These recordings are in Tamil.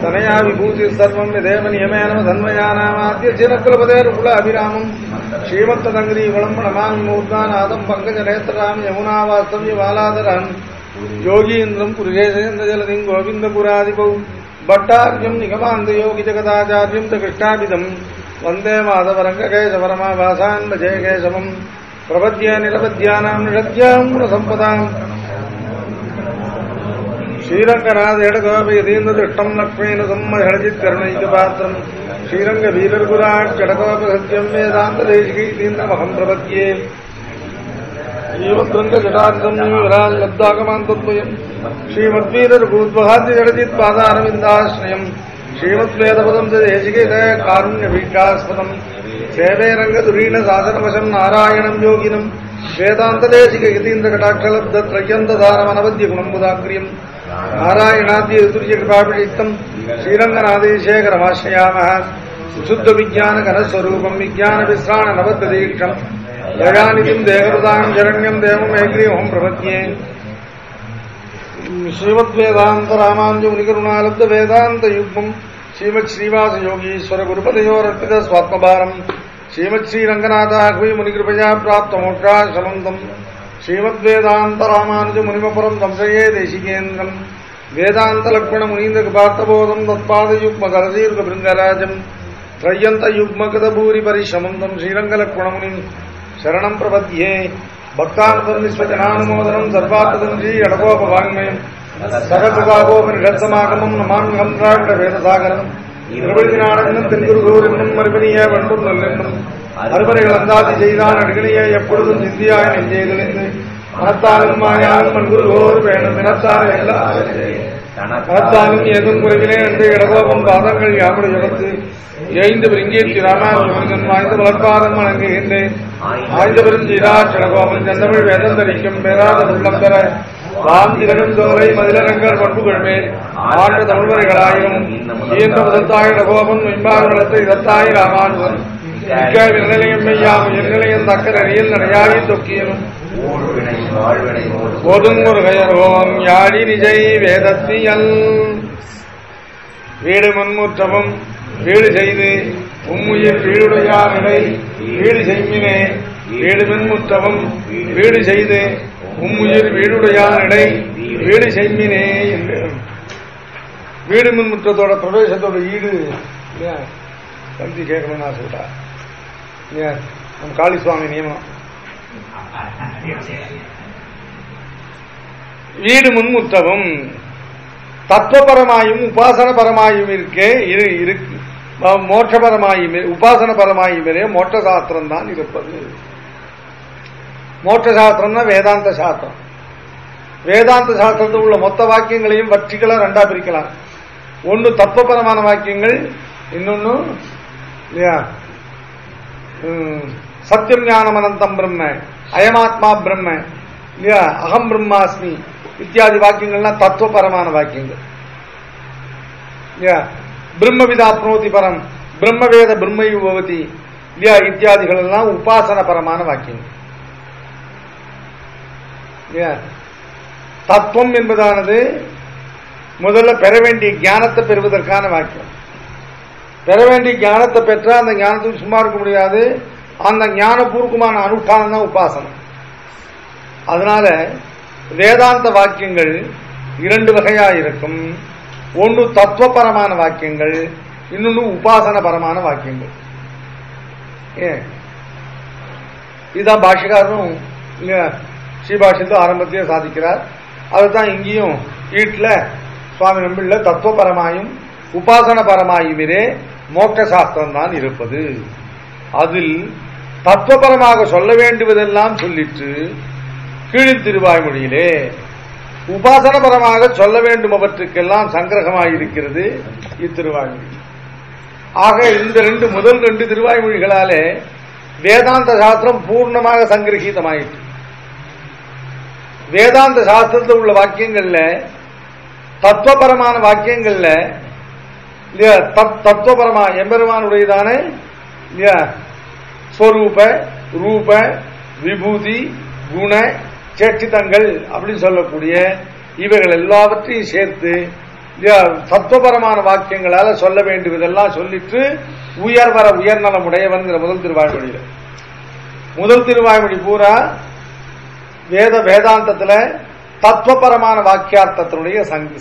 तनया विभूति सर्वं विधेम नियमेन धन्वयानामाद्यचिरकुलपतेरुकुल अभिरामं श्रीमत्तदङ्ग्रीवलं नमामि मूर्धानादं पङ्कजनेत्रराम यमुनावास्तव्यबालादरं योगीन्द्रं पुरुषेन्द्रजलदिं गोविन्दपुरादिपौ भट्टार्यं निगमान्तयोगिजगदाचार्यं च कृष्णाभिधं वन्दे माधवरङ्गकेशवरमाभासान् भजे केशवम् प्रपद्य निरपद्यानां निषद्यां गुणसम्पदाम् श्रीरङ्गनाथेडगोपयतीन्द्रदृष्टं लक्ष्मेण सम्महर्जित्करुणैकपात्रम् श्रीरङ्गवीरर्गुराट्चडगोपसत्यं वेदान्तदेशिकीतीन्द्रमहं प्रपद्ये जीवद्रङ्गजटार्दं विराल्लब्धागमान्तद्वयम् श्रीमद्वीरर्गूद्वहाद्यजडजित्पादारविन्दाश्रयम् श्रीमद्वेदपदं च देशिकेत कारुण्यभीष्टास्पदम् सेवे रंगधुरीण साधनवशं नारायणं योगिनं वेदान्तदेशिक यतीन्द्रकटाक्षलब्धत्रय्यन्तधारमनवद्य गुणम्बुदाग्र्यं नारायणाद्य ऋतुर्यकृपाभिषिक्तं श्रीरङ्गनाथेशेखरमाश्रयामः शुद्धविज्ञानघनस्वरूपं विज्ञानविश्राणनवद्यदीक्षं दयानिधिं देहकृतां शरण्यं देवमेग्रीवं प्रपद्ये श्रीमद्वेदान्तरामानुजमुनिकरुणालब्धवेदान्तयुग्मं श्रीमच्छ्रीवास योगीश्वर गुरुपदयोरर्पित स्वात्मभारम् श्रीमच्छ्रीरङ्गनाथाह्वी मुनिकृपया प्राप्त मोक्षाश्रमन्तम् श्रीमद्वेदान्तरामानुजमुनिमपरं संशये देशिकेन्द्रम् वेदान्तलक्ष्मणमुनीन्द्रकृपार्थबोधम् तत्पादयुग्मकरदीर्घभृङ्गराजम् त्रय्यन्तयुग्मकृतभूरिपरिश्रमन्तम् श्रीरङ्गलक्ष्मणमुनिम् शरणम् प्रपद्ये भक्तानुपन्निस्वजनानुमोदनम् सर्वात्मकम् श्रीअडगोपवाङ्मयम् சகசுகாகோபனிஷத்சமாகமம் நமாம்யம் வேதசாகரம் இருபதினாடென்னும் தென்குருகூரென்னும் மறுபடிய வெண்டும் நல்லென்னும் அறுபறைகள் அந்தாதி செய்தான் அடிகளைய எப்பொழுதும் சிந்தியாய் நெஞ்சேதலிருந்து மனத்தாலும் மாயாலும் மண்குருகோர் வேணும் இனத்தால் மனத்தாலும் ஏதும் குறைவிலே என்று இடகோபம் பாதங்கள் யாமுடைய ஜகத்து ஏய்ந்து பிரிங்கீர்த்தி ராமானுஜன் வாய்ந்த வளர்ப்பாதம் வணங்குகின்றேன் ஆய்ந்த பெரும் சீராட்சடகோபன் செந்தமிழ் வேதம் தரிக்கும் பெறாத உள்ளம் பெற ராம் திகழும் தோலை மதிலரங்கர் பண்புகழ்மே ஆண்ட தமிழ்வரைகளாயிரும் இயன்ற முதத்தாய் ரகோபன் மென்பார் வளர்த்த இதத்தாய் ராமானுவன் நிலையம் மெய்யாம் எந்நிலையம் தக்கரையில் நடையாடி தொக்கியனும் ஒதுங்குருகையரோம் யாழி நிஜை வேதத்தியல் வீடு முன்முற்றமும் வீடு செய்து உம்முயிர் வீடுடையார் நிலை வீடு செய்மினே வீடு மின்முற்றமும் வீடு செய்து உம்முயிர் வீடுடையானிடை வீடு செய்மினே என்று வீடு மின்முற்றத்தோட பிரவேசத்தோட ஈடு தம்பி கேட்கணும்னு ஆசைப்பட்டா நம்ம காளிசுவாமி நியமனம் வீடு முன்முற்றவும் தத்துவபரமாயும் உபாசனபரமாயும் இருக்கே இருக்கு மோட்சபரமாயும் உபாசனபரமாயுமே மோட்ச சாஸ்திரம் தான் இருப்பது. மோட்ச சாஸ்திரம்னா வேதாந்த சாஸ்திரம். வேதாந்த சாஸ்திரத்தில் உள்ள மொத்த வாக்கியங்களையும் வற்றிகளா ரெண்டா பிரிக்கலாம். ஒன்னு தத்துவபரமான வாக்கியங்கள், இன்னொன்னு சத்தியம் ஞானம் அனந்தம் பிரம்ம, அயமாத்மா பிரம்ம, இல்லையா அகம் பிரம்மாஸ்மி இத்தியாதி வாக்கியங்கள்லாம் தத்துவபரமான வாக்கியங்கள். இல்லையா பிரம்மவிதாப்னோதி பரம், பிரம்மவேத பிரம்மையு பவதி, இல்லையா இத்தியாதிகள் எல்லாம் உபாசன பரமான வாக்கியங்கள். தத்துவம் என்பதானது முதல்ல பெற வேண்டிய ஞானத்தை பெறுவதற்கான வாக்கியம். பெற வேண்டிய ஞானத்தை பெற்றா அந்த ஞானத்துக்கு சும்மா இருக்க முடியாது. அந்த ஞானபூர்வமான அனுஷ்டானம் தான் உபாசனம். அதனால வேதாந்த வாக்கியங்கள் இரண்டு வகையா இருக்கும். ஒன்று தத்துவபரமான வாக்கியங்கள், இன்னொன்று உபாசனபரமான வாக்கியங்கள். இதுதான் பாஷ்யக்காரரும் ஸ்ரீபாஷ்யத்தில் ஆரம்பத்திலே சாதிக்கிறார். அதுதான் இங்கேயும் வீட்டில் சுவாமி நம்பிள்ள தத்துவபரமாயும் உபாசனபரமாயுமே மோட்ச சாஸ்திரம் தான் இருப்பது. அதில் தத்துவபரமாக சொல்ல வேண்டுவதெல்லாம் சொல்லிட்டு கீழில் திருவாய்மொழியிலே உபாசனபரமாக சொல்ல வேண்டும் அவற்றுக்கெல்லாம் சங்கிரகமாயிருக்கிறது இத்திருவாய்மொழி. ஆக இந்த முதல் ரெண்டு திருவாய்மொழிகளாலே வேதாந்த சாஸ்திரம் பூர்ணமாக சங்கிரகீதமாயிற்று. வேதாந்த சாஸ்திரத்தில் உள்ள வாக்கியங்கள்ல தத்துவபரமான வாக்கியங்கள்ல தத்துவபரமா எம்பெருமானுடையதான ஸ்வரூப ரூப விபூதி குண சேட்சிதங்கள் அப்படின்னு சொல்லக்கூடிய இவைகள் எல்லாவற்றையும் சேர்த்து தத்துவபரமான வாக்கியங்களால சொல்ல வேண்டியதெல்லாம் சொல்லிட்டு உயர்வர உயர்நலம் உடையவன்கிற முதல் திருவாய்மொழி பூரா வேதாந்தத்துல தத்துவபரமான வாக்கியார்த்தத்தினுடைய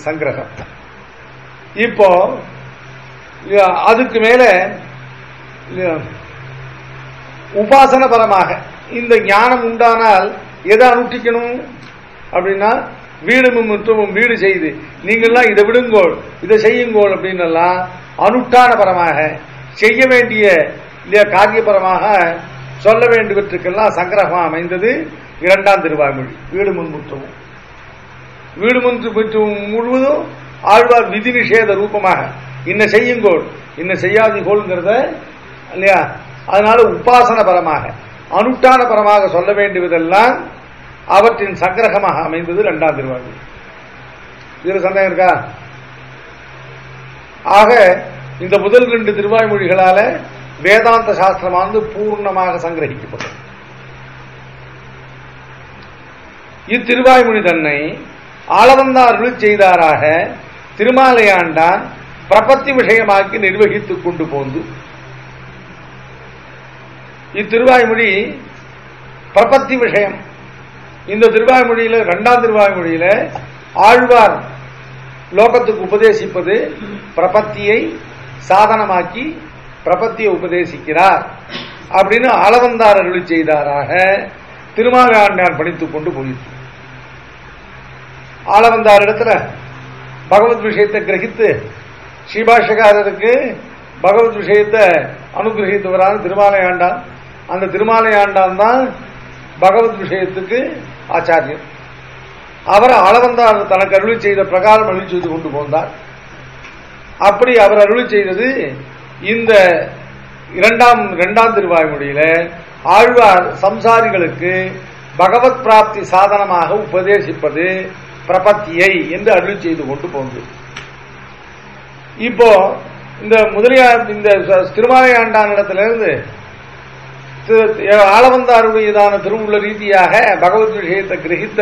சங்கிரகம். இப்போ அதுக்கு மேல உபாசனபரமாக இந்த ஞானம் உண்டானால் எதை அனுஷ்டிக்கணும் அப்படின்னா வீடும் முற்றமும் வீடு செய்து நீங்கள்லாம் இதை விடுங்கோள் இதை செய்யுங்கோள் அப்படின்னு எல்லாம் அனுஷ்டானபரமாக செய்ய வேண்டிய காரியபரமாக சொல்ல வேண்டியவற்றுக்கெல்லாம் சங்கிரகம் அமைந்தது இரண்டாம் திருவாய்மொழி. வீடு முன்முற்றமும் வீடு முன்முற்றமும் முழுவதும் ஆழ்வார் விதி நிஷேத ரூபமாக இன்ன செய்யுங்கோள் இன்ன செய்யாதிகோள்ங்கிறத இல்லையா. அதனால உபாசனபரமாக அனுஷ்டானபரமாக சொல்ல வேண்டியதெல்லாம் அவற்றின் சங்கிரகமாக அமைந்தது இரண்டாம் திருவாய்மொழி. இதுல சந்தேகம் இருக்கா? ஆக இந்த முதல் 2 திருவாய்மொழிகளால வேதாந்த சாஸ்திரமானது பூர்ணமாக சங்கிரகிக்கப்பட்டது. இத்திருவாய்மொழி தன்னை ஆளவந்தார்கள் செய்தாராக திருமாலையாண்டான் பிரபத்தி விஷயமாக்கி நிர்வகித்துக் கொண்டு போந்து. இத்திருவாய்மொழி பிரபத்தி விஷயம். இந்த திருவாய்மொழியில இரண்டாம் திருவாய்மொழியில ஆழ்வார் லோகத்துக்கு உபதேசிப்பது பிரபத்தியை சாதனமாக்கி பிரபத்தியை உபதேசிக்கிறார் அப்படின்னு ஆளவந்தார் அருளி செய்தாராக திருமாலாண்டான் படித்துக் கொண்டு போயிற்று. ஆளவந்தார் இடத்துல பகவத் விஷயத்தை கிரகித்து ஸ்ரீபாஷகாரருக்கு பகவத் விஷயத்தை அனுகிரகித்தவரான திருமாலையாண்டான். அந்த திருமாலையாண்டான் தான் பகவத் விஷயத்துக்கு ஆச்சாரியர். அவர் ஆளவந்தார் தனக்கு அருளி செய்த பிரகாரம் அருளி செய்து கொண்டு போந்தார். அப்படி அவர் அருளி செய்தது இந்த இரண்டாம் திருவாய்மொழியில ஆழ்வார் சம்சாரிகளுக்கு பகவத் பிராப்தி சாதனமாக உபதேசிப்பது பிரபத்தியை என்று அருளி செய்து கொண்டு போந்தது. இப்போ இந்த இந்த திருமாலையாண்டான் இடத்திலிருந்து ஆளவந்தாருடையதான திருவுள்ள ரீதியாக பகவத் விஷயத்தை கிரகித்த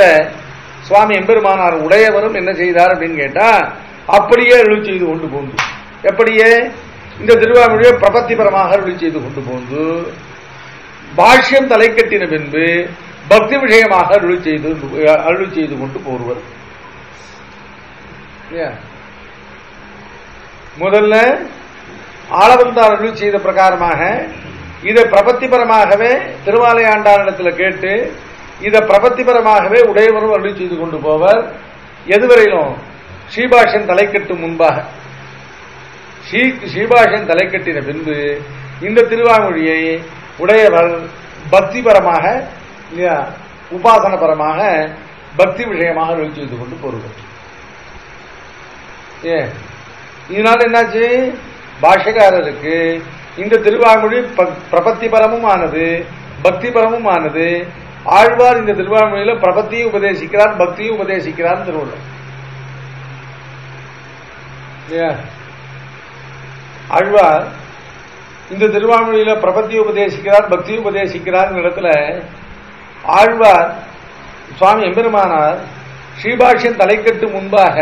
சுவாமி எம்பெருமானார் உடையவரும் என்ன செய்தார் அப்படின்னு கேட்டா அப்படியே அருளி செய்து கொண்டு போந்து. எப்படியே இந்த திருவாய்மொழியை பிரபத்திபரமாக அருளி செய்து கொண்டு போந்து பாஷ்யம் தலை கட்டின பின்பு பக்தி விஷயமாக அருளி செய்து கொண்டு போடுவர். முதல்ல ஆளவந்தார் அருளி செய்த பிரகாரமாக இதை பிரபத்திபரமாகவே திருமாலையாண்டானிடத்தில் கேட்டு இதை பிரபத்திபரமாகவே உடையவரும் அருளி செய்து கொண்டு போவர். எதுவரையிலும் ஸ்ரீபாஷன் தலைக்கட்டும் முன்பாக ஸ்ரீபாஷன் தலைக்கட்டின பின்பு இந்த திருவாய்மொழியை உடையவர் பக்திபரமாக உபாசனபரமாக பக்தி விஷயமாக அருளி செய்து கொண்டு போடுவர். இதனால என்னாச்சு? பாஷகாரருக்கு இந்த திருவாய்மொழி பிரபத்திபரமும் ஆனது பக்திபரமும் ஆனது. ஆழ்வார் இந்த திருவாய்மொழியில பிரபத்தியும் உபதேசிக்கிறார் பக்தியும் உபதேசிக்கிறார் திருவள்ளுவர். ஆழ்வார் இந்த திருவாய்மொழியில பிரபத்தியை உபதேசிக்கிறார் பக்தியும் உபதேசிக்கிறார் இடத்துல ஆழ்வார் சுவாமி எம்பெருமானார் ஸ்ரீபாஷ்யம் தலைக்கட்டு முன்பாக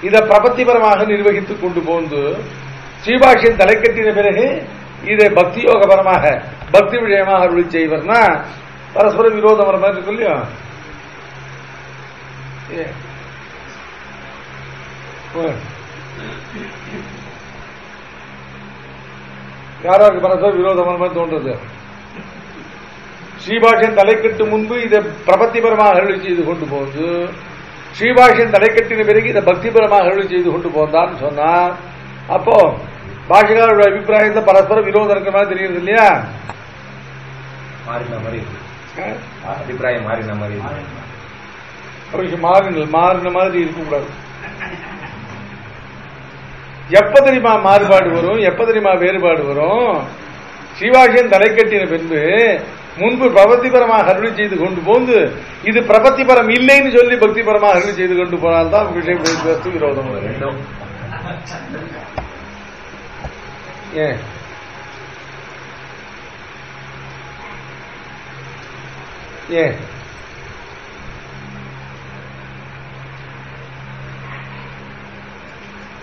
இதை பிரபத்திபரமாக நிர்வகித்துக் கொண்டு போந்து ஸ்ரீபாஷ்யம் தலைக்கட்டின பிறகு இதை பக்தி யோகபரமாக பக்தி விஷயமாக அருளி செய்வர்னா பரஸ்பர விரோதம் வர மாதிரி இருக்கு இல்லையா? யாராருக்கு பரஸ்பர விரோதம் வர மாதிரி தோன்றது? ஸ்ரீபாஷ்யம் தலைக்கட்டு முன்பு இதை பிரபத்திபரமாக அருளி செய்து கொண்டு போந்து ஸ்ரீபாஷ்யம் தலைக்கட்டின பிறகு இதை பக்திபரமாக அருளி செய்து கொண்டு போந்தான்னு சொன்னா அப்போ பாஷகாரோட அபிப்பிராயத்தை பரஸ்பர விரோதம் இருக்கிற மாதிரி தெரியுது இல்லையா? அபிப்பிராயம் மாறின மாதிரி மாறின மாதிரி இருக்கக்கூடாது. எப்ப தெரியுமா மாறுபாடு வரும்? எப்ப தெரியுமா வேறுபாடு வரும்? ஸ்ரீபாஷ்யம் தலைக்கட்டின பின்பு முன்பு பிரபத்திபரமாக அருளி செய்து கொண்டு போந்து இது பிரபத்திபரம் இல்லைன்னு சொல்லி பக்திபரமாக அருளி செய்து கொண்டு போனால்தான் விஷயம் விரோதம் வரும்.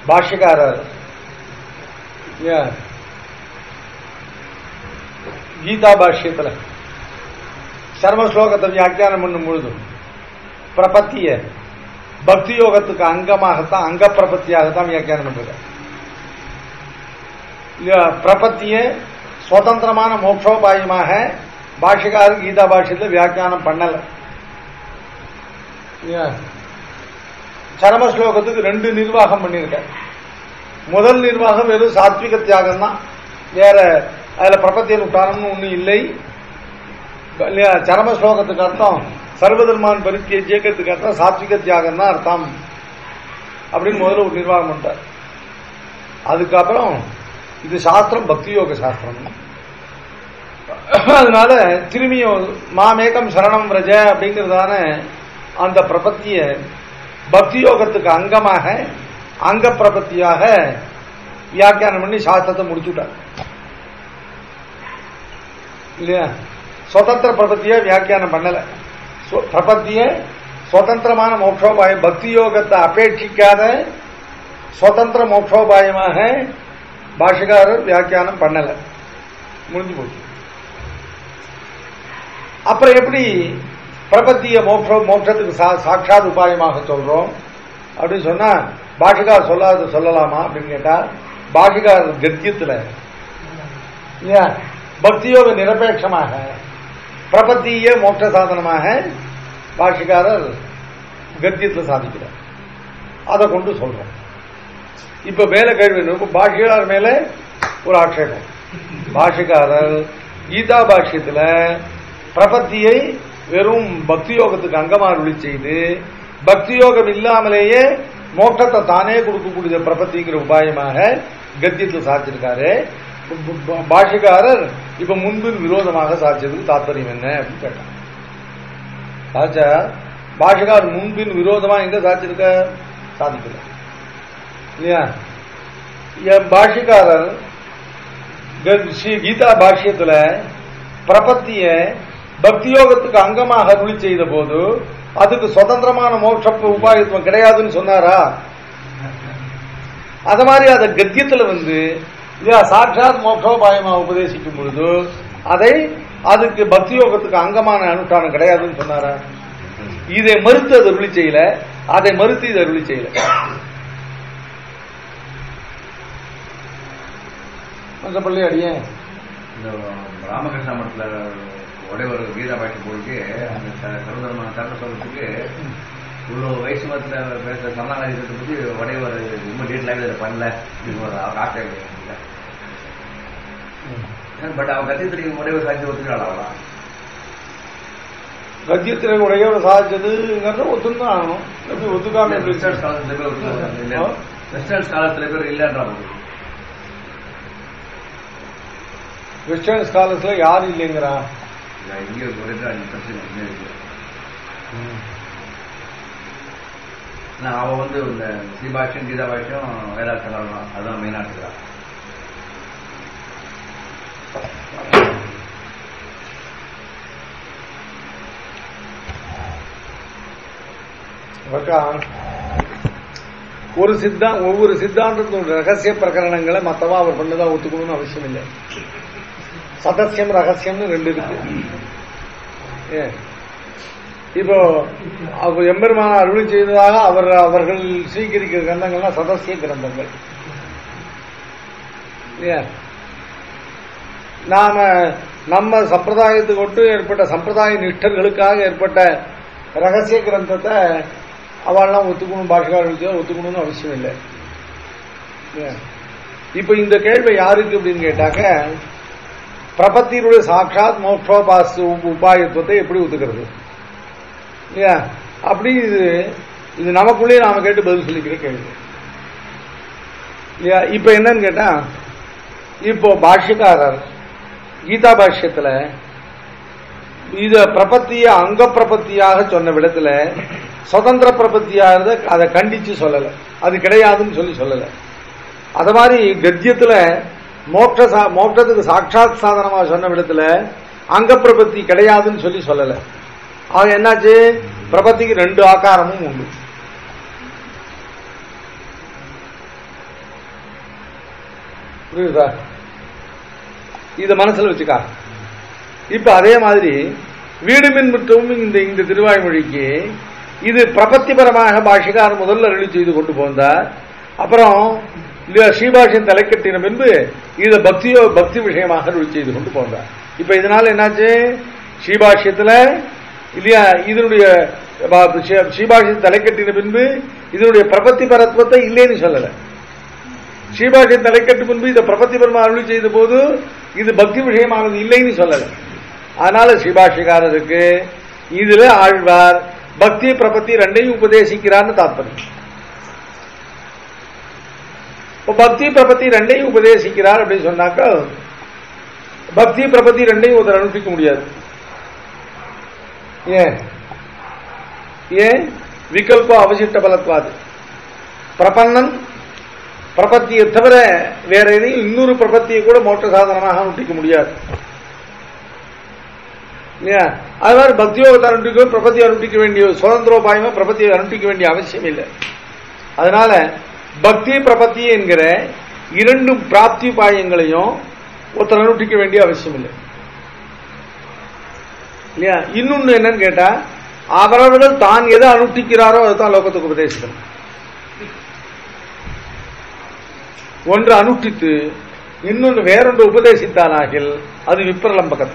பாஷ்யக்காரர் கீதா பாஷ்யத்துல சர்ம ஸ்லோகத்தை வியாக்கியானம் பண்ணும் பொழுது பிரபத்திய பக்தி யோகத்துக்கு அங்கமாகத்தான், அங்க பிரபத்தியாகத்தான் வியாக்கியானம் பண்றது. பிரபத்திய சுதந்திரமான மோட்சோபாயமாக பாஷ்யக்காரர் கீதா பாஷ்யத்தில் வியாக்கியானம் பண்ணல. சரம ஸ்லோகத்துக்கு 2 நிர்வாகம் பண்ணிருக்க. முதல் நிர்வாகம் வெறும் சாத்விக தியாகம் தான், வேற அதுல பிரபத்தியன் உட்டாரம்னு ஒன்றும் இல்லை. சரம ஸ்லோகத்துக்கு அர்த்தம் சர்வதர்மான் பரித்திய ஜேக்கத்துக்கு அர்த்தம் சாத்விக தியாகம் தான் அர்த்தம் அப்படின்னு முதல்ல ஒரு நிர்வாகம் பண்றார். அதுக்கப்புறம் இது சாஸ்திரம் பக்தி யோக சாஸ்திரம், அதனால திரும்பியும் மாமேகம் சரணம் விரஜ அப்படிங்கிறதான அந்த பிரபத்திய பக்தி யோகத்துக்கு அங்கமாக அங்க பிரபத்தியாக வியாக்கியானம் பண்ணி சாஸ்திரத்தை முடிச்சுட்டார் இல்லையா. சுதந்திர பிரபத்திய வியாக்கியானம் பண்ணல. பிரபத்திய சுதந்திரமான மோட்சோபாயம், பக்தி யோகத்தை அபேட்சிக்காத சுதந்திர மோட்சோபாயமாக பாஷ்யக்காரர் வியாக்கியானம் பண்ணல, முடிஞ்சு போச்சு. அப்புறம் எப்படி பிரபத்திய மோட்சத்துக்கு சாட்சாத் உபாயமாக சொல்றோம் அப்படின்னு சொன்னா பாஷ்யக்காரர் சொல்லாத சொல்லலாமா அப்படின்னு கேட்டா, பாஷ்யக்காரர் கத்தியத்துல பக்தியோக நிரபேட்சமாக பிரபத்திய மோட்ச சாதனமாக பாஷ்யக்காரர் கத்தியத்தில் சாதிக்கிறார். அதை கொண்டு சொல்றோம். இப்ப மேல கேள்வி, பாஷ்யக்காரர் மேல ஒரு ஆட்சேபம். பாஷ்யக்காரர் கீதா பாஷ்யத்துல பிரபத்தியை வெறும் பக்தி யோகத்துக்கு அங்கமா அருளி செய்து பக்தி யோகம் இல்லாமலேயே மோட்சத்தை தானே கொடுக்கக்கூடிய பிரபத்திங்கிற உபாயமாக கத்தியத்தில் சாதிச்சிருக்காரு. பாஷ்யக்காரர் இப்ப முன்பின் விரோதமாக சாதிச்சதுக்கு தாத்பரியம் என்ன அப்படின்னு கேட்டான். சாச்சா பாஷ்யக்காரர் முன்பின் விரோதமா எங்க சாதிச்சிருக்க, சாதிக்கல இல்லையா. பாஷ்யக்காரர் ஸ்ரீ கீதா பாஷ்யத்துல பிரபத்திய பக்தியோகத்துக்கு அங்கமாக அருளி செய்த போது அதுக்கு சுதந்திரமான மோட்ச உபாயத்துவம் கிடையாதுன்னு சொன்னாரா? அது மாதிரி அதை கத்தியத்துல சாட்சாத் மோட்சோபாயமாக உபதேசிக்கும் பொழுது அதுக்கு பக்தியோகத்துக்கு அங்கமான அனுஷ்டானம் கிடையாதுன்னு சொன்னாரா? இதை மறுத்து அது அருளி செய்யல, அதை மறுத்து இதை அருளி செய்யல. பள்ளி அடியே ராமகிருஷ்ண மடத்துல ஒரே ஒரு கீதா பாட்டி போயிட்டு அந்த சர்வதர்ம சரண சொல்றதுக்கு இவ்வளோ வயசு மதத்துல பேசுற சரணாகத்தை பத்தி ஒரே ஒரு ரொம்ப டீட்டெயிலாக இதை பண்ணல அப்படின்னு ஒரு ஆசை. பட் அவன் கத்தியத்திற்கு ஒரே ஒரு சாட்சி ஒத்துக்கிறாள். அவளாம் கத்தியத்திற்கு ஒரே ஒரு சாதிச்சதுங்கிறத ஒத்துந்தான் ஆகணும். எப்படி ஒத்துக்காம வெஸ்டர்ன் ஸ்காலர்ஸ்ல பேர் வெஸ்டர்ன் ஸ்காலர்ஸ்ல பேர் இல்லைன்றா போது. வெஸ்டர்ன் ஸ்காலர்ஸ்ல யாரும் இல்லைங்கிறா? இங்கே ஒரே பிரச்சனை. அவன் இந்த ஸ்ரீபாஷ்யம் கீதா பாஷ்யம் வேதார்த்தம் தான், அதுதான் மெயினா இருக்கிறான். ஒவ்வொரு சித்தாந்தத்தோட ரகசிய பிரகரணங்களை மத்தவா அவர் பண்ணதான் ஒத்துக்கணும்னு அவசியம் இல்லை. சதசியம் ரகசியம்னு 2 இருக்கு. இப்போ எம்பெருமான அருளி செய்ததாக அவர்கள் ஸ்வீகரிக்கிற கிரந்தங்கள்லாம் சதசிய கிரந்தங்கள். நாம நம்ம சம்பிரதாயத்துக்கு ஒட்டு ஏற்பட்ட சம்பிரதாய நிஷ்டர்களுக்காக ஏற்பட்ட ரகசிய கிரந்தத்தை அவெல்லாம் ஒத்துக்கணும், பாஷகாரர்களுக்கு ஒத்துக்கணும்னு அவசியம் இல்லை. இப்ப இந்த கேள்வி யாருக்கு அப்படின்னு கேட்டாக்க, பிரபத்தியுடைய சாட்சாத் மோட்சோபாச உபாயத்துவத்தை எப்படி ஒத்துக்கிறது இல்லையா? அப்படி இது நமக்குள்ளே நாம கேட்டு பதில் சொல்லிக்கிற கேள்வி இல்லையா? இப்ப என்னன்னு கேட்டா, இப்போ பாஷ்யக்காரர் கீதா பாஷ்யத்துல இத பிரபத்திய அங்க பிரபத்தியாக சொன்ன விடத்துல சுதந்திர பிரபத்தியாக அதை கண்டிச்சு சொல்லல, அது கிடையாதுன்னு சொல்லல. அது மாதிரி கத்தியத்துல மோட்சத்துக்கு சாட்சாத் சாதனமா சொன்ன விடத்துல அங்க பிரபத்தி கிடையாதுன்னு சொல்லல. ஆக என்னாச்சு, பிரபத்திக்கு 2 ஆகாரமும் உண்டு. புரியுதா? இத மனசுல வச்சுக்கா. இப்ப அதே மாதிரி வீடுமின் முற்றமும் இந்த திருவாய்மொழிக்கு இது பிரபத்திபரமாக பாஷிகார் முதல்ல அருளி செய்து கொண்டு போந்தார். அப்புறம் ஸ்ரீபாஷின் தலைக்கட்டின பின்பு இதை பக்தி விஷயமாக அருளி செய்து கொண்டு போந்தார். இப்ப இதனால என்னாச்சு, ஸ்ரீபாஷ்யத்துல இல்லையா இதனுடைய ஸ்ரீபாஷின் தலைக்கட்டின பின்பு இதனுடைய பிரபத்தி பரத்துவத்தை இல்லைன்னு சொல்லல. ஸ்ரீபாஷின் தலைக்கட்டு பின்பு இதை பிரபத்திபரமா அருளி செய்த போது இது பக்தி விஷயமானது இல்லைன்னு சொல்லல. அதனால ஸ்ரீபாஷிகாரருக்கு இதுல ஆழ்வார் பக்தி பிரபத்தி ரெண்டையும் உபதேசிக்கிறான்னு தாற்பயம். பக்தி பிரபத்தி ரெண்டையும் உபதேசிக்கிறார் அப்படின்னு சொன்னாக்க பக்தி பிரபத்தி ரெண்டையும் ஒருத்தர் அனுஷ்டிக்க முடியாது. ஏன் விகல்ப அவசிட்ட பலத்வாது. பிரபன்னன் பிரபத்தியை தவிர வேற எதையும் இன்னொரு பிரபத்தியை கூட மோட்ச சாதனமாக அனுஷ்டிக்க முடியாது. அது மாதிரி பக்தியோகத்தை அனுஷ்டிக்க பிரபத்தி அனுஷ்டிக்க வேண்டிய சுதந்திரோபாயமா பிரபத்தியை அனுஷ்டிக்க வேண்டிய அவசியம் இல்லை. அதனால பக்தி பிரபத்தி என்கிற இரண்டு பிராப்தி உபாயங்களையும் ஒருத்தர் அனுஷ்டிக்க வேண்டிய அவசியம் இல்லை இல்லையா. இன்னொன்னு என்னன்னு கேட்டா அவரவர்கள் தான் எதை அனுஷ்டிக்கிறாரோ அதுதான் லோகத்துக்கு உபதேசிக்கணும். ஒன்று அனுஷ்டித்து இன்னொன்று வேறொன்று உபதேசித்தானாகில் அது விப்ரலம்பகம்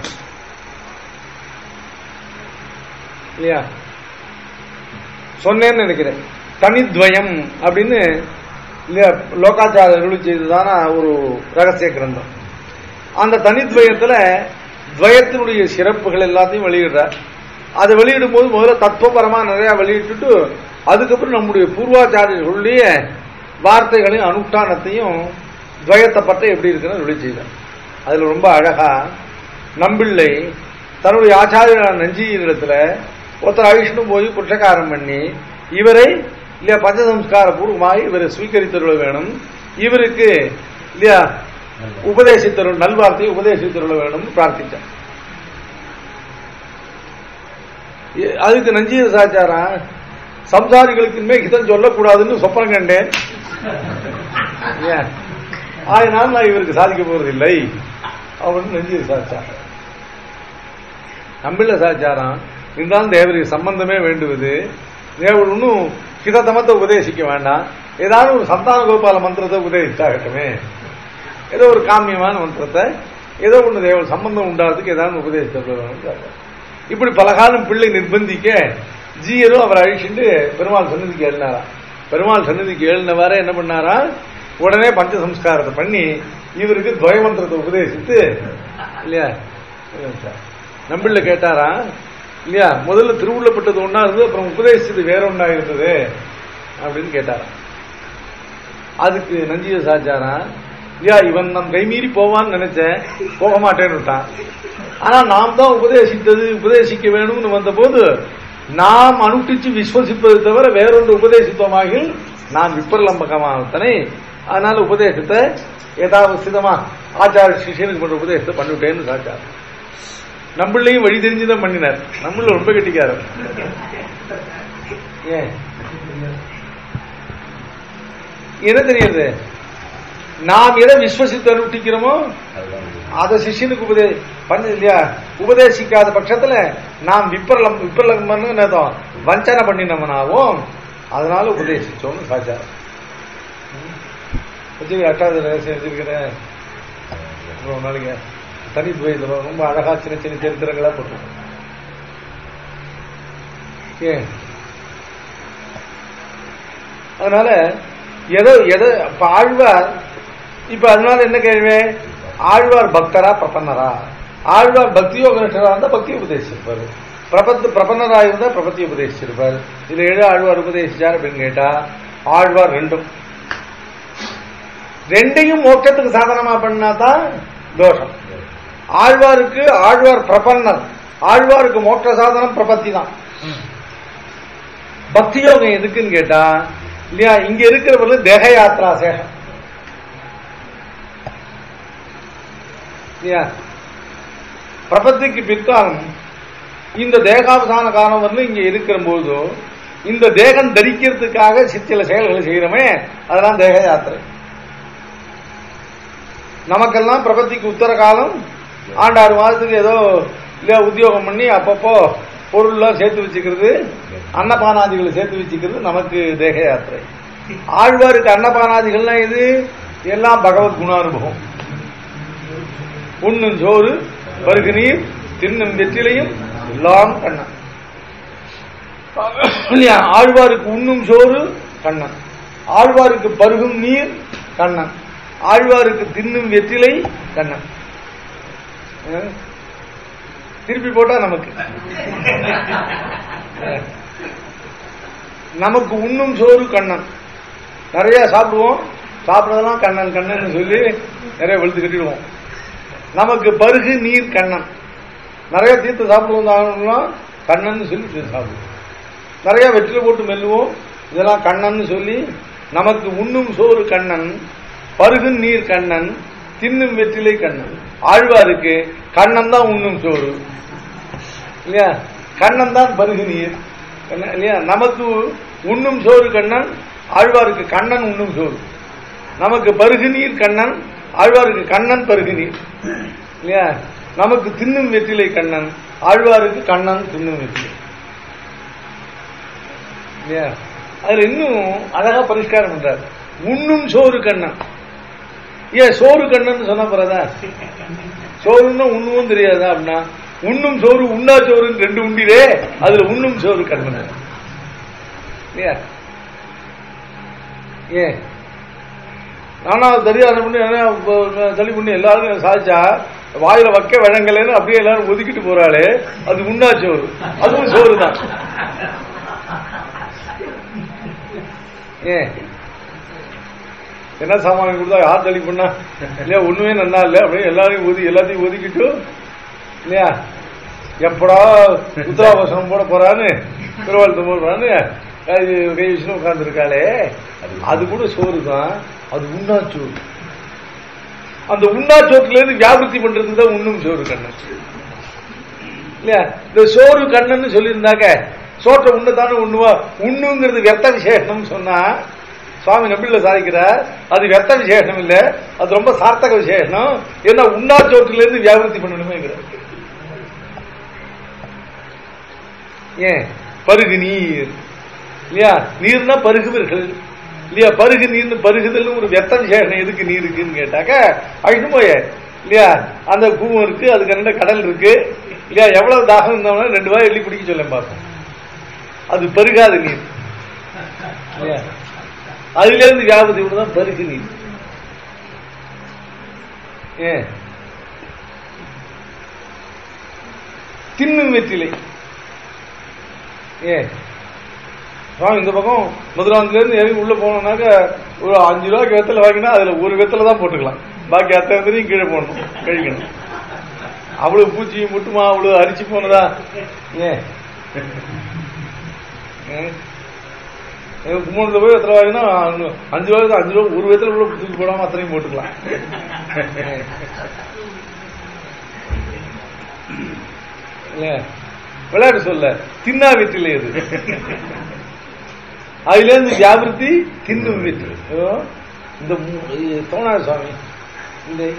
இல்லையா. சொன்னேன்னு நினைக்கிறேன். தனித்வயம் அப்படின்னு இல்லையா லோகாச்சாரியர்கள் செய்ததான ஒரு ரகசிய கிரந்தம். அந்த தனித்வயத்துல துவயத்தினுடைய சிறப்புகள் எல்லாத்தையும் வெளியிடுறார். அதை வெளியிடும் போது முதல்ல தத்துவபரமா நிறைய வெளியிட்டு அதுக்கப்புறம் நம்முடைய பூர்வாச்சாரியர்களுடைய வார்த்தைகளையும் அனுஷ்டானத்தையும் துவயத்தை பற்றி எப்படி இருக்குன்னு வெளி செய்தார். அதுல ரொம்ப அழகா நம்பிள்ளை தன்னுடைய ஆச்சாரியரான நஞ்சியிடத்துல ஒருத்தர் அழிஷ்ணு போய் குற்றக்காரம் பண்ணி இவரை இல்லையா பஞ்சசம்ஸ்கார பூர்வமாக இவரை ஸ்வீகரித்தருள வேணும், இவருக்கு இல்லையா உபதேசித்தருள் நல்வார்த்தையை உபதேசித்தருள வேணும் பிரார்த்திச்சார். அதுக்கு நஞ்சீர சாச்சாரா சம்சாரிகளுக்கு இனிமே ஹிதம் சொல்லக்கூடாதுன்னு சொப்பனம் கண்டேன், அதனால நான் இவருக்கு சாதிக்க போறதில்லை அப்படின்னு நஞ்சீர சாச்சாரம். நம்பிள்ள சாச்சாரம் இருந்தாலும் தேவருக்கு சம்பந்தமே வேண்டுவது. தேவர் ஒன்னும் ஹிதத்தமத்தை உபதேசிக்க வேண்டாம், ஏதாவது ஒரு சந்தான கோபால மந்திரத்தை உபதேசிச்சாகட்டுமே, ஏதோ ஒரு காமியமான மந்திரத்தை ஏதோ ஒன்று தேவர் சம்பந்தம் உண்டாகிறதுக்கு ஏதாவது உபதேசித்த. இப்படி பலகாலம் பிள்ளை நிர்பந்திக்க ஜீயரும் அவர் அழிச்சுட்டு பெருமாள் சன்னதிக்கு எழுதினாரா. பெருமாள் சன்னதிக்கு எழுதினவாற என்ன பண்ணாரா, உடனே பஞ்சசம்ஸ்காரத்தை பண்ணி இவருக்கு துவயமந்திரத்தை உபதேசித்து இல்லையா. நம்பிள்ள கேட்டாரா இல்லையா, முதல்ல திருவுள்ளப்பட்டது ஒன்னா இருந்தது, அப்புறம் உபதேசிச்சது வேற ஒன்னா இருந்தது அப்படின்னு கேட்டாரா. அதுக்கு நஞ்சிய சாச்சாரா இல்லையா, இவன் நம் கைமீறி போவான்னு நினைச்சேன், போக மாட்டேன்னு விட்டான். ஆனா நாம் தான் உபதேசிக்க வேணும்னு வந்த போது நாம் அனுஷ்டிச்சு விஸ்வசிப்பது தவிர வேறொன்று உபதேசித்தோமாக நான் விப்ரலம்பகமானத்தனை. அதனால உபதேசத்தை ஏதாவது சிதமா ஆச்சார சிஷியனுக்கு பண்ற உபதேசத்தை பண்ணிவிட்டேன்னு சாச்சார். நம்மளையும் வழி தெரிஞ்சுதான் பண்ணினார். நம்மள ரொம்ப கெட்டிக்காரர். ஏன் என்ன தெரியாது, நாம் எதை விஸ்வசித்து அனுஷ்டிக்கிறோமோ அதை சிஷியனுக்கு பண்ண இல்லையா. உபதேசிக்காத பட்சத்துல நாம் விப்ரலம்பன்னு வஞ்சனை பண்ணினவனாவும் அதனால உபதேசிச்சோம்னு சாச்சாரம். அட்டாவது ரகசியம் வச்சிருக்கிறேன். ஒரு நாளைக்கு தனி துவையில் ரொம்ப அழகா சின்ன சின்ன சரித்திரங்களா போட்டு. ஏன் அதனால எதோ ஆழ்வார் இப்ப அதனால என்ன கேள்வி, ஆழ்வார் பக்தரா பிரபன்னரா? ஆழ்வார் பக்தியோக நிஷ்டரா இருந்தா பக்தி உபதேசிச்சிருப்பாரு, பிரபன்னரா இருந்தா பிரபத்தி உபதேசிச்சிருப்பாரு. இதுல ஏழு ஆழ்வார் உபதேசிச்சார் அப்படின்னு கேட்டா ஆழ்வார் ரெண்டையும் மோட்சத்துக்கு சாதனமா பண்ணாதான் தோஷம். ஆழ்வாருக்கு ஆழ்வார் பிரபன்னர், ஆழ்வாருக்கு மோட்ச சாதனம் பிரபத்தி தான். பக்தி யோகம் எதுக்குன்னு கேட்டா இல்லையா, இங்க இருக்கிறவர்கள் தேக யாத்ரா சேஷம் இல்லையா. பிரபத்திக்கு பிற்காலம் இந்த தேகாவசான காலம் வந்து இங்க இருக்கிற போது இந்த தேகம் தரிக்கிறதுக்காக சில செயல்களை செய்யறோமே அதெல்லாம் தேக யாத்திரை. நமக்கெல்லாம் பிரபத்திக்கு உத்தர காலம் ஆண்டு 6 மாதத்துக்கு ஏதோ இல்ல உத்தியோகம் பண்ணி அப்பப்போ பொருள்லாம் சேர்த்து வச்சுக்கிறது, அன்னபானாதிகளை சேர்த்து வச்சுக்கிறது நமக்கு தேக யாத்திரை. ஆழ்வாருக்கு அன்னபானாதிகள்லாம் இது எல்லாம் பகவத் குணானுபவம். உண்ணும் சோறு பருகு நீர் தின்னும் வெற்றிலையும் எல்லாம் கண்ணன். ஆழ்வாருக்கு உண்ணும் சோறு கண்ணன், ஆழ்வாருக்கு பருகும் நீர் கண்ணன், ஆழ்வாருக்கு தின்னும் வெற்றிலை கண்ணன். திருப்பி போட்டா நமக்கு உண்ணும் சோறு கண்ணன். நிறைய சாப்பிடுவோம், சாப்பிடறதெல்லாம் கண்ணன் கண்ணன் சொல்லி நிறைய வெளுத்து கட்டிடுவோம். நமக்கு பருகு நீர் கண்ணன். நிறைய தீர்த்து சாப்பிடுவோம், கண்ணன் சொல்லி தீர்த்து சாப்பிடுவோம். நிறைய வெற்றிலை போட்டு மெல்லுவோம், இதெல்லாம் கண்ணன் சொல்லி. நமக்கு உண்ணும் சோறு கண்ணன், பருகு நீர் கண்ணன், தின்னும் வெற்றிலை கண்ணன். ஆழ்வாருக்கு கண்ணன் தான் உண்ணும் சோறு இல்லையா, கண்ணன் தான் பருகு நீர் இல்லையா. நமக்கு உண்ணும் சோறு கண்ணன், ஆழ்வாருக்கு கண்ணன் உண்ணும் சோறு. நமக்கு பருகு நீர் கண்ணன், ஆழ்வாருக்கு கண்ணன் பருகு நீர் இல்லையா. நமக்கு தின்னும் வெற்றிலை கண்ணன், ஆழ்வாருக்கு கண்ணன் தின்னும் வெற்றிலை இல்லையா. அதுல இன்னும் அழகா பரிஷ்காரம் பண்றாரு. உண்ணும் சோறு கண்ணன். ஏன் சோறு கண்ணன் சொன்ன போறதா, சோறுன்னா உண்ணுவும் தெரியாதா அப்படின்னா, உண்ணும் சோறு உண்ணா சோறுன்னு 2 உண்டிலே, அதுல உண்ணும் சோறு கண்ணன் இல்லையா. ஏன் நானா தெரியாத பண்ணி தள்ளி பண்ணி எல்லாரும் சாதிச்சா வாயில வைக்க வழங்கலன்னு அப்படியே எல்லாரும் ஒதுக்கிட்டு போறாளே, அது உண்ணா சோறு, அதுவும் சோறு தான். ஏன் என்ன சாமான் கொடுத்தா யார் தள்ளி பண்ணா இல்லையா, ஒண்ணுமே நன்னா இல்ல அப்படியே எல்லாத்தையும் ஒதுக்கிட்டு இல்லையா, எப்படா உத்தராபசனம் போட போறான்னு திருவாழ்த்து போடுறான்னு கை விஷயம் உட்கார்ந்து இருக்காளே, அது கூட சோறு தான், அது உண்ணாச்சோறு. அந்த உண்ணாச்சோற்றுல இருந்து வியாபிருத்தி பண்றதுக்கு தான் உண்ணும் சோறு கண்ணன் இல்லையா. இந்த சோறு கண்ணன்னு சொல்லியிருந்தாக்க சோற்றை உண்ணத்தானே உண்ணுவா, உண்ணுங்கிறது வெத்த விசேஷம் சொன்னா சுவாமி நம்பிள்ள சாதிக்கிறார். அது வெத்த விசேஷம் இல்ல, அது ரொம்ப சார்த்தக விசேஷம். ஏன்னா உண்ணாச்சோற்றுல இருந்து வியாபிருத்தி பண்ணணுமே. ஏன் பருகு நீர் இல்லையா, நீர்னா பருகுவர்கள் இல்லையா, பருகு நீர்னு பருகுதல் ஒரு வெத்த விசேஷம். எதுக்கு நீர் இருக்குன்னு கேட்டாக்க அழிந்து போய இல்லையா, அந்த பூவும் இருக்கு, அதுக்கு 2 கடல் இருக்கு இல்லையா, எவ்வளவு தாகம் இருந்தோம்னா 2 வாய் எள்ளி குடிக்க சொல்ல பார்ப்போம். அது பருகாத நீர் இல்லையா, அதுல இருந்து வியாபதி தான் பருகு நீர். ஏன் தின்னும் வெற்றிலை. ஏன் இந்த பக்கம் மதுராந்தில இருந்து இறங்கி உள்ள போனோம்னாக்க ஒரு 5 ரூபாய்க்கு வெத்தலை வாங்கினா அதுல ஒரு வெத்தலை தான் போட்டுக்கலாம், பாக்கி அத்தனை கீழே போடணும், கழிக்கணும். அவ்வளவு பூச்சி முட்டுமா, அவ்வளவு அரிச்சு போனதா. ஏன் 3 போய் வெத்தலை வாங்கினா 5 ரூபாய்க்கு 5 ரூபா ஒரு வெத்தலை கூட தூக்கி போடாம அத்தனையும் போட்டுக்கலாம். விளையாட்டு சொல்ல தின்னா வெற்றிலை அது, அதுல இருந்து வியாபிருத்தி தின்னும் வெற்றிலை. இந்த தோணாத சுவாமி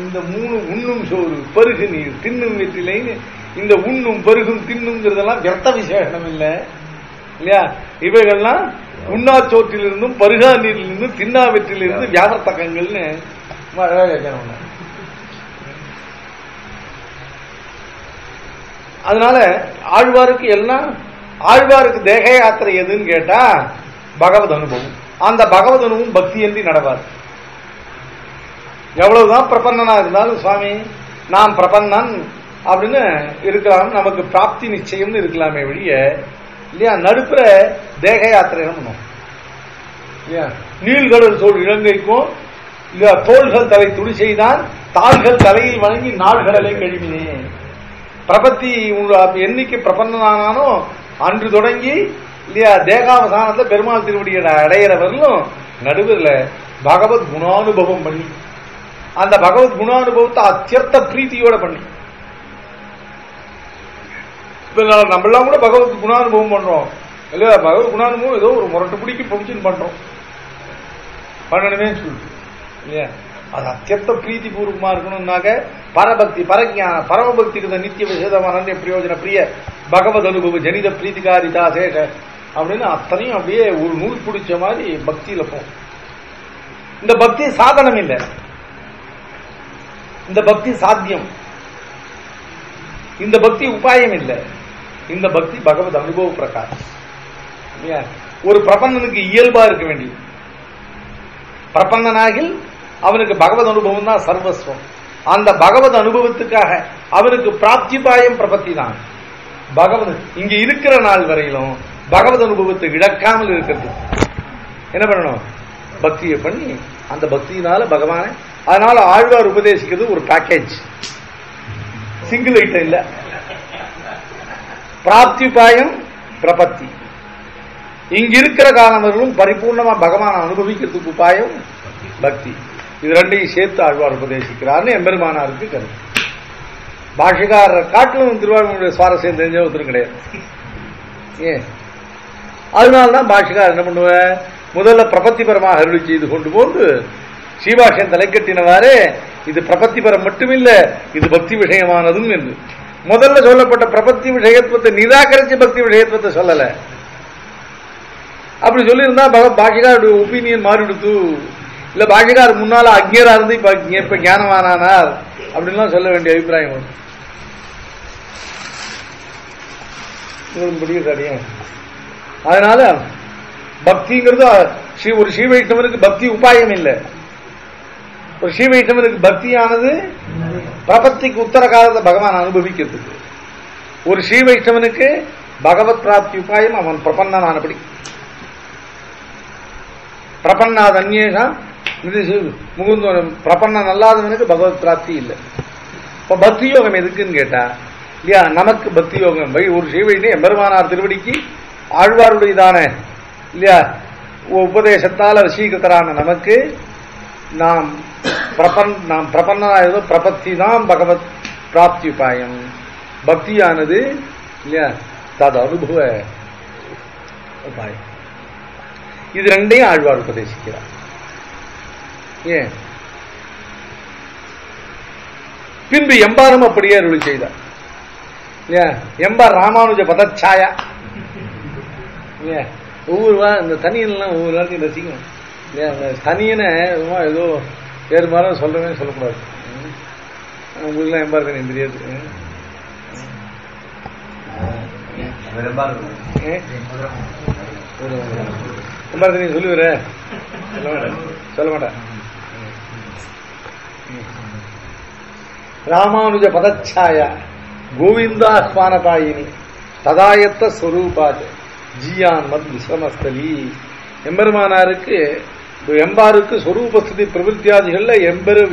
இந்த 3 உண்ணும் சோறு பருகு நீர் தின்னும் வெற்றிலைன்னு இந்த உண்ணும் பருகும் தின்னுங்கிறதெல்லாம் வியர்த்த விசேஷம் இல்ல இல்லையா. இவைகள்லாம் உண்ணா சோற்றிலிருந்தும் பருகா நீரிலிருந்தும் தின்னா வெற்றிலிருந்து வியாபர்த்தகங்கள்னு அதனால ஆழ்வாருக்கு எல்லாம் ஆழ்வாருக்கு தேக யாத்திரை எதுன்னு கேட்டா பகவத் அனுபவம். அந்த பகவத் அனுபவம் பக்தி என்று நடவார். எவ்வளவுதான் பிரபன்னனா இருந்தாலும் சுவாமி நாம் பிரபன்னன் அப்படின்னு இருக்கலாம், நமக்கு பிராப்தி நிச்சயம்னு இருக்கலாமே வழிய இல்லையா. நடுப்புற தேக யாத்திரை பண்ணும் இல்லையா. நீள்கடல் தோல் இலங்கைக்கும் இல்லையா, தோள்கள் தலை துடி செய்தான் தாள்கள் தலையில் வணங்கி நாள்கடலை கழுவினே. பிரபத்தி என்னைக்கு பிரபன்னனானோ அன்று தொடங்கி இல்லையா தேகாவசானத்துல பெருமாள் திருவடியை அடையிறவர்களும் நடுவில் பகவத் குணானுபவம் பண்ணி அந்த பகவத் குணானுபவத்தை அத்தியர்த்த பிரீத்தியோட பண்ணி நம்மளாம் கூட பகவத் குணானுபவம் பண்றோம் இல்லையா. பகவத் குணானுபவம் ஏதோ ஒரு முரட்டு பிடிக்கி பிடிச்சுன்னு பண்றோம், பண்ணணுமே சொல்லிட்டு இல்லையா. அது அத்தியந்த பிரீத்தி பூர்வமா இருக்கணும்னாக்க பரபக்தி, பரஜான, பரமபக்திக்கு நித்திய விசேதமான பிரயோஜன பிரிய பகவத் அனுபவ ஜனித பிரீத்திகாரிதா சேஷ அப்படின்னு அத்தனையும் அப்படியே ஒரு நூல் பிடிச்ச மாதிரி பக்தியில போகும். இந்த பக்தி சாதனம் இல்லை, இந்த பக்தி சாத்தியம், இந்த பக்தி உபாயம் இல்லை, இந்த பக்தி பகவத் அனுபவ பிரகாரம். ஒரு பிரபந்தனுக்கு இயல்பா இருக்க வேண்டியது. பிரபந்தனாகில் அவனுக்கு பகவத் அனுபவம் தான் சர்வஸ்வம். அந்த பகவத் அனுபவத்துக்காக அவனுக்கு பிராப்திபாயம் பிரபத்தி தான். பகவத் இங்க இருக்கிற நாள் வரையிலும் பகவத் அனுபவத்தை இழக்காமல் இருக்கிறது என்ன பண்ணணும்? பக்தியை பண்ணி அந்த பக்தியினால பகவான. அதனால ஆழ்வார் உபதேசிக்கிறது ஒரு பேக்கேஜ், சிங்கிள் ஐட்டம் இல்ல. பிராப்திபாயம் பிரபத்தி. இங்க இருக்கிற காலவர்களும் பரிபூர்ணமா பகவான அனுபவிக்கிறதுக்கு உபாயம் பக்தி. இது ரெண்டையும் சேர்த்து ஆழ்வார் உபதேசிக்கிறார்னு எம்பெருமானாருக்கு கருத்து. பாஷிகாரர் காட்டிலும் திருவாரூருடைய சுவாரஸ்யம் தெரிஞ்ச ஒருத்தரும் கிடையாது. ஏன்? அதனால்தான் பாஷிகார் என்ன பண்ணுவ, முதல்ல பிரபத்திபரமாக அருளி செய்து கொண்டு போது ஸ்ரீபாஷன் தலைக்கட்டினவாறு இது பிரபத்திபரம் மட்டுமில்ல, இது பக்தி விஷயமானதும் என்று முதல்ல சொல்லப்பட்ட பிரபத்தி விஷயத்துவத்தை நிராகரிச்சு பக்தி விஷயத்துவத்தை சொல்லல. அப்படி சொல்லியிருந்தா பாஷிகாருடைய ஒப்பீனியன் மாறிடுத்து. இல்ல பாஷிகார் முன்னால அக்ஞரா இருந்து இப்ப ஞானமானார் அப்படின்லாம் சொல்ல வேண்டிய அபிப்பிராயம் வரும். அதனால பக்திங்கிறது ஒரு ஸ்ரீ வைஷ்ணவனுக்கு பக்தி உபாயம் இல்லை. ஒரு ஸ்ரீ வைஷ்ணவனுக்கு பக்தியானது பிரபத்திக்கு உத்தர காலத்தை பகவான் அனுபவிக்கிறதுக்கு. ஒரு ஸ்ரீ வைஷ்ணவனுக்கு பகவத் பிராப்தி உபாயம் அவன் பிரபன்னனானபடி. பிரபன்னாத அந்நேஷா முகுந்தோனம் பிரபன்னன் அல்லாதவனுக்கு பகவத் பிராப்தி இல்லை. இப்ப பக்தி யோகம் எதுக்குன்னு கேட்டா இல்லையா, நமக்கு பக்தி யோகம் ஒரு ஸ்ரீவைஷ்ணவ எம்பெருமானார் திருவடிக்கு ஆழ்வாருடையதான இல்லையா உபதேசத்தால் வசீகத்தரான நமக்கு நாம் பிரபன்னாயதோ பிரபத்தி தான் பகவத் பிராப்தி உபாயம். பக்தியானது இல்லையா தது அனுபவ உபாயம். இது ரெண்டையும் ஆழ்வார் உபதேசிக்கிறார். ஏன்? பின்பு எம்பாரும் அப்படியே அருளி செய்தார். எம்பார் ராமானுஜ பதச்சாயா. ஒவ்வொரு இந்த தனியெல்லாம் ஒவ்வொரு நாளைக்கும் ரசிக்கும். தனியனை ஏதோ வேறு மாதிரி சொல்றேன்னு சொல்லக்கூடாது. உங்களுக்குலாம் எம்பார் தனி தெரியாது. எம்பார் தனி சொல்லுவர சொல்ல மாட்டேன். ராமானுஜ பதச்சாயா கோவிந்தாஸ்மானபாயினி ததாயத்த ஸ்வரூபாத் ஜியான் மத் விஸ்ரமஸ்தலி. எம்பெருமானாருக்கு எம்பாருக்கு ஸ்வரூபஸ்தி பிரவிற்த்தியாதிகள்ல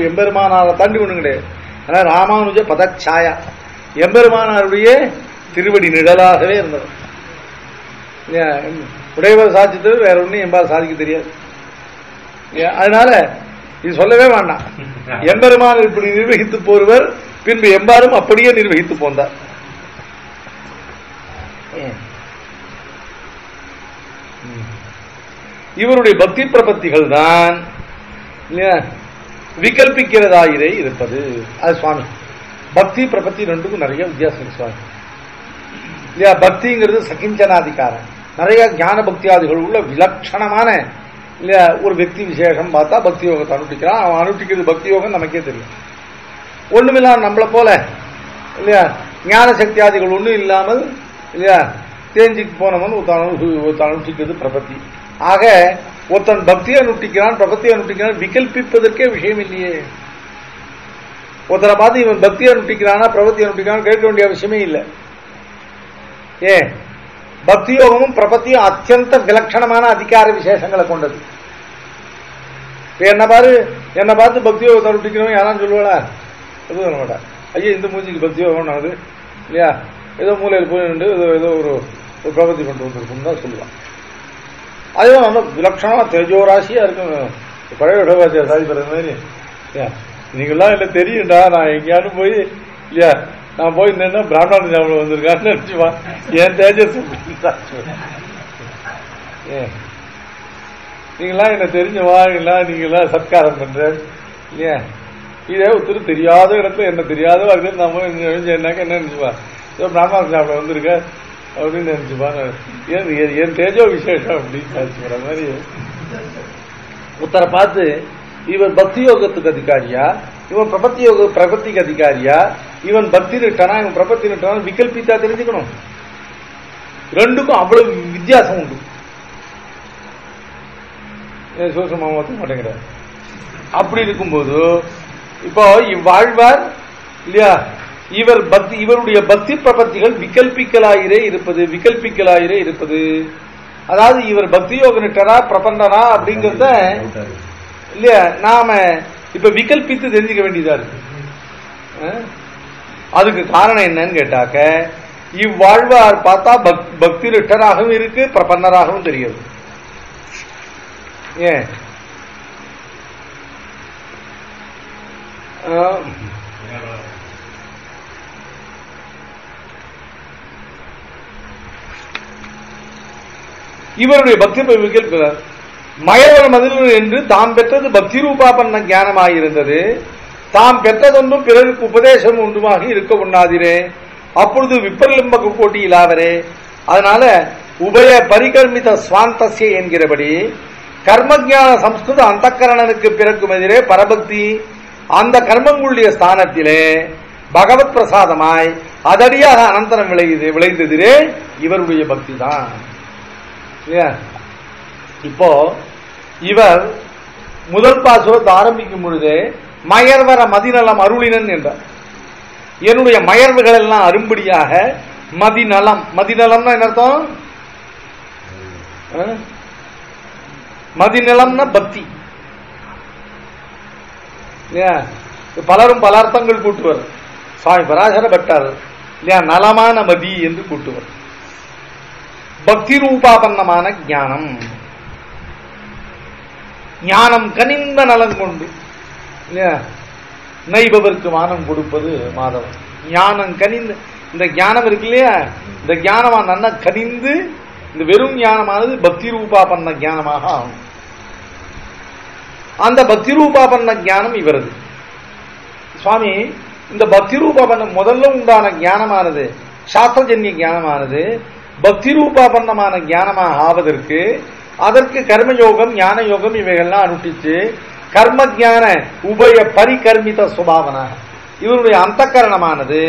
எம்பெருமானாரை தாண்டி ஒண்ணு கிடையாது. ஆனா ராமானுஜ பதச்சாயா எம்பெருமானாருடைய திருவடி நிழலாகவே இருந்தது. உடையவர் சாதித்தது வேற ஒன்னும் எம்பார் சாதிக்க தெரியாது. அதனால இது சொல்லவே வேண்டாம். எம்பெருமான் இப்படி நிர்வகித்து போறவர் பின்பு எம்பாரும் அப்படியே நிர்வகித்து போந்தார். இவருடைய பக்தி பிரபத்திகள் தான் விகல்பிக்கிறதாயிரே இருப்பது. அது சுவாமி பக்தி பிரபத்தி ரெண்டுக்கும் நிறைய வித்தியாசம் சுவாமி இல்லையா. பக்திங்கிறது சகிஞ்சனாதிகாரம். நிறைய ஞான பக்தியாதிகள் உள்ள விலட்சணமான இல்லையா ஒரு వ్యక్తి விசேஷம் பார்த்தா பக்தி யோகத்தை அனுஷ்டிக்கிறான். அவன் அனுஷ்டிக்கிறது பக்தி யோகம் நமக்கே தெரியும். ஒண்ணுமில்லாம நம்மளை போல இல்லையா ஞான சக்தியாதிகள் ஒன்றும் இல்லாமல் இல்லையா தேஞ்சிக்கு போனவன் ஒருத்தன் அனுஷ்டிக்கிறது பிரபத்தி. ஆக ஒருத்தன் பக்தியை அனுஷ்டிக்கிறான் பிரபத்தியை அனுஷ்டிக்கிறான் விகல்பிப்பதற்கே விஷயம் இல்லையே. ஒருத்தரை பார்த்து இவன் பக்தியை அனுஷ்டிக்கிறானா பிரபத்தி அனுஷ்டிக்கிறான் கேட்க வேண்டிய அவசியமே இல்லை. ஏன்? பக்தி யோகமும் பிரபத்தியும் அத்தியந்த விலட்சணமான அதிகார விசேஷங்களை கொண்டது. என்ன பார்த்து பக்தி யோகத்தை அனுஷ்டிக்கிறவன் யாரான்னு சொல்லுவாளா? எதுவும் சொல்ல மாட்டா. ஐயா இந்த மூஞ்சிக்கு பக்தி யோகம் ஆகுது இல்லையா, ஏதோ மூலையில் போய் நின்று ஏதோ ஒரு பிரபத்தி கொண்டு வந்திருக்கும் தான் சொல்லுவான். அதே நல்ல விலட்சணமா தேஜோராசியா இருக்கும். பழைய விடவாச்சியார் சாதிப்படுற மாதிரி நீங்கெல்லாம் இல்லை தெரியும்டா, நான் எங்கேயானு போய் இல்லையா நான் போய் நின்னா பிராமணன் ஞாபகம் வந்திருக்கான்னு நினைச்சுவா. என் தேஜஸ் நீங்களாம் என்ன தெரிஞ்சவா, நீங்களாம் சத்காரம் பண்ற இல்லையா? இதே ஒருத்தர் தெரியாத இடத்துல என்ன தெரியாத வருது நம்ம என்னாக்க என்ன நினைச்சுப்பா, பிராமண சாப்பிட வந்திருக்க அப்படின்னு நினைச்சுப்பா, என் தேஜோ விசேஷம் அப்படின்னு நினைச்சுக்கிற மாதிரி உத்தரை பார்த்து இவன் பக்தி யோகத்துக்கு அதிகாரியா, இவன் பிரபத்திக்கு அதிகாரியா, இவன் பக்தி நிட்டானா இவன் பிரபத்தி நிட்டானா விகல்பித்தா தெரிஞ்சுக்கணும். ரெண்டுக்கும் அவ்வளவு வித்தியாசம் உண்டு. சோசமா மாட்டேங்கிற. அப்படி இருக்கும்போது இப்போ இவ்வாழ்வார் இல்லையா, இவருடைய பக்தி பிரபத்திகள் விகல்பிக்கலாயிரே இருப்பது. அதாவது இவர் பக்தி யோக நிட்டரா பிரபந்தனா அப்படிங்கறத இல்லையா நாம இப்ப விகல்பித்து தெரிஞ்சுக்க வேண்டியதா இருக்கு. அதுக்கு காரணம் என்னன்னு கேட்டாக்க, இவ்வாழ்வார் பார்த்தா பக்தி நிட்டராகவும் இருக்கு, பிரபன்னராகவும் தெரியுது. ஏன் இவருடைய பக்தி விகல்பிக்கிறார். மயவர மதில் என்று தாம் பெற்றது பக்தி ரூபாபன்ன ஞானமாயிருந்தது, தாம் பெற்றதொன்றும் பிறருக்கு உபதேசம் ஒன்றுமாக இருக்க உண்ணாதிரே, அப்பொழுது விப்பரலிம்பக கோட்டியிலாவரே. அதனால உபய பரிகர்மித சுவாந்தஸ்ய என்கிறபடி கர்மஜான சம்ஸ்கிருத அந்தக்கரணனுக்கு பிறக்கும் எதிரே பரபக்தி அந்த கர்மங்களுடைய ஸ்தானத்திலே பகவத் பிரசாதமாய் அதடியாக அனந்தரம் விளைந்ததிரே இவருடைய பக்தி தான். இப்போ இவர் முதல் பாசுரத்தை ஆரம்பிக்கும் பொழுது மயர்வர மதிநலம் அருளினன் என்றார். என்னுடைய மயர்வுகள் எல்லாம் அரும்படியாக மதிநலம். மதிநலம்னா என்ன அர்த்தம்? மதிநலம்னா பக்தி. பலரும் பல அர்த்தங்கள் கூட்டுவர். சுவாமி பராசர பட்டார் இல்லையா, நலமான மதி என்று கூட்டுவர். பக்தி ரூபாபன்னமான ஞானம், ஞானம் கனிந்த நலன் கொண்டு இல்லையா நைபவருக்கு மானம் கொடுப்பது மாதவன். ஞானம் கனிந்து, இந்த ஞானம் இருக்கு இல்லையா, இந்த ஞானமா நன்னா கனிந்து இந்த வெறும் ஞானமானது பக்தி ரூபாபன்ன ஞானமாக ஆகும். அந்த பக்தி ரூபாபன்ன ஞானம் இவரது. சுவாமி இந்த பக்தி ரூபாபன்ன முதல்ல உண்டான ஞானமானது சாஸ்திரஜன்ய ஞானமானது பக்தி ரூபாபன்னமான ஞானமாக ஆவதற்கு அதற்கு கர்மயோகம் ஞான யோகம் இவைகள்லாம் அனுஷ்டிச்சு கர்ம ஞான உபய பரிகர்மித சுபாவன இவருடைய அந்த கரணமானது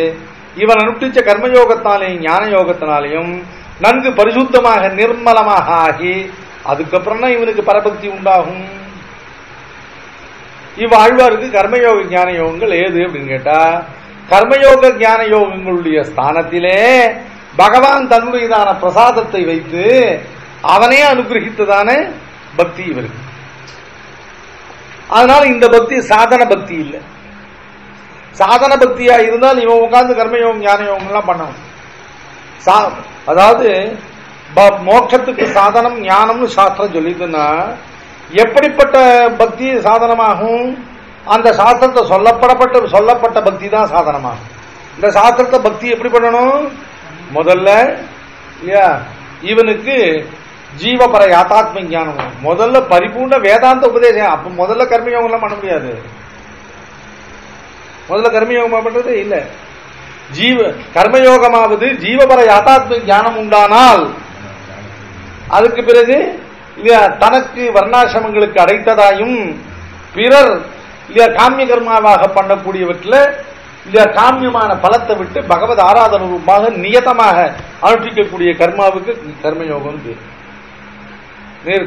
இவன் அனுஷ்டிச்ச கர்மயோகத்தாலேயும் ஞான யோகத்தினாலையும் நன்கு பரிசுத்தமாக நிர்மலமாக ஆகி அதுக்கப்புறம் தான் இவனுக்கு பரபக்தி உண்டாகும். இவ்வாழ்வாருக்கு கர்மயோக ஞான யோகங்கள் ஏது அப்படின்னு கேட்டா, கர்மயோக ஞான யோகங்களுடைய ஸ்தானத்திலே பகவான் தன்னுடையதான பிரசாதத்தை வைத்து அவனே அனுகிரகித்ததான பக்தி இவருக்கு. அதனால இந்த பக்தி சாதன பக்தி இல்லை. சாதன பக்தியா இருந்தால் இவன் உட்கார்ந்து கர்மயோகம் ஞான யோகம் எல்லாம் பண்ணணும். அதாவது மோட்சத்துக்கு சாதனம் ஞானம்னு சாஸ்திரம் சொல்லிதுன்னா எப்படிப்பட்ட பக்தி சாதனமாகும்? அந்த சாஸ்திரத்தை சொல்லப்பட்ட பக்தி தான் சாதனமாகும். இந்த சாஸ்திரத்தை பக்தி எப்படி பண்ணணும்? முதல்ல இல்லையா இவனுக்கு ஜீவபர யாத்தாத்ம ஞானம், முதல்ல பரிபூர்ண வேதாந்த உபதேசம். அப்ப முதல்ல கர்மயோகம் எல்லாம் பண்ண முடியாது. முதல்ல கர்மயோகம் பண்றது இல்ல. கர்மயோகமாவது ஜீவபர யாத்தாத்ம ஞானம் உண்டானால் அதுக்கு பிறகு இல்லையா தனக்கு வர்ணாசிரமங்களுக்கு அடைத்ததாயும் பிறர் இல்லையா காமிய கர்மாவாக பண்ணக்கூடியவற்றில் இல்லையா காமியமான பலத்தை விட்டு பகவத் ஆராதன ரூபமாக நியதமாக அனுஷ்டிக்கக்கூடிய கர்மாவுக்கு கர்மயோகம் பேர்.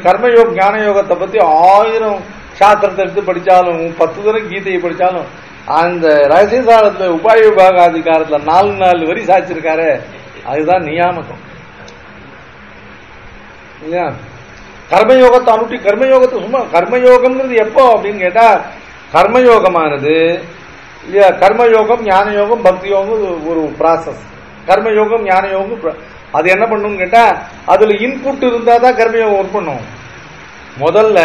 கர்மயோக ஞான யோகத்தை பத்தி 1000 சாஸ்திரத்தை எடுத்து படிச்சாலும் 10 தடவை கீதையை படிச்சாலும் அந்த ரகசியசாரத்துல உபாய விபாகாதிகாரத்துல 4 வரி சாய்ச்சிருக்காரு. அதுதான் நியாமகம் இல்லையா. கர்மயோகத்தை அனுட்டி கர்மயோகத்தை சும்மா கர்மயோகம்ங்கிறது எப்போ அப்படின்னு கேட்டா, கர்மயோகமானது இல்லையா கர்மயோகம் ஞான யோகம் பக்தி யோகம் ஒரு ப்ராசஸ். கர்மயோகம் ஞான யோகம் அது என்ன பண்ணும் கேட்டா, அதுல இன்புட் இருந்தா தான் கர்மயோகம் ஒர்க் பண்ணும். முதல்ல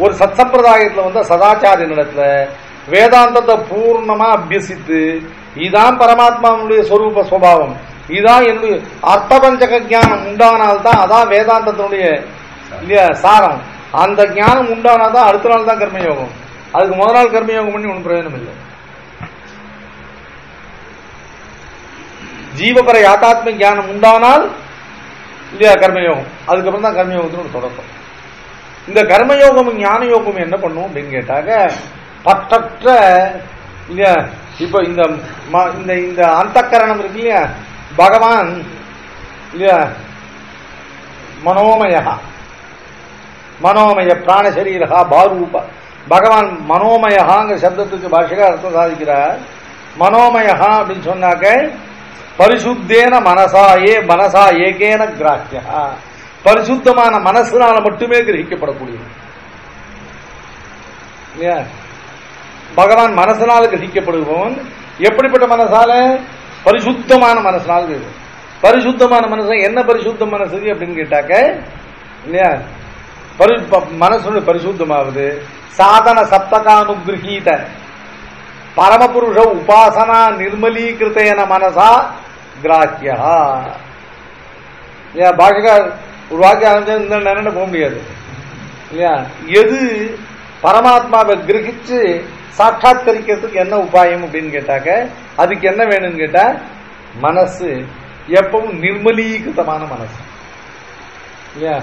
ஒரு சத் சம்பிரதாயத்துல வந்த சதாச்சாரியனிடத்துல வேதாந்தத்தை பூர்ணமா அபியசித்து இதான் பரமாத்மாவுடைய ஸ்வரூப சுபாவம், இதான் என்னுடைய அர்த்தபஞ்சக ஞானம் உண்டானால்தான் அதான் வேதாந்தத்தினுடைய இல்லையா சாரம். அந்த ஞானம் உண்டானாதான் அடுத்த நாள் தான் கர்மயோகம். அதுக்கு முதல் நாள் கர்மயோகம் பண்ணி ஒன்றும் பிரயோஜனம் இல்லை. ஜீவபர யாத்தாத்ம ஞானம் உண்டானால் இல்லையா கர்மயோகம், அதுக்கப்புறம் தான் கர்மயோகத்தினோட தொடக்கம். இந்த கர்மயோகம் ஞான யோகம் என்ன பண்ணும் அப்படின்னு கேட்டாக்க, பற்றற்ற இல்லையா இப்ப இந்த இந்த அந்தக்கரணம் இருக்கு இல்லையா, பகவான் இல்லையா மனோமய பிராணசரீரா பாரூப, பகவான் மனோமயஹாங்கிற சப்தத்துக்கு பாஷையா அர்த்தம் சாதிக்கிறார். மனோமயஹா அப்படின்னு சொன்னாக்க பரிசுத்தேன மனசா ஏகேன கிராஹ்யா, பரிசுத்தமான மனசுனால மட்டுமே கிரகிக்கப்படக்கூடியது இல்லையா. பகவான் மனசனால கிரகிக்கப்படுபவன். எப்படிப்பட்ட மனசால? பரிசுத்தமான மனசனால. பரிசுத்தமான மனசு என்ன? பரிசுத்த மனசு அப்படின்னு கேட்டாக்க இல்லையா, மனசு பரிசுத்தமாவது சாதன சப்தகானுகிரகீத பரமபுருஷ உபாசனா நிர்மலீகிருத்தேன மனசா கிராஹ்யா. பாஷகார் ஒரு வாக்கியம் ஆரம்பிச்சா இந்த போக முடியாது இல்லையா. எது பரமாத்மாவை கிரகிச்சு சாட்சாத்கரிக்கிறதுக்கு என்ன உபாயம் அப்படின்னு கேட்டாக்க, அதுக்கு என்ன வேணும்னு கேட்டா, மனசு எப்பவும் நிர்மலீகிருத்தமான மனசு இல்லையா.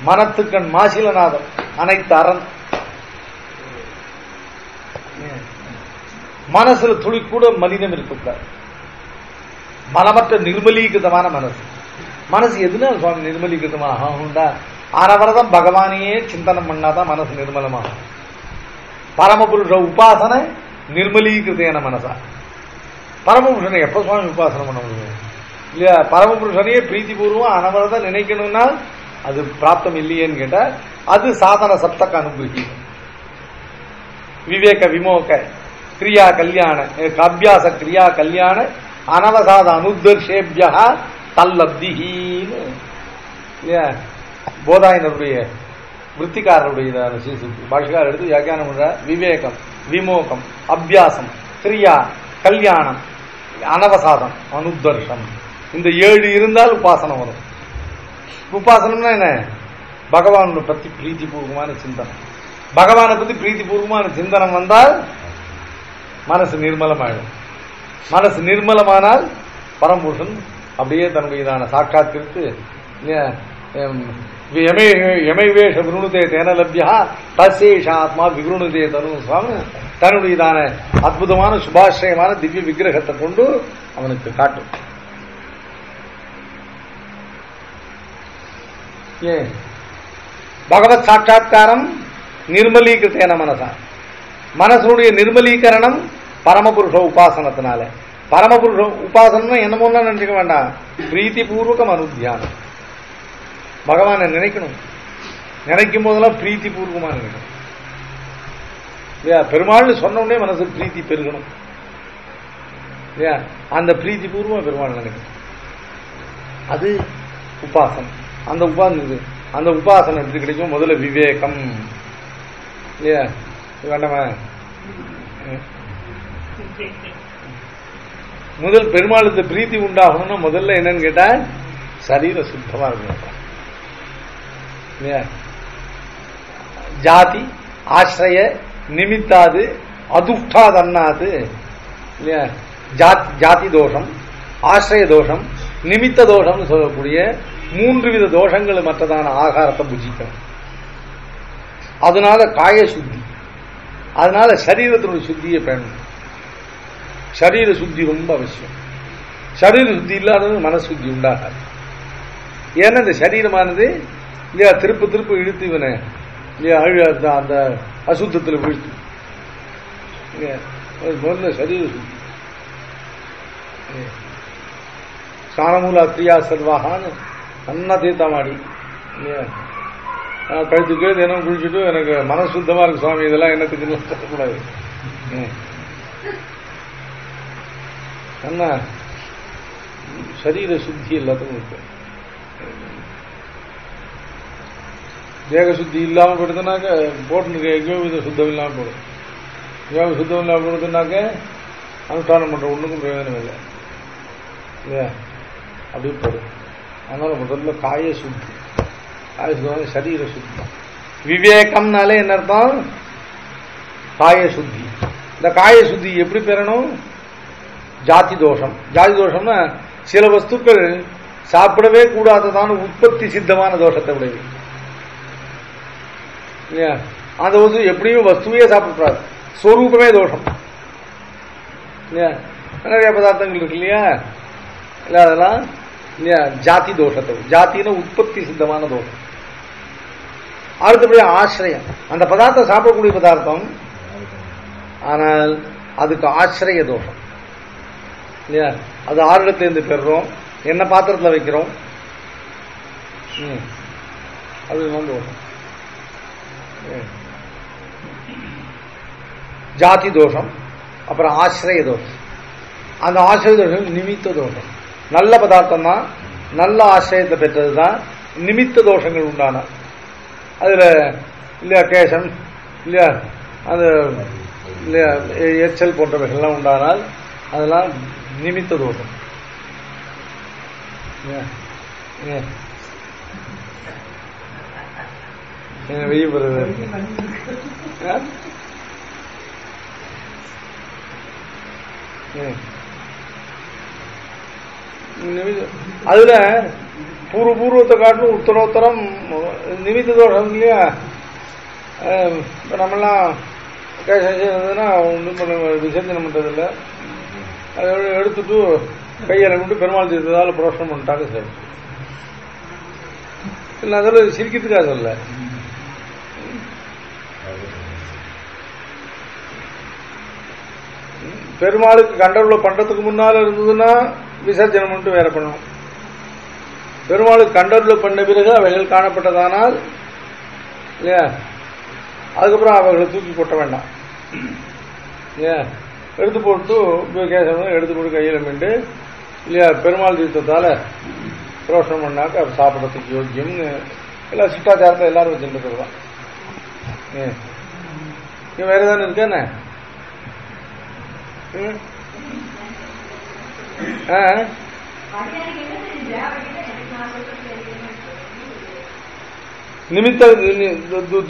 மனத்துக்கண் மாசிலநாதம் அனைத்து அரண். மனசுல துளி கூட மலினம் இருக்கக்கூடாது. மனமற்ற நிர்மலீகிருத்தமான மனசு. மனசு எதுனா சுவாமி நிர்மலீகிருத்தமாக உண்டா? அனவரதம் பகவானையே சிந்தனம் பண்ணாதான் மனசு நிர்மலமாகும். பரமபுருஷ உபாசனை நிர்மலீகிருத்தேன மனசா. பரமபுருஷனை எப்ப சுவாமி உபாசனை பண்ண முடியும் இல்லையா? பரமபுருஷனையே பிரீத்திபூர்வம் அனவரதம் நினைக்கணும்னா அது பிராப்தம் இல்லையேன்னு கேட்டா, அது சாதன சப்தக அனுகிரகி விவேக விமோக கிரியா கல்யாண அபியாச கிரியா கல்யாண அனவசாத அனுதர்ஷேபியா தல்லப்திஹீன்னு இல்லையா போதாயனருடைய விற்த்திக்காரருடைய பாஷகார் எடுத்து வியாக்கியானம் பண்ற. விவேகம் விமோகம் அபியாசம் கிரியா கல்யாணம் அனவசாதம் அனுதர்ஷம், இந்த 7 இருந்தால் உபாசனம் வரும். உபாசனம்னா என்ன? பகவானை பத்தி பிரீத்திபூர்வமான சிந்தனம். பகவானை பத்தி பிரீத்திபூர்வமான சிந்தனம் வந்தால் மனசு நிர்மலமாயிடும். மனசு நிர்மலமானால் பரம்புருஷன் அப்படியே தன்னுடையதான சாட்சாத்திற்கு எமைவேஷ விருணுதே தேன லப்யா தசேஷ ஆத்மா விவருணுதே தனு சுவாமி தன்னுடையதான அற்புதமான சுபாஷயமான திவ்ய விக்கிரகத்தை கொண்டு அவனுக்கு காட்டும். பகவத் சாட்சா்காரம் நிர்மலீகிருத்தேன மனசா. மனசுடைய நிர்மலீகரணம் பரமபுருஷ உபாசனத்தினால. பரமபுருஷ உபாசனம் என்னமோ நினைச்சுக்க வேண்டாம், பிரீத்திபூர்வகம் அனுத்தியானம். பகவானை நினைக்கணும். நினைக்கும் போதெல்லாம் பிரீத்திபூர்வமா நினைக்கணும் இல்லையா. பெருமாள்னு சொன்ன உடனே மனசு பிரீத்தி பெருகணும் இல்லையா. அந்த பிரீத்திபூர்வமா பெருமாள் நினைக்கணும். அது உபாசனம். அந்த உபாசனம் எப்படி கிடைக்கும்? முதல்ல விவேகம் இல்லையா. வேண்டாமா? முதல் பெருமாளுக்கு பிரீத்தி உண்டாகணும்னா முதல்ல என்னன்னு கேட்டா சரீர சுத்தமா இருக்கணும் இல்லையா. ஜாதி ஆசிரிய நிமித்தாது அதுஷ்டாது அண்ணாது இல்லையா. ஜாதி தோஷம், ஆசிரிய தோஷம், நிமித்த தோஷம்னு சொல்லக்கூடிய 3 வித தோஷங்கள் மற்றதான ஆகாரத்தை புஜிக்கணும். அதனால காய சுத்தி, அதனால சரீரத்தினுடைய சுத்தியை பேணணும். சரீர சுத்தி ரொம்ப அவசியம். சரீர சுத்தி இல்லாதது மனசுத்தி உண்டாகாது. ஏன்னா இந்த சரீரமானது இல்லையா திருப்பு இழுத்து இவனை இல்லையா அந்த அசுத்தத்தில் வீழ்த்து. முதல்ல சரீர சுத்தி. ஸ்நானமூல கிரியா செல்வாகான்னு நல்லா தீர்த்தா மாடி இல்லையா. கழுத்துக்கு தினம் குளிச்சுட்டு எனக்கு மனசு சுத்தமா இருக்கு சுவாமி, இதெல்லாம் என்னத்துக்கு கட்டக்கூடாது. என்ன சரீர சுத்தி எல்லாத்துக்கும் இருக்கு. தேக சுத்தி இல்லாம போயிடுதுனாக்க போட்டு எங்கேயோ வித சுத்தம் இல்லாம போடும். எங்கேயோ சுத்தம் இல்லாம போடுதுனாக்க அனுஷ்டானம் பண்ற ஒண்ணுக்கும் பிரயோஜனம் இல்லை இல்லையா. அப்படி போடும். அதனால முதல்ல காய சுத்தி, காய சுத்தம் சரீர சுத்தம். விவேகம்னாலே என்ன அர்த்தம்? காய சுத்தி. இந்த காய சுத்தி எப்படி பெறணும்? ஜாதி தோஷம். ஜாதி தோஷம்னா சில வஸ்துக்கள் சாப்பிடவே கூடாததான உற்பத்தி சித்தமான தோஷத்தை உடையது. அந்த வஸ்து எப்படியும் வஸ்துவே சாப்பிடக்கூடாது, ஸ்வரூபமே தோஷம். நிறைய பதார்த்தங்கள் இருக்கு இல்லையா, இல்ல அதெல்லாம் இல்லையா ஜாதி தோஷத்தை. ஜாத்தின உற்பத்தி சித்தமான தோஷம். அடுத்தபடி ஆசிரியம். அந்த பதார்த்தம் சாப்பிடக்கூடிய பதார்த்தம், ஆனால் அதுக்கு ஆசிரிய தோஷம் இல்லையா. அது ஆரிடத்திலிருந்து பெறுறோம், என்ன பாத்திரத்தில் வைக்கிறோம், அதுதான் தோஷம். ஜாதி தோஷம். அப்புறம் ஆசிரிய தோஷம். அந்த ஆசிரிய தோஷம் நிமித்த தோஷம். நல்ல பதார்த்தம் தான், நல்ல ஆசிரியத்தை பெற்றதுதான் நிமித்த தோஷங்கள் உண்டான. அதுல இல்லையா கேசம் இல்லையா அது இல்லையா எச்சல் போன்றவைகள்லாம் உண்டானால் அதெல்லாம் நிமித்த தோஷம். வெய்ய பெறுது. அதுல பூர்வத்தை காட்டும் உத்தரோத்தரம் நிமித்த தோஷம் இல்லையா. நம்மெல்லாம் கேசம்னா ஒன்றும் பண்ண விசர்ஜனம் பண்றதில்லை, அதை எடுத்துட்டு கையில கொண்டு பெருமாள் தீர்த்ததால புரோஷனம் பண்ணிட்டாங்க. சரி இல்லை, அதில் சிரிக்கிறதுக்காக சொல்ல. பெருமாளுக்கு கண்டருளை பண்றதுக்கு முன்னால இருந்ததுன்னா விசர்ஜனம் மட்டும் வேற பண்ணணும். பெருமாளுக்கு கண்டருளை பண்ண பிறகு அவைகள் காணப்பட்டதானால் இல்லையா, அதுக்கப்புறம் அவர்களை தூக்கி கொட்ட வேண்டாம். ஏன் எடுத்து போட்டு கேசம் எடுத்து போட்டு கையில மீண்டு இல்லையா பெருமாள் தீர்த்தத்தால புரோஷனம் பண்ணாக்க அவர் சாப்பிடறதுக்கு யோக்கியம்னு எல்லா சிட்டாச்சாரத்தை எல்லாரும் வச்சுட்டு தான். வேற ஏதாவது இருக்கேன்னு நிமித்த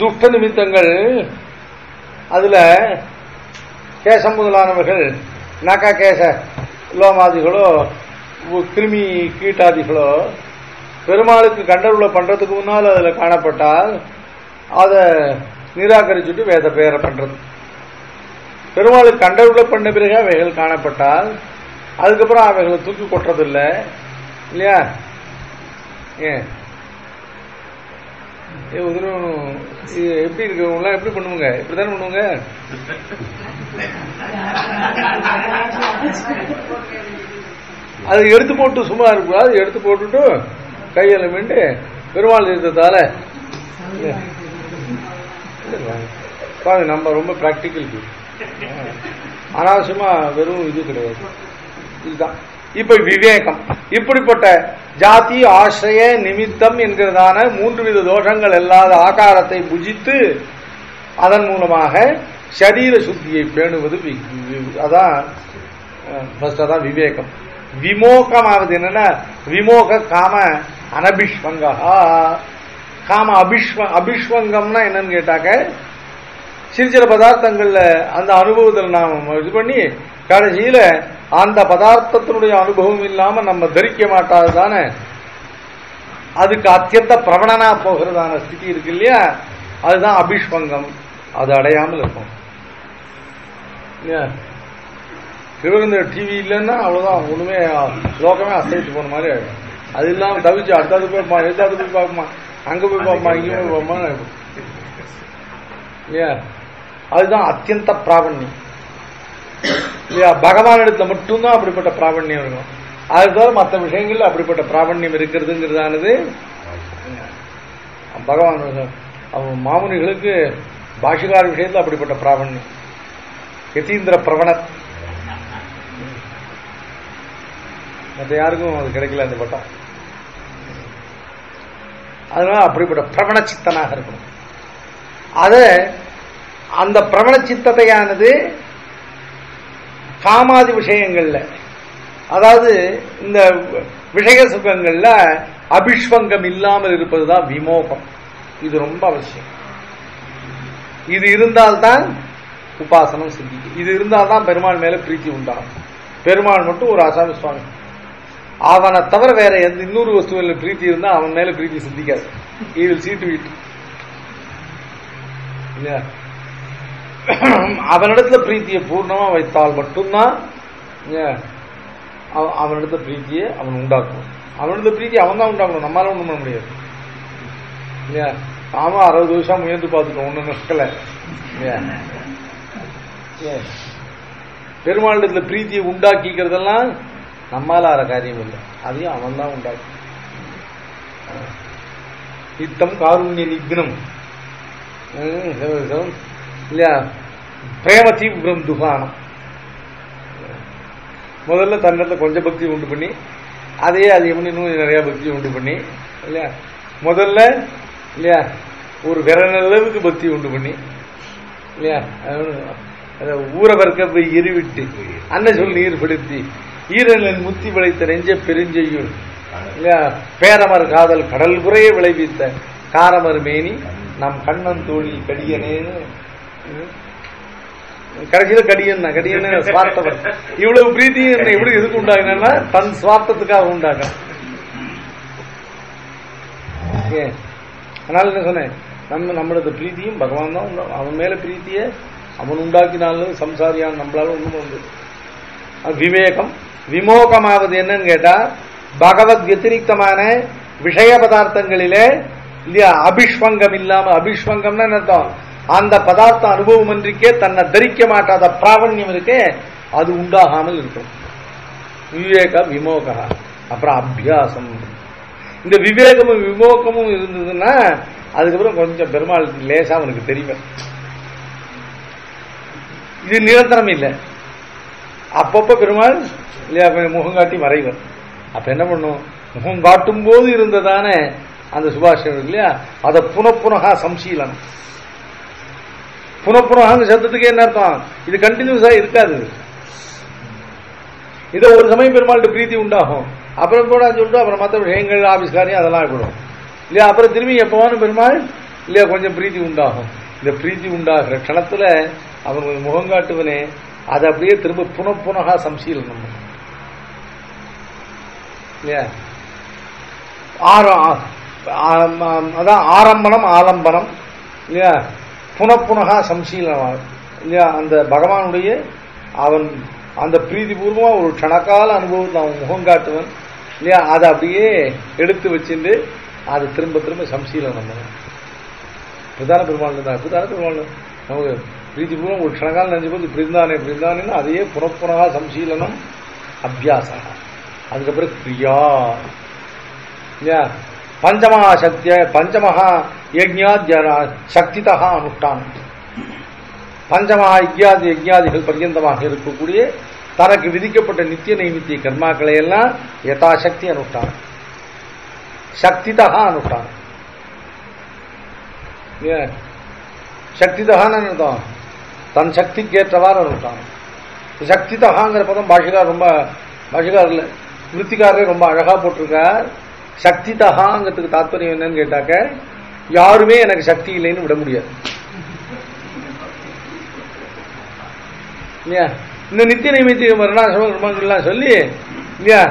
துஷ்ட நிமித்தங்கள். அதுல கேசம் முதலானவர்கள் நகா கேச லோமாதிகளோ கிருமி கீட்டாதிகளோ பெருமாளுக்கு கண்டருளை பண்றதுக்கு முன்னால் அதுல காணப்பட்டால் அதை நிராகரிச்சுட்டு வேத பேரை பண்றது. பெருமாளுக்கு கண்டருளை பண்ண பிறகு அவைகள் காணப்பட்டால் அதுக்கப்புறம் அவைகளை தூக்கி கொட்டுறதில்லை இல்லையா. எப்படி இருக்கவங்க எப்படி பண்ணுவாங்க? இப்படித்தானே பண்ணுவாங்க. அது எடுத்து போட்டு சும்மா இருக்கக்கூடாது, எடுத்து போட்டுட்டு கையில மீண்டு பெருமாள் தீர்த்தத்தால நம்ம ரொம்ப பிராக்டிக்கல். அனாவசியமா வெறும் இது கிடையாது, இதுதான். இப்ப விவேகம். இப்படிப்பட்ட ஜாதி ஆசிரிய நிமித்தம் என்கிறதான 3 வித தோஷங்கள் இல்லாத ஆகாரத்தை புஜித்து அதன் மூலமாக சரீர சுத்தியை பேணுவது அதான் விவேகம். விமோகமாவது என்னன்னா விமோக காம அனபிஷ்வங்கா. காம அபிஷ்வங்கம்னா என்னன்னு கேட்டாக்க சில பதார்த்தங்கள்ல அந்த அனுபவத்தில் நாம் இது பண்ணி கடைசியில அந்த பதார்த்தத்தினுடைய அனுபவம் இல்லாம நம்ம தரிக்க மாட்டாதுதானே, அதுக்கு அத்தியந்த பிரவணனா போகிறதான ஸ்திதி இருக்கு இல்லையா, அதுதான் அபிஷ்வங்கம். அது அடையாமல் இருக்கும். திருவிருந்த டிவி இல்லைன்னா அவ்வளவுதான், ஒண்ணுமே லோகமே அசைத்து போன மாதிரி ஆயிடும். அது இல்லாம தவிச்சு அடுத்தது போய்மா, எதாவது போய் பார்ப்போமா, அங்க போய் பார்ப்போமா, இங்கே போய் பார்ப்போமா இல்லையா. அதுதான் அத்தியந்த பிராவண்யம் இல்லையா. பகவான் இடத்துல மட்டும்தான் அப்படிப்பட்ட பிராவண்யம் இருக்கும். அது தவிர மற்ற விஷயங்கள்ல அப்படிப்பட்ட பிராவண்யம் இருக்கிறதுங்கிறதானது பகவான் அவன் மாமுனிகளுக்கு பாஷிகார விஷயத்துல அப்படிப்பட்ட பிராவண்யம் யதீந்திர பிரவணர். மற்ற யாருக்கும் அது கிடைக்கல அந்த பட்டம். அதனால அப்படிப்பட்ட பிரவண சித்தனாக இருக்கணும். அத அந்த பிரவண சித்தத்தையானது காமாதி விஷயங்கள்ல, அதாவது இந்த விஷய சுகங்கள்ல அபிஷ்வங்கம் இல்லாமல் இருப்பதுதான் விமோகம். இது ரொம்ப அவசியம். இது இருந்தால்தான் உபாசனம் சித்திக்கும். இது இருந்தால்தான் பெருமாள் மேல பிரீத்தி உண்டாகும். பெருமாள் மட்டும் ஒரு ஆசாமி சுவாமி, அவனை தவிர வேற எந்த இன்னொரு வஸ்துவில பிரீத்தி இருந்தா அவன் மேல பிரீத்தி சித்திக்காது. இதில் சீட்டு வீட்டு இல்லையா, அவனிடத்துல பிரீத்தியை பூர்ணமா வைத்தால் மட்டும்தான் அவனிடத்துல பிரீத்தியை அவன் உண்டாக்கணும். அவனிடத்துல பிரீத்தி அவன் தான் உண்டாக்கணும், நம்மளால ஒண்ணும் பண்ண முடியாது இல்லையா. நாம 60 வருஷம் முயன்று பார்த்துட்டோம், ஒண்ணும் நடக்கல இல்லையா. பெருமாளிடத்துல பிரீத்தியை உண்டாக்கிக்கிறதெல்லாம் நம்மால ஆற காரியம் இல்லை, அதையும் அவன் தான் உண்டாக்கும். நித்தம் காருண்ய நிக்னம் இல்லையா, பிரேமத்தி துகானம். முதல்ல தன்னத்துல கொஞ்சம் பக்தி உண்டு பண்ணி அதையே அது எப்படி இன்னும் நிறைய பக்தி உண்டு பண்ணி இல்லையா, முதல்ல இல்லையா ஒரு விரலளவுக்கு பக்தி உண்டு பண்ணி இல்லையா, ஊரவர்க்க போய் எரிவிட்டு அன்ன சொல் நீர் பிடித்தி ஈரனின் முத்தி விளைத்த நெஞ்ச பெருஞ்செய்யுள் இல்லையா, பேரமர் காதல் கடல் குறைய விளைவித்த காரமர் மேனி நம் கண்ணன் தோழி கடியனேன்னு. கடைசியில கடியன் சுவார்த்தவர். இவ்வளவு பிரீத்தி எப்படி எதுக்கு உண்டாகினா தன் சுவார்த்தத்துக்காக உண்டாக. அதனால என்ன சொன்னேன், நம்மளோட பிரீத்தியும் பகவான் தான் உண்டாகும். அவன் மேல பிரீத்திய அவன் உண்டாக்கினாலும் சம்சாரியான நம்மளால ஒண்ணும் உண்டு. விவேகம் விமோகமாவது என்னன்னு கேட்டா, பகவத் வத்திரிக்தமான விஷய பதார்த்தங்களிலே இல்லையா அபிஷ்வங்கம் இல்லாம, அபிஷ்வங்கம்னா என்ன அர்த்தம், அந்த பதார்த்த அனுபவம் இன்றிக்கே தன்னை தரிக்க மாட்டாத பிராவண்யம் இருக்கே அது உண்டாகாமல் இருக்கும். விவேக விமோக. அப்புறம் அபியாசம். இந்த விவேகமும் விமோகமும் இருந்ததுன்னா அதுக்கப்புறம் கொஞ்சம் பெருமாள் லேசா அவனுக்கு தெரியும். இது நிரந்தரம் இல்லை, அப்பப்ப பெருமாள் இல்லையா முகம் காட்டி மறைவர். அப்ப என்ன பண்ணும், முகம் காட்டும் போது இருந்ததான அந்த சுபாஷம் இல்லையா, அதை புனப்புனகா சம்சீலனம். புனப்புனகாங்க சத்தத்துக்கு என்ன அர்த்தம், இது கண்டினியூஸா இருக்காது. இதை ஒரு சமயம் பெருமாள்கிட்ட பிரீத்தி உண்டாகும், அப்புறம் கூட சொல்லிட்டு அப்புறம் மற்ற விஷயங்கள் ஆபிஸ்காரியம் அதெல்லாம் ஆகிடும் இல்லையா. அப்புறம் திரும்பி எப்பவான பெருமாள் இல்லையா கொஞ்சம் பிரீத்தி உண்டாகும். இந்த பிரீத்தி உண்டாகிற க்ஷணத்துல அவன் முகங்காட்டுவனே அதை அப்படியே திரும்ப புனப்புனகா சம்சீலனம் இல்லையா. அதான் ஆரம்பணம் ஆலம்பனம் இல்லையா, புனப்புனகா சம்சீலனம் இல்லையா. அந்த பகவானுடைய அவன் அந்த பிரீதிபூர்வமா ஒரு க்ஷணக்கால அனுபவத்தை அவன் முகம் காட்டுவன் இல்லையா, அதை அப்படியே எடுத்து வச்சுட்டு அது திரும்ப திரும்ப சம்சீலனம் பண்ண. பிரதான பெருமாள் தான், பிரதான பெருமாள் நமக்கு பிரீதிபூர்வம் ஒரு க்ஷணக்காலம் நினைஞ்ச போது பிருந்தானே பிருந்தானேன்னு அதையே புனப்புனகா சம்சீலனம் அபியாசா. அதுக்கப்புறம் கிரியா இல்லையா, பஞ்சமகா சக்திய பஞ்சமகா யஜ்ஞாத்ய சக்திதா அனுஷ்டானம். பஞ்சமகா யஜ்ஞாதிகள் பர்யந்தமாக இருக்கக்கூடிய தனக்கு விதிக்கப்பட்ட நித்திய நைமித்திய கர்மாக்களை எல்லாம் யதாசக்தி அனுஷ்டானம், சக்திதா அனுஷ்டானம். சக்திதகான்னு அர்த்தம் தன் சக்திக்கு ஏற்றவாறு அனுஷ்டானம். சக்திதகாங்கிற பதம் பாஷிகாரில் விருத்திகாரே ரொம்ப அழகா போட்டிருக்கார். சக்திதகாங்கிறதுக்கு தாத்பரியம் என்னன்னு கேட்டாக்க, யாருமே எனக்கு சக்தி இல்லைன்னு விட முடியாது இல்லையா. இந்த நித்திய நைமித்திய மரணாசிரமங்கள்லாம் சொல்லி இல்லையா,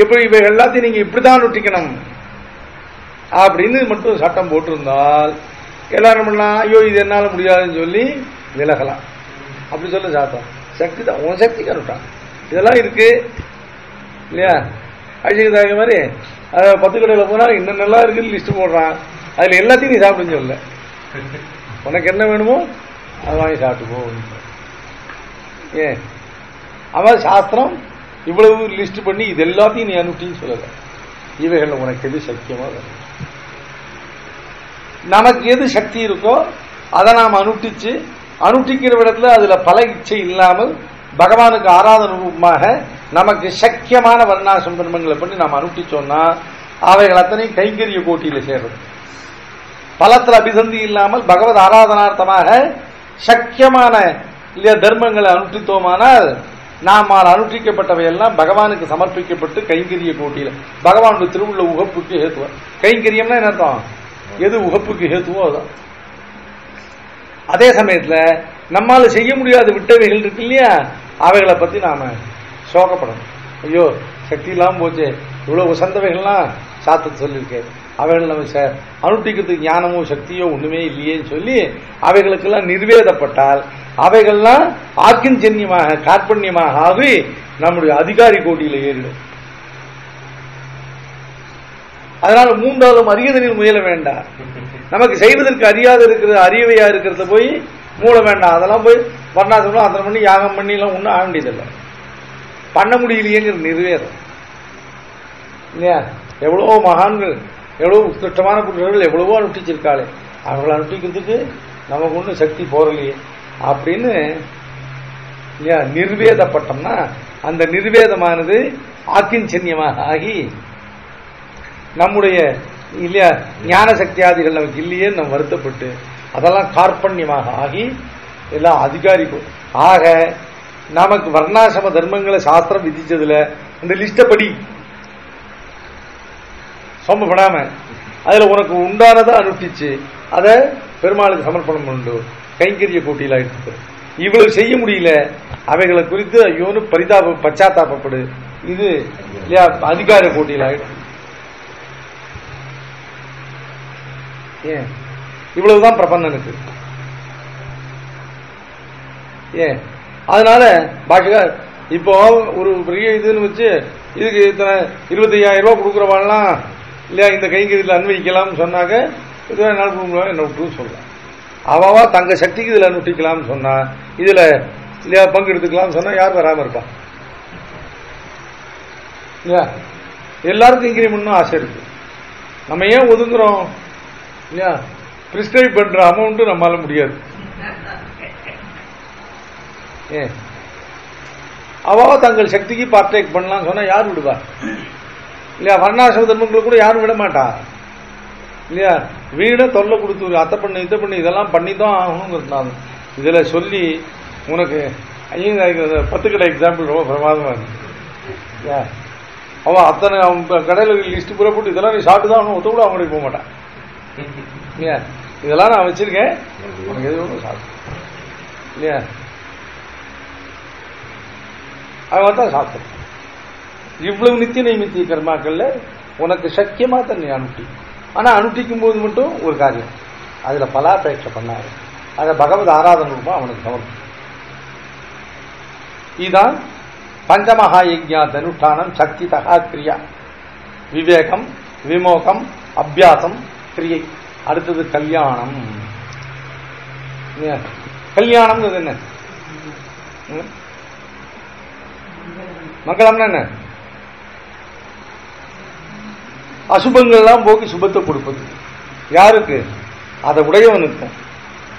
எப்படி இவை எல்லாத்தையும் நீங்க இப்படிதான் நொட்டிக்கணும் அப்படின்னு மட்டும் சட்டம் போட்டிருந்தால் எல்லாரும் பண்ணலாம், ஐயோ இது என்னால முடியாதுன்னு சொல்லி விலகலாம். அப்படி சொல்ல சாத்தம் சக்தி தான், உன் சக்தி கருட்டான் இதெல்லாம் இருக்கு இல்லையா. அழிச்சுக்கு மாதிரி 10 கடையில் போனா இன்னும் நல்லா இருக்குன்னு லிஸ்ட் போடுறான், அதுல எல்லாத்தையும் நீ சாப்பிடுன்னு சொல்ல, உனக்கு என்ன வேணுமோ அதை வாங்கி சாப்பிட்டுக்கோ. ஏன் அவன் சாஸ்திரம் இவ்வளவு லிஸ்ட் பண்ணி இது எல்லாத்தையும் நீ அனுப்பின்னு சொல்லல. இவைகள் உனக்கு எது சக்கியமா வரும், நமக்கு எது சக்தி இருக்கோ அதை நாம் அனுஷ்டிக்கிற இடத்துல அதுல பல இச்சை இல்லாமல் பகவானுக்கு ஆராதன ரூபமாக நமக்கு சக்கியமான வர்ணாசிரம தர்மங்களை பண்ணி நாம் அனுஷ்டிச்சோம்னா அவைகள் அத்தனையும் கைங்கரிய கோட்டியில சேர்றது. பலத்துல அபிசந்தி இல்லாமல் பகவத் ஆராதனார்த்தமாக சக்கியமான இல்லையா தர்மங்களை அனுஷ்டித்தோமானால் நாமால் அனுஷ்டிக்கப்பட்டவை எல்லாம் பகவானுக்கு சமர்ப்பிக்கப்பட்டு கைங்கரிய கோட்டியில பகவானுடைய திருவுள்ள உகப்புக்கு ஹேத்துவ. கைங்கரியம்னா என்ன அர்த்தம், எது உகப்புக்கு ஹேத்துவோ அதுதான். அதே சமயத்துல நம்மால செய்ய முடியாத விட்டவைகள் இருக்கு இல்லையா, அவைகளை பத்தி நாம சோகப்படணும். ஐயோ சக்தி இல்லாம போச்சு, இவ்வளவு உசந்தவைகள்லாம் சாத்த சொல்லியிருக்கேன், அவைகள் நம்ம அனுஷ்டிக்கிறதுக்கு ஞானமோ சக்தியோ ஒண்ணுமே இல்லையேன்னு சொல்லி அவைகளுக்கெல்லாம் நிர்வேதப்பட்டால் அவைகள்லாம் ஆக்கிஞ்சன்யமாக கார்பண்யமாக ஆகி நம்முடைய அதிகாரி கோட்டியில ஏறிடும். அதனால மூன்றாவது அறியதனில் முயல வேண்டாம். நமக்கு செய்வதற்கு அறியாத இருக்கிறது அறியவையா இருக்கிறத போய் மூட வேண்டாம். அதெல்லாம் போய் வர்ணாசிரமம் அத்தனை பண்ணி யாகம் பண்ணி எல்லாம் ஒன்றும் ஆக வேண்டியதில்லை. பண்ண முடியலையேங்கிற நிர்வேதம் இல்லையா. எவ்வளவோ மகான்கள் எவ்வளவு உத்கிருஷ்டமான புருஷர்கள் எவ்வளவோ அனுஷ்டிச்சிருக்காளே, அவங்களை அனுஷ்டிக்கிறதுக்கு நமக்கு ஒன்றும் சக்தி போறலையே அப்படின்னு இல்லையா நிர்வேதப்பட்டோம்னா அந்த நிர்வேதமானது ஆக்கிஞ்சன்யமாக ஆகி நம்முடைய இல்லையா ஞான சக்தியாதிகள் நமக்கு இல்லையே நம்ம வருத்தப்பட்டு அதெல்லாம் கார்பண்யமாக ஆகி எல்லாம் அதிகாரிக்கும். ஆக நமக்கு வர்ணாசிரம தர்மங்களை சாஸ்திரம் விதிச்சதுல அந்த லிஸ்டப்படி சொம்பப்படாம அதுல உனக்கு உண்டானதை அனுஷ்டிச்சு அதை பெருமாளுக்கு சமர்ப்பணம் உண்டு கைங்கரிய போட்டியில் ஆயிட்டு. இவ்வளவு செய்ய முடியல, அவைகளை குறித்து ஐயோன்னு பச்சாத்தாபப்படு, இது இல்லையா அதிகார போட்டியில் ஆயிட்டு. ஏன் இவ்வளவுதான் பிரபந்தனுக்கு. ஏன் அதனால பாஷகர் இப்போ ஒரு பெரிய இதுன்னு வச்சு இதுக்கு இத்தனை 25,000 ரூபாய் கொடுக்குறவாள்லாம் இல்லையா இந்த கைங்கரியில் அன்வயிக்கலாம்னு சொன்னாக்க என்ன விட்டு சொல்றேன். அவவா தங்க சக்திக்கு இதுல அனுஷ்டிக்கலாம்னு சொன்னா இதுல இல்லையா பங்கு எடுத்துக்கலாம்னு சொன்னா யார் வராம இருப்பான் இல்லையா. எல்லாருக்கும் கைங்கரியம் பண்ணணும் ஆசை இருக்கு. நம்ம ஏன் ஒதுங்குறோம் இல்லையா, பிரிஸ்கிரைப் பண்ற அமௌண்ட் நம்மளால முடியாது. ஏன் அவா தங்கள் சக்திக்கு பார்ட்டேக் பண்ணலாம் சொன்னா யார் விடுவா இல்லையா. வர்ணாசிரம தர்மங்களுக்கு கூட யாரும் விட மாட்டா இல்லையா. வீட தொல்லை கொடுத்து அத்தை பண்ணு இதை பண்ணு இதெல்லாம் பண்ணிதான் ஆகணுங்கிறதுனால இதுல சொல்லி உனக்கு 10 கடை எக்ஸாம்பிள் ரொம்ப பிரமாதமா இருக்கு. அவன் அத்தனை அவன் கடையில் லிஸ்ட் பூரா போட்டு இதெல்லாம் நீ சாப்பிட்டு தான் அவனு ஒத்த கூட அவங்களுக்கு போக மாட்டான் இல்லையா. இதெல்லாம் நான் வச்சிருக்கேன் உனக்கு எது ஒன்றும் சாப்பிடு இல்லையா, அவன் தான் சாப்பிடு. இவ்வளவு நித்திய நைமித்திய கர்மாக்கள்ல உனக்கு சக்கியமா தான் நீ அனுட்டி. ஆனா அனுட்டிக்கும் போது மட்டும் ஒரு காரியம், அதுல பலாபேட்சை பண்ணாரு, அதை பகவத் ஆராதனை ரூபா அவனுக்கு சமர்ப்பம். இதுதான் பஞ்சமகா யஜ்ஞாத் அனுஷ்டானம் சக்தி தகா கிரியா, விவேகம் விமோகம் அபியாசம் கிரியை. அடுத்தது கல்யாணம். கல்யாணம் என்ன மங்களம்னா என்ன, அசுபங்கள்லாம் போக்கி சுபத்தை கொடுப்பது. யாருக்கு, அதை உடையவனுக்கும்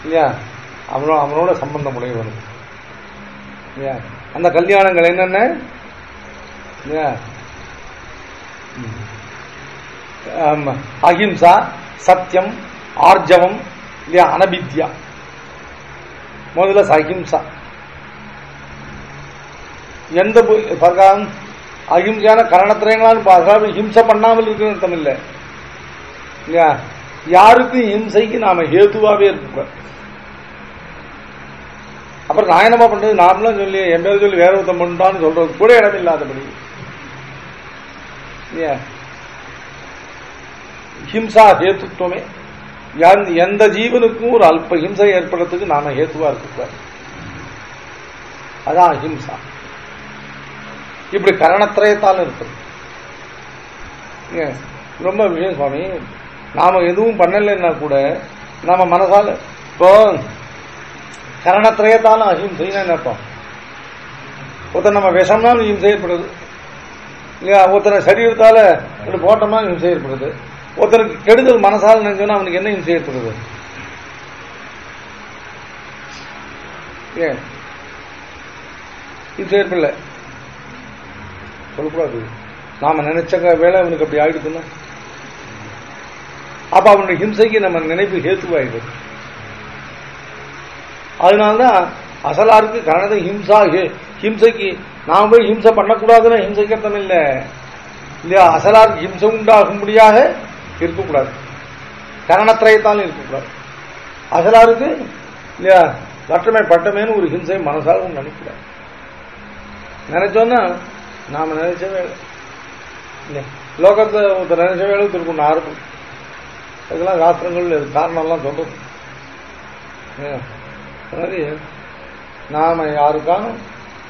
இல்லையா, அவனோட சம்பந்தம் உடையவனுக்கு இல்லையா. அந்த கல்யாணங்கள் என்னென்ன இல்லையா, அஹிம்சா சத்தியம் ஆர்ஜவம் இல்லையா அனபித்யா. முதல்ல அஹிம்சா. எந்த அஹிம்சான கரணத்திரங்களான்னு பார்க்க ஹிம்சை பண்ணாமல் இருக்கிற அர்த்தம் இல்லை இல்லையா. யாருக்கும் ஹிம்சைக்கு நாம ஹேதுவாவே இருக்க. அப்புறம் நான் என்னமா பண்றது, நாமளும் சொல்லி என் பேர் சொல்லி வேற ஒருத்தம் பண்ணிட்டான்னு சொல்றது கூட இடம் இல்லாதபடி ஹிம்சா ஹேத்துவமே. எந்த ஜீவனுக்கும் ஒரு அல்ப ஹிம்சை ஏற்படுறதுக்கு நாம ஹேத்துவா இருக்க. அதான் அஹிம்சா. இப்படி கரணத்திரயத்தால் இருக்குது. ரொம்ப விஷயம் சுவாமி, நாம எதுவும் பண்ணலைன்னா கூட நாம மனசால இப்போ கரணத்திரயத்தாலும் அஹிம்சைன்னு நினைப்போம். ஒருத்தர் நம்ம விஷம்னாலும் ஹிம்சை ஏற்படுது இல்லையா, ஒருத்தனை சரீரத்தால போட்டோம்னா ஹிம்சை ஏற்படுது, ஒருத்தருக்கு கெடுதல் மனசால நினைச்சோன்னா அவனுக்கு என்ன ஹிம்சை ஏற்படுது. ஏன் ஹிம்சை ஏற்படல சொல்லக்கூடாது. நாம நினைச்ச வேலை அவனுக்கு அப்படி ஆயிடுதுன்னா அப்ப அவனுடைய ஹிம்சைக்கு நம்ம நினைப்பு ஹேத்துவாயிடுது. அதனால்தான் அசலாருக்கு கரணத்தை ஹிம்சா ஹிம்சைக்கு நாம போய் ஹிம்சை பண்ணக்கூடாதுன்னா ஹிம்சைக்கு அர்த்தம் இல்லை இல்லையா. அசலாருக்கு ஹிம்சை உண்டாகும்படியாக இருக்கக்கூடாது, கரணத்திரயத்தாலும் இருக்கக்கூடாது. அசலாருக்கு இல்லையா லட்சமே பட்டமேன்னு ஒரு ஹிம்சை மனசாக நினைக்கிறார். நினைச்சோன்னா நாம நினைச்ச வேலை இல்லை, லோகத்தை ஒருத்தர் நினைச்ச வேலை ஒருத்தருக்கு ஒன்று ஆரம்பம். இதெல்லாம் சாஸ்திரங்கள் காரணம்லாம் சொல்றது. மாதிரி நாம யாருக்கானும்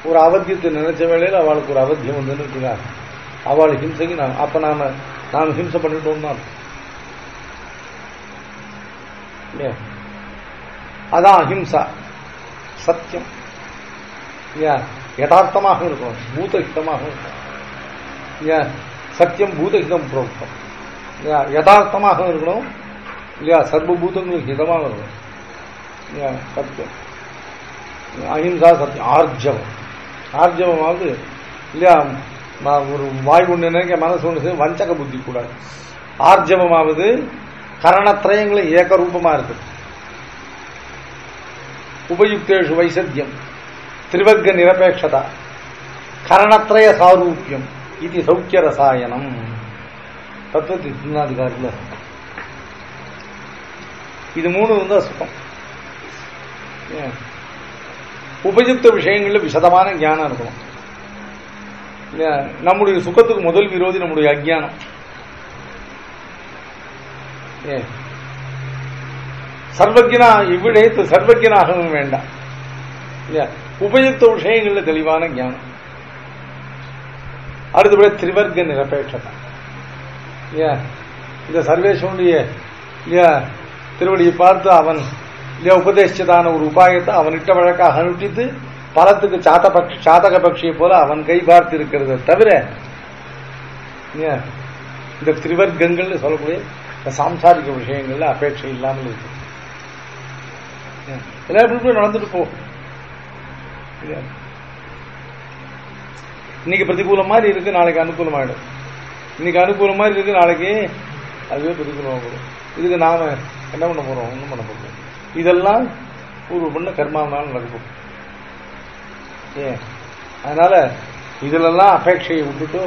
ஒரு அவத்தியத்தை நினைச்ச வேளையில் அவளுக்கு ஒரு அவத்தியம் வந்துன்னு இருக்கிறார், அவள் ஹிம்சைக்கு அப்ப நாம ஹிம்சை பண்ணிட்டோம்னா அதான் அஹிம்சா. சத்தியம் யதார்த்தமாக இருக்கணும், பூதஹிதமாக இருக்கணும். சத்தியம் பூதஹிதம் புரோக்தம். யதார்த்தமாக இருக்கணும் இல்லையா, சர்வபூதங்களுக்கு ஹிதமாக இருக்கணும். சத்தியம் அஹிம்சா சத்தியம். ஆர்ஜவம், ஆர்ஜவமாவது இல்லையா, ஒரு வாய் ஒன்று நினைக்க மனசு ஒன்று வஞ்சக புத்தி கூடாது. ஆர்ஜவமாவது கரணத்திரயங்களை ஏகரூபமா இருக்கு. உபயுக்தேஷு வைசத்தியம், திரிவர்க்க நிரபேட்சதா, கரணத்ரய சாரூபியம், இது சௌக்கிய ரசாயனம். தத்துவத்தி சின்னாதிகாரில் இது மூணு வந்து சுகம். உபயுக்த விஷயங்கள்ல விசதமான ஞானம் இருக்கணும். நம்முடைய சுகத்துக்கு முதல் விரோதி நம்முடைய அஜ்ஞானம். சர்வஜனா இவ்விடயத்து சர்வஜனாகவும் வேண்டாம். உபயுக்த விஷயங்கள்ல தெளிவான ஞானம். அடுத்தபடி திரிவர்க்க நிரபேட்சதா. இந்த சர்வேஸ்வனுடைய திருவடியை பார்த்து அவன் உபதேசிச்சதான ஒரு உபாயத்தை அவனிட்ட வழக்காக அனுஷ்டித்து பலத்துக்கு சாதக பட்சியை போல அவன் கை பார்த்து இருக்கிறத தவிர இந்த திரிவர்க்கங்கள் சொல்லக்கூடிய சாம்சாரிக விஷயங்கள்ல அபேட்சை இல்லாமல் இருக்கு. எல்லாரும் நடந்துட்டு போ. இன்னைக்கு பிரதிகூலம் மாதிரி இருக்கு, நாளைக்கு அனுகூலமாயிடும். இன்னைக்கு அனுகூலம் மாதிரி இருக்கு, நாளைக்கு அதுவே பிரதிகூலமாகிடும். இதுக்கு நாம என்ன பண்ண போறோம்? ஒன்றும் பண்ண போறோம். இதெல்லாம் ஒரு பண்ண கர்மாவனால நடக்கும். அதனால இதுலெல்லாம் அபேட்சையை விட்டுட்டு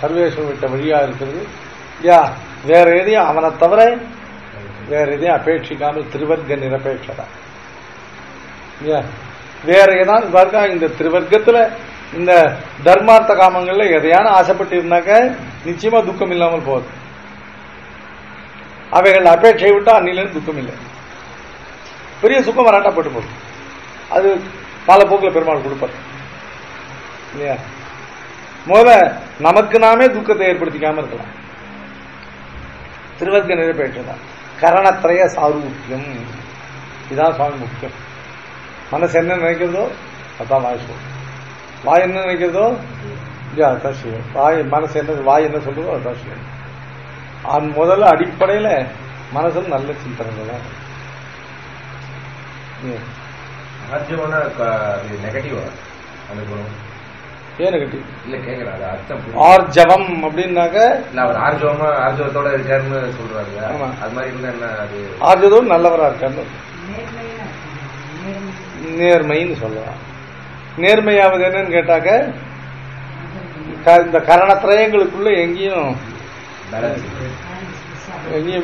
சர்வேஸ்வரன் விட்ட வழியா இருக்கிறது. வேற எதையும் அவனை தவிர வேற எதையும் அபேட்சிக்காமல் திரிவர்க்க நிரபேட்சதா. வேற ஏதாவது பாருக்கா, இந்த திரிவர்க்கத்துல இந்த தர்மார்த்த காமங்கள்ல எதையான ஆசைப்பட்டு இருந்தாக்க நிச்சயமா துக்கம் இல்லாமல் போகுது. அவைகள் அபேட்சை விட்டா அன்னிலிருந்து துக்கம் இல்லை. பெரிய சுக்கம் வராட்டப்பட்டு போகுது. அது காலப்போக்கில் பெருமாள் கொடுப்பார் இல்லையா. முதல்ல நமக்கு நாமே துக்கத்தை ஏற்படுத்திக்காம இருக்கலாம். திருவர்க்க நிரபேட்சதான். கரணத்திரய சாரூபியம், இதான் சுவாமி முக்கியம். மனசு என்ன நினைக்கிறதோ அதான் வாய் சொல்லும். வாய் என்ன நினைக்கிறதோ அதான் செய்யும். மனசு என்ன, வாய் என்ன சொல்றதோ அதான் செய்யும். முதல்ல அடிப்படையில மனசுல நல்ல சிந்தனை. ஆர்ஜவம் அப்படின்னாக்க ஆர்ஜவத்தோட இருக்காருன்னு சொல்றாங்க. அது மாதிரி என்ன, ஆர்ஜவம் நல்லவரா இருக்காரு, நேர்மைன்னு சொல்லலாம். நேர்மையாவது என்னன்னு கேட்டாக்க இந்த கரணத்திரயங்களுக்குள்ள எங்கேயும்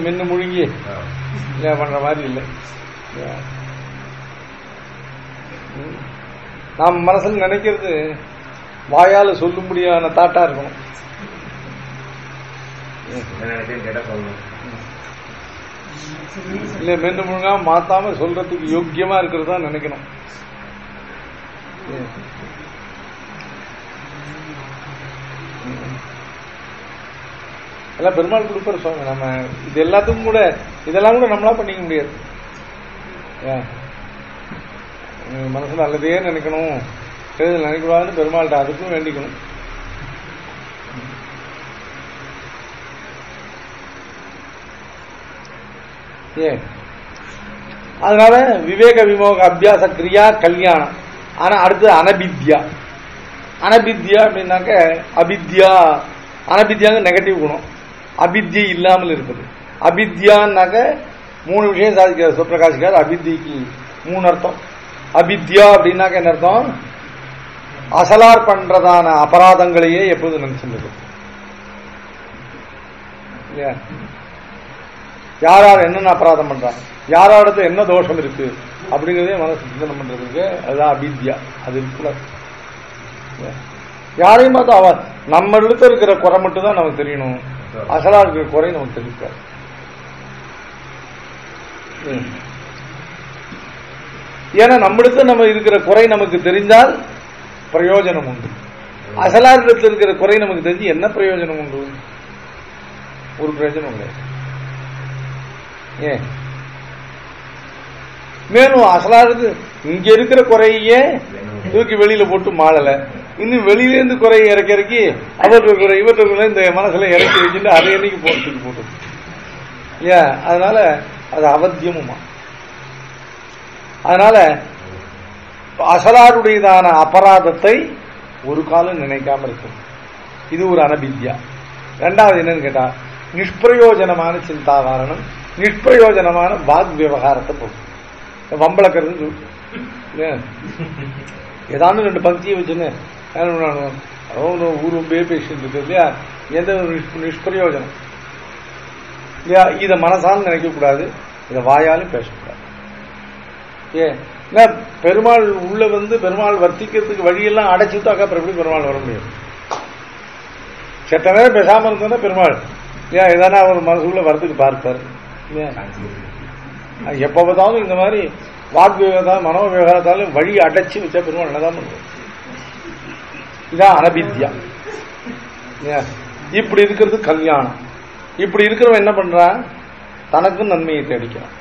மின்னு முழுங்கி பண்ற மாதிரி இல்லை. நாம் மனசுல நினைக்கிறது வாயால சொல்லும்படியான தாட்டா இருக்கணும். இல்ல மென்னு முழுங்காம மாத்தாம சொல்றதுக்கு யோக்கியமா இருக்கிறதா நினைக்கணும். எல்லாம் பெருமாள் கொடுப்பாரு சுவாமி. நம்ம இது எல்லாத்துக்கும் கூட இதெல்லாம் கூட நம்மளா பண்ணிக்க முடியாது. மனசுல நல்லதே நினைக்கணும், நினைக்கூடாதுன்னு பெருமாள்கிட்ட அதுக்கும் வேண்டிக்கணும். அதனால விவேக விமோக அபியாச கிரியா கல்யாணம். ஆனா அடுத்து அனபித்யா. அனபித்யா அப்படின்னாக்க அபித்யா, அனபித்யாங்க நெகட்டிவ் குணம், அபித்யை இல்லாமல் இருப்பது. அபித்யான்னாக்க 3 விஷயம் சாதிக்கிறார் சிவபிரகாசிக்கார். அபித்திக்கு 3 அர்த்தம். அபித்யா அப்படின்னாக்க என்ன அர்த்தம்? அசலார் பண்றதான அபராதங்களையே எப்போது நினைச்சுட்டு யார் என்னென்ன அபராதம் பண்றாங்க, யாரோடது என்ன தோஷம் இருக்கு அப்படிங்கிறதே மனசு சிந்தனை பண்றதுக்கு அதுதான் அபித்யா. அது இருக்குல்ல, யாரையும் பார்த்தா அவ நம்ம இடத்துல இருக்கிற குறை மட்டும் தான் நமக்கு தெரியணும், அசலா இருக்கிற குறை நமக்கு தெரிவிக்காது. ஏன்னா நம்மிடத்துல நம்ம இருக்கிற குறை நமக்கு தெரிந்தால் பிரயோஜனம் உண்டு. அசலாரிடத்தில் இருக்கிற குறை நமக்கு தெரிஞ்சு என்ன பிரயோஜனம் உண்டு? ஒரு பிரயோஜனம் இல்லை. ஏன் மேலும் அசலாருக்கு இங்க இருக்கிற குறையே தூக்கி வெளியில போட்டு மாளல, இன்னும் வெளியிலேருந்து குறையை இறக்கி அவர்கள் குறை இவர்கள் இந்த மனசுல இறக்கி வச்சுட்டு அதை என்னைக்கு போறதுக்கு போட்டு ஏன்? அதனால அது அவத்தியமுமா. அதனால அசலாருடையதான அபராதத்தை ஒரு காலம் நினைக்காம இருக்கும். இது ஒரு அனபித்யா. ரெண்டாவது என்னன்னு கேட்டா நிஷ்பிரயோஜனமான சிந்தாவாரணம், நிஷ்பிரயோஜனமான வாக் விவகாரத்தை போகும். வம்பளக்கிறது ஏதாவது 2 பங்கியை வச்சுன்னு ஊரும்பே பேசிட்டு இருக்கு இல்லையா, எந்த ஒரு நிஷ்பிரயோஜனம் இல்லையா. இதை மனசாலும் நினைக்க கூடாது, இதை வாயாலும் பேசக்கூடாது. ஏன் பெருமாள் உள்ள பெருமாள் வர்த்திக்கிறதுக்கு வழியெல்லாம் அடைச்சுட்டாக்கா அப்புறம் எப்படி பெருமாள் வர முடியும்? செத்த நேரம் பேசாம இருந்தோன்னா பெருமாள் ஏன் எதானா அவர் மனசுக்குள்ள வரத்துக்கு பார்ப்பாரு. எப்ப பார்த்தாலும் இந்த மாதிரி வாக்கு விவகாரம் மனோ விவகாரத்தாலும் வழி அடைச்சு வச்சா பெருமாள் என்னதான் பண்ணுவோம். இதான் அனபித்யா. இப்படி இருக்கிறது கல்யாணம். இப்படி இருக்கிறவன் என்ன பண்றான்? தனக்கும் நன்மையை தேடிக்கிறான்.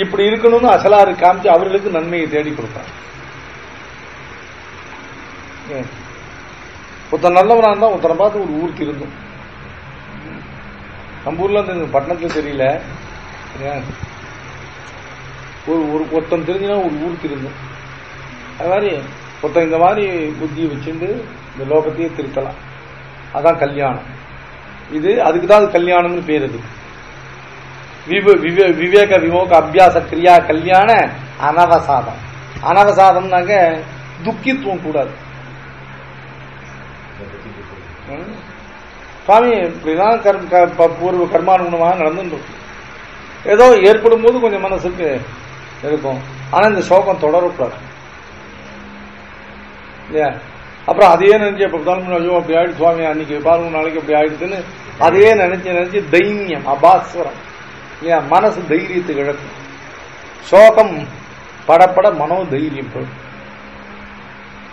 இப்படி இருக்கணும்னு அசலாறு காமிச்சு அவர்களுக்கு நன்மையை தேடி கொடுப்பான். ஒருத்தன் நல்லவனா இருந்தா ஒருத்தனை பார்த்து ஒரு ஊருக்கு இருந்தோம். நம்ம ஊர்ல இருந்து பட்டணத்துல தெரியல, ஒருத்தன் தெரிஞ்சுனா ஒரு ஊருக்கு இருந்தோம். அது மாதிரி ஒருத்தன் இந்த மாதிரி புத்தியை வச்சுட்டு இந்த லோகத்தையே திருத்தலாம். அதான் கல்யாணம். இது அதுக்குதான் கல்யாணம்னு பேர். அது விவேக விமோக அபியாச கிரியா கல்யாண அனவசாதம். அனவசாதம்னாக்க துக்கித்துவம் கூடாது. சுவாமி இப்படிதான் பூர்வ கர்மானுகுணமாக நடந்துருக்கு. ஏதோ ஏற்படும் போது கொஞ்சம் மனசுக்கு இருக்கும், ஆனா இந்த சோகம் தொடரக்கூடாது இல்லையா. அப்புறம் அதையே நினைச்சு எப்ப ஐயோ அப்படி ஆயிடுச்சு சுவாமி அன்னைக்கு பாருங்க நாளைக்கு அப்படி ஆயிடுச்சுன்னு அதையே நினைச்சு நினைச்சு தைரியம் அபாஸ்வரம் இல்லையா, மனசு தைரியத்துக்கு இழக்கும். சோகம் படப்பட மனோ தைரியம் போடும்.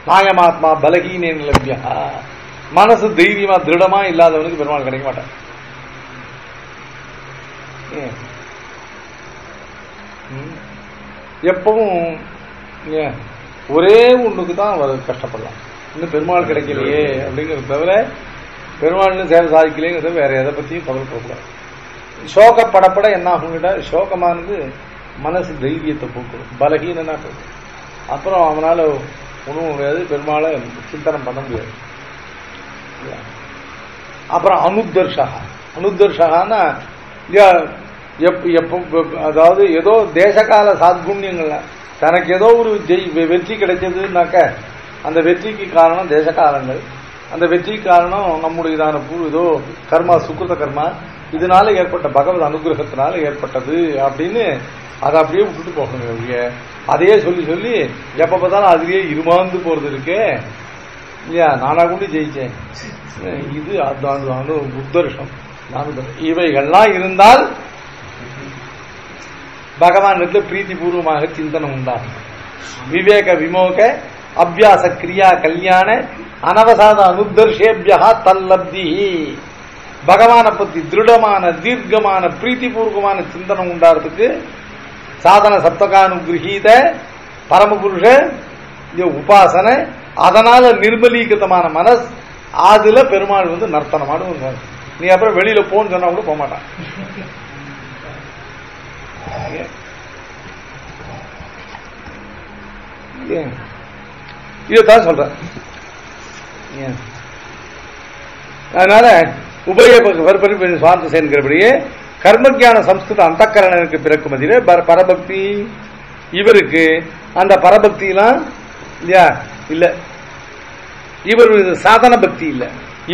நாயமாத்மா பலகீனேன் லப்யா. மனசு தைரியமா திருடமா இல்லாதவனுக்கு பெருமாள் கிடைக்க மாட்டான். எப்பவும் ஒரே ஒண்ணுக்கு தான் அவர் கஷ்டப்படலாம், இன்னும் பெருமாள் கிடைக்கலையே அப்படிங்கிறது தவிர பெருமாள் சேவை சாதிக்கலைங்கிறது வேற எதை பத்தியும் கவலைப்படக்கூடாது. சோகப்படப்பட என்ன ஆகுங்கிட்ட சோகமானது மனசு தைரியத்தை போக்கும், பலகீனனா போகும். அப்புறம் அவனால ஒன்றும் முடியாது, பெருமாளை சிந்தனம் பண்ண முடியாது. அப்புறம் அனுதர்ஷகான்னா அதாவது ஏதோ தேசகால சாத்குண்யங்கள்ல தனக்கு ஏதோ ஒரு வெற்றி கிடைச்சதுன்னாக்க அந்த வெற்றிக்கு காரணம் தேசகாலங்கள், அந்த வெற்றிக்கு காரணம் நம்முடையதான ஏதோ கர்மா சுக்கிருத கர்மா, இதனால ஏற்பட்ட பகவத் அனுகிரகத்தினால ஏற்பட்டது அப்படின்னு அதை அப்படியே விட்டுட்டு போகணும். அதையே சொல்லி சொல்லி எப்ப பார்த்தாலும் அதுலயே இருமாந்து போறது இருக்கே இல்லையா. நானா கூட ஜெயிச்சேன், இது அது உத்தர்ஷம். இவைகள்லாம் இருந்தால் பகவானுக்கு பிரீத்தி பூர்வமாக சிந்தனம் உண்டாகும். விவேக விமோக அபியாச கிரியா கல்யாண அனவசாத அனுதர்ஷேபியா தல்லப்தி. பகவானை பத்தி திருடமான தீர்க்கமான பிரீத்தி பூர்வமான சிந்தனம் உண்டாறதுக்கு சாதன சப்தகானுகிரகீத பரமபுருஷ உபாசனை, அதனால நிர்மலீகிருத்தமான மனஸ், அதுல பெருமாள் நர்த்தனமான. நீ அப்புறம் வெளியில போன்னு சொன்னா கூட போக மாட்டான். இதைத்தான் சொல்ற. அதனால உபய சுவாந்த சேர்க்கிறபடியே கர்மஜான சம்ஸ்கிருத அந்த கரணனுக்கு பிறக்கும் அதிலே பரபக்தி. இவருக்கு அந்த பரபக்தியெல்லாம் இல்லையா இல்ல, இவர் சாதன பக்தி இல்ல.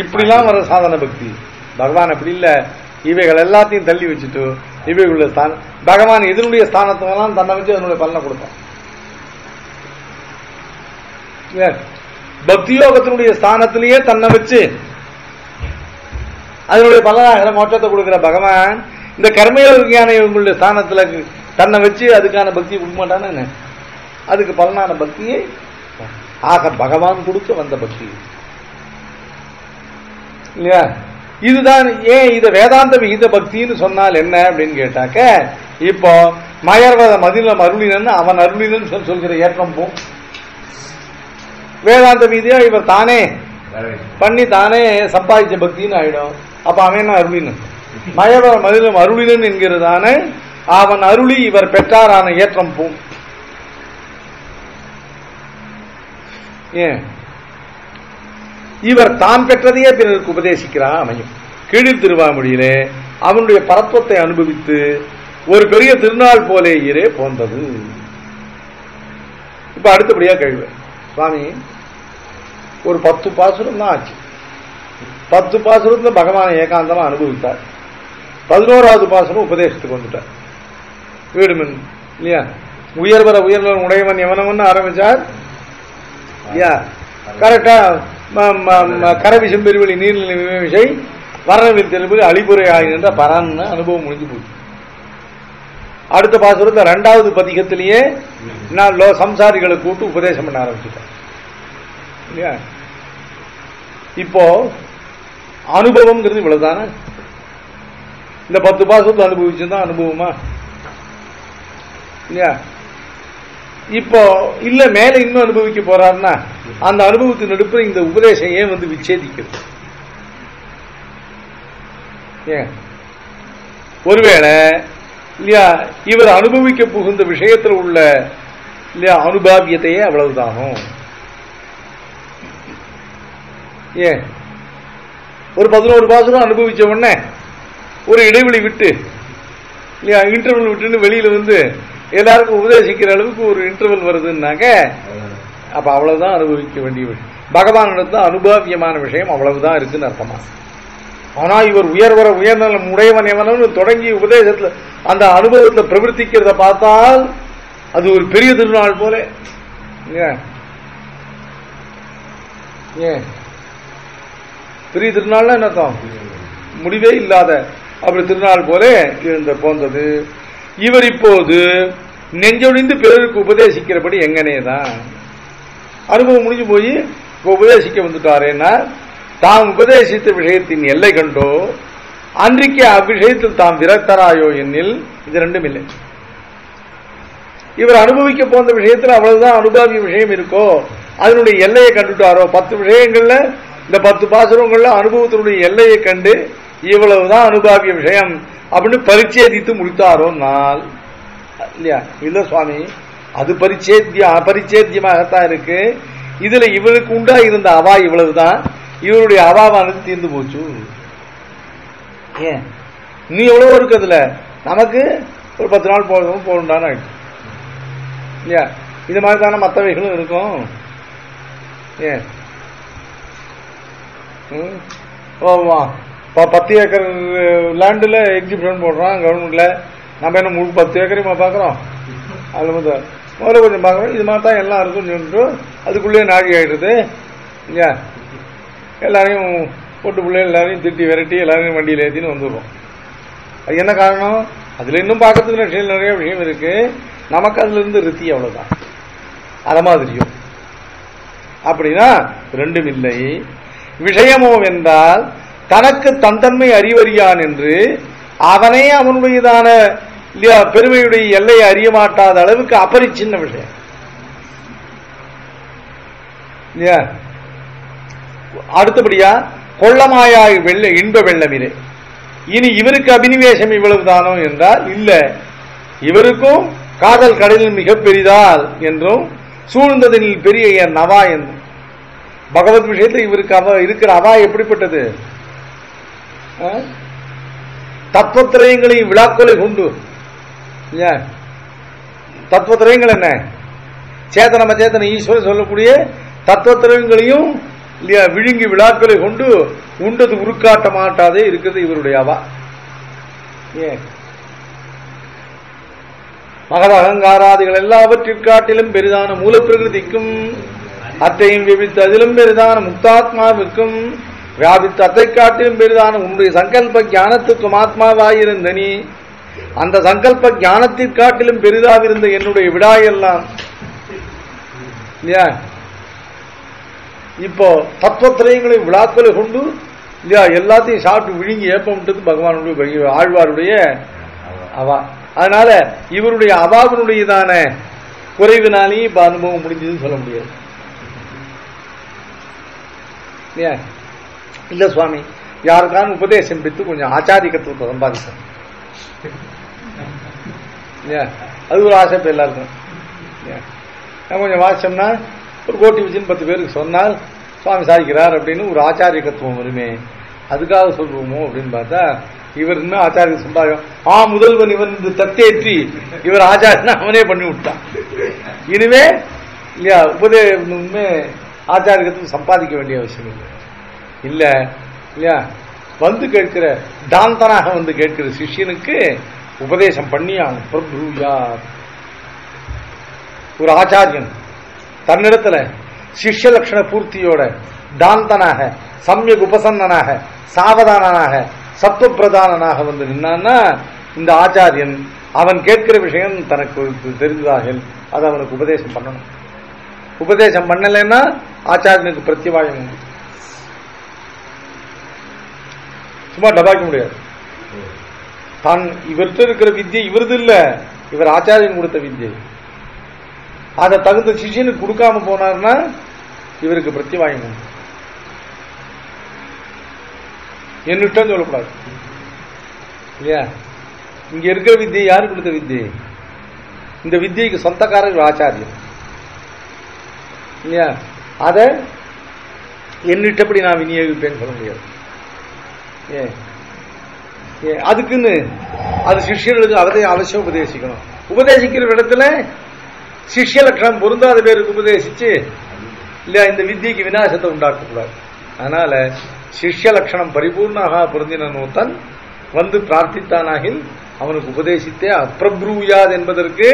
இப்படிலாம் வர சாதன பக்தி. பகவான் அப்படி இல்ல, இவைகள் எல்லாத்தையும் தள்ளி வச்சுட்டு இவைகளுடைய ஸ்தானம் பகவான் இதனுடைய ஸ்தானத்துவெல்லாம் தன்னை வச்சு அதனுடைய பலனை கொடுப்பான். பக்தி யோகத்தினுடைய ஸ்தானத்திலேயே தன்னை வச்சு அதனுடைய பலனாக மோட்சத்தை கொடுக்கிற பகவான் இந்த கர்மயோக ஞான யோகங்களுடைய ஸ்தானத்துல தன்னை வச்சு அதுக்கான பக்தியை கொடுக்க மாட்டானு, அதுக்கு பலனான பக்தியை ஆக பகவான் கொடுக்க வந்த பக்தி இல்லையா? இதுதான் ஏன் இத வேதாந்த விகித பக்தின்னு சொன்னால் என்ன அப்படின்னு கேட்டாக்க, இப்போ மயர்வத மதிலம் அருளினன்னு அவன் அருளினன்னு சொல்கிற ஏற்றம் போம். வேதாந்த விதியா இவர் தானே பண்ணி தானே சம்பாதிச்ச பக்தின்னு ஆயிடும். அப்ப அவன் என்ன அருளினன்? மயர்வத மதிலம் அருளினன் என்கிறதான அவன் அருளி இவர் பெற்றாரான ஏற்றம் போம். ஏன் இவர் தான் பெற்றதையே பிறருக்கு உபதேசிக்கிறான் அமையும். கீழில் திருவாமொழியிலே அவனுடைய பரத்துவத்தை அனுபவித்து ஒரு பெரிய திருநாள் போலே ஈரே போந்தது. இப்ப அடுத்தபடியா கேள்வி, சுவாமி ஒரு 10 பாசுரம் தான் ஆச்சு. 10 பாசுரத்துல பகவானை ஏகாந்தமா அனுபவித்தார். 11வது பாசுரம் உபதேசத்துக்கு வந்துட்டார். வீடுமன் இல்லையா? உயர்வர உயர்வன் உடையவன் எவனவன் ஆரம்பிச்சார் இல்லையா? கரெக்டா கரவிசம் பெருவெளி நீர்நிலை விசை வரணவில் தெளிவு அழிபுரை ஆகின்ற பரான்னு அனுபவம் முடிஞ்சு போச்சு. அடுத்த பாசுரத்தை 2வது பதிகத்திலேயே நான் சம்சாரிகளை கூட்டு உபதேசம் பண்ண ஆரம்பிச்சுட்டேன் இல்லையா? இப்போ அனுபவம்ங்கிறது இவ்வளவுதானே. இந்த 10 பாசுரத்தை அனுபவிச்சுதான் அனுபவமா இல்லையா? இப்போ இல்ல மேல இன்னும் அனுபவிக்க போறாருன்னா அந்த அனுபவத்தின் நடுப்புற இந்த உபதேசம் ஏன் வந்து விச்சேதிக்கிறது? ஏன் ஒருவேளை இல்லையா இவர் அனுபவிக்க புகுந்த விஷயத்தில் உள்ள இல்லையா அனுபாவியத்தையே அவ்வளவுதானோ? ஏன் ஒரு 11 பாசுரம் அனுபவிச்ச உடனே ஒரு இடைவெளி விட்டு இல்லையா இன்டர்வல் விட்டுன்னு வெளியில வந்து எல்லாருக்கும் உபதேசிக்கிற அளவுக்கு ஒரு இன்டர்வல் வருதுன்னாக்க அப்ப அவ்வளவுதான் அனுபவிக்க வேண்டிய விஷயம். பகவானிடத்துல அனுபவியமான விஷயம் அவ்வளவுதான் இருக்குன்னு அர்த்தமா. ஆனா இவர் உயர்வர உயர்நலம் உடையவன் எவனு தொடங்கி உபதேசத்துல அந்த அனுபவத்துல பிரவர்த்திக்கிறத பார்த்தால் அது ஒரு பெரிய திருநாள் போல. ஏன் பெரிய திருநாள்னா என்ன அர்த்தம்? முடிவே இல்லாத அப்படி திருநாள் போல இருந்த போந்தது. இவர் இப்போது நெஞ்சொழிந்து பிறருக்கு உபதேசிக்கிறபடி எங்கனேதான் அனுபவம் முடிஞ்சு போய் உபதேசிக்க வந்துட்டாரேன்னா தாம் உபதேசித்த விஷயத்தின் எல்லை கண்டோ அன்றைக்கு அவ்விஷயத்தில் தாம் விரக்தராயோ என்னில் இது ரெண்டும் இல்லை. இவர் அனுபவிக்க போன்ற விஷயத்தில் அவ்வளவுதான் அனுபவிய விஷயம் இருக்கோ அதனுடைய எல்லையை கண்டுட்டாரோ. 10 விஷயங்கள்ல இந்த 10 பாசுரங்கள்ல அனுபவத்தினுடைய எல்லையை கண்டு இவ்வளவுதான் அனுபவிய விஷயம் அப்படின்னு பரிச்சேதித்து முடித்தாரோ நாள் இல்லையா? இல்ல சுவாமி அது அபரிச்சேத்தியமாகத்தான் இருக்கு. இதுல இவருக்கு உண்டா இருந்த அவா இவ்வளவுதான், இவருடைய அவாவானது தீர்ந்து போச்சு. ஏன் நீ எவ்வளவோ இருக்கு அதுல, நமக்கு ஒரு 10 நாள் போகணும்டான்னு ஆயிடுச்சு இல்லையா? இது மாதிரி தானே மற்றவைகளும் இருக்கும். ஏன் 10 ஏக்கர் லேண்டில் எக்ஸிபிஷன் போடுறான் கவர்மெண்ட்ல, நம்ம என்ன முழு 10 ஏக்கரையுமா பார்க்குறோம்? அதில் முதல்ல கொஞ்சம் பார்க்குறோம். இது மாதிரி தான் எல்லாம் இருக்குன்னு சொல்லிட்டு அதுக்குள்ளேயே நாழி ஆகிடுது இல்லையா? எல்லாரையும் போட்டு பிள்ளை எல்லாரையும் திட்டி விரட்டி எல்லாரையும் வண்டியில் ஏற்றின்னு வந்துடுறோம். அது என்ன காரணம்? அதில் இன்னும் பார்க்கறதுக்கு நிறைய விஷயம் இருக்கு. நமக்கு அதுல இருந்து ரித்தி அவ்வளவுதான். அத மாதிரியும் அப்படின்னா ரெண்டும் இல்லை. விஷயமோ என்றால் தனக்கு தன்தன்மை அறிவறியான் என்று அவனே அவனுடையதான பெருமையுடைய எல்லையை அறிய மாட்டாத அளவுக்கு அபரிச்சின்ன விஷயம் இல்லையா? அடுத்தபடியா கொள்ளமாயாய் இன்ப வெள்ளமிலே. இனி இவருக்கு அபினிவேசம் இவ்வளவுதானோ என்றால் இல்ல, இவருக்கும் காதல் கடலில் மிக பெரிதால் என்றும் சூழ்ந்ததில் பெரிய என் அவா என்றும். பகவத் விஷயத்தில் இவருக்கு இருக்கிற அவா எப்படிப்பட்டது? தத்துவத்திரயங்களையும் விழாக்களை கொண்டு தத்துவத்திரயங்கள் என்ன சேத்தன அச்சேதன ஈஸ்வரன் சொல்லக்கூடிய தத்துவத்திரயங்களையும் இல்லையா விழுங்கி விழாக்களை கொண்டு உண்டது உருக்காட்ட மாட்டாதே இருக்கிறது இவருடைய அவா. ஏன் மகத அகங்காராதிகள் எல்லாவற்றிற்காட்டிலும் பெரிதான மூலப்பிரகிருதிக்கும் அத்தையும் விபித்து அதிலும் பெரிதான முக்தாத்மாவிற்கும் வியாபித்து அத்தை காட்டிலும் பெரிதான உன்னுடைய சங்கல்ப ஞானத்துக்கும் ஆத்மாவாயிருந்த நீ அந்த சங்கல்ப ஞானத்திற்காட்டிலும் பெரிதாவிருந்த என்னுடைய விடாயெல்லாம் இல்லையா இப்போ தத்துவத்திரையங்களை விழாக்களை கொண்டு இல்லையா எல்லாத்தையும் சாப்பிட்டு விழுங்கி ஏப்பமிட்டது பகவானுடைய ஆழ்வாருடைய அவா. அதனால இவருடைய அவாவினுடையதான குறைவினாலேயும் இப்ப அனுபவம் முடிஞ்சதுன்னு சொல்ல முடியாது. இல்ல சுவாமி யாருக்கான உபதேசம் பெற்று கொஞ்சம் ஆச்சாரிகத்துவத்தை சம்பாதிக்கும் அது ஒரு ஆசை இப்ப எல்லாருக்கும். கொஞ்சம் வாசிச்சோம்னா ஒரு கோட்டி வச்சுன்னு 10 பேருக்கு சொன்னால் சுவாமி சாதிக்கிறார் அப்படின்னு ஒரு ஆச்சாரியத்துவம் வருமே, அதுக்காக சொல்லுவோமோ அப்படின்னு பார்த்தா இவர் இன்னும் ஆச்சாரிய சம்பாதிக்கும். முதல்வன் இவன் இந்த தத்தேற்றி இவர் ஆச்சாரியனா அவனே பண்ணி விட்டான். இனிமே இல்லையா உபதேசமே ஆச்சாரியத்துவம் சம்பாதிக்க வேண்டிய அவசியம் இல்லை. இல்ல இல்லையா வந்து கேட்கிற தாந்தனாக வந்து கேட்கிற சிஷ்யனுக்கு உபதேசம் பண்ணி அவன் பிரபுயா. ஒரு ஆச்சாரியன் தன்னிடத்துல சிஷ்ய லட்சண பூர்த்தியோட தாந்தனாக சமயக் உபசன்னனாக சாவதானனாக சத்துவப்பிரதானனாக வந்து நின்னான்னா இந்த ஆச்சாரியன் அவன் கேட்கிற விஷயம் தனக்கு தெரிந்ததாக அது அவனுக்கு உபதேசம் பண்ணணும். உபதேசம் பண்ணலைன்னா ஆச்சாரியனுக்கு பிரத்யவாயம் உண்டு. சும்மா டபாக்க முடியாது. தான் இவர்கிட்ட இருக்கிற வித்தியை இவரது இல்ல, இவர் ஆச்சாரியன் கொடுத்த வித்தியை அதை தகுந்த சிஷியனுக்கு கொடுக்காம போனார்னா இவருக்கு பிரத்யவாயம் உண்டு. என்னிட்டம் சொல்லக்கூடாது இல்லையா. இங்க இருக்கிற வித்தியை யாரு கொடுத்த வித்தியை? இந்த வித்தியைக்கு சொந்தக்காரர் ஆச்சாரியன் இல்லையா. அத என்னிட்டபடி நான் விநியோகிப்பேன்னு சொல்ல முடியாது. அதுக்குன்னு அது சிஷ்யர்களுக்கு அதை அவசியம் உபதேசிக்கணும். உபதேசிக்கிற இடத்துல சிஷ்ய லட்சணம் பொருந்தாத பேருக்கு உபதேசிச்சு இல்லையா இந்த வித்தியைக்கு விநாசத்தை உண்டாக்கக்கூடாது. அதனால சிஷ்ய லட்சணம் பரிபூர்ணாக பொருந்தின நூத்தன் வந்து பிரார்த்தித்தானாகில் அவனுக்கு உபதேசித்தே அப்ரப்ரூயாத் என்பதற்கு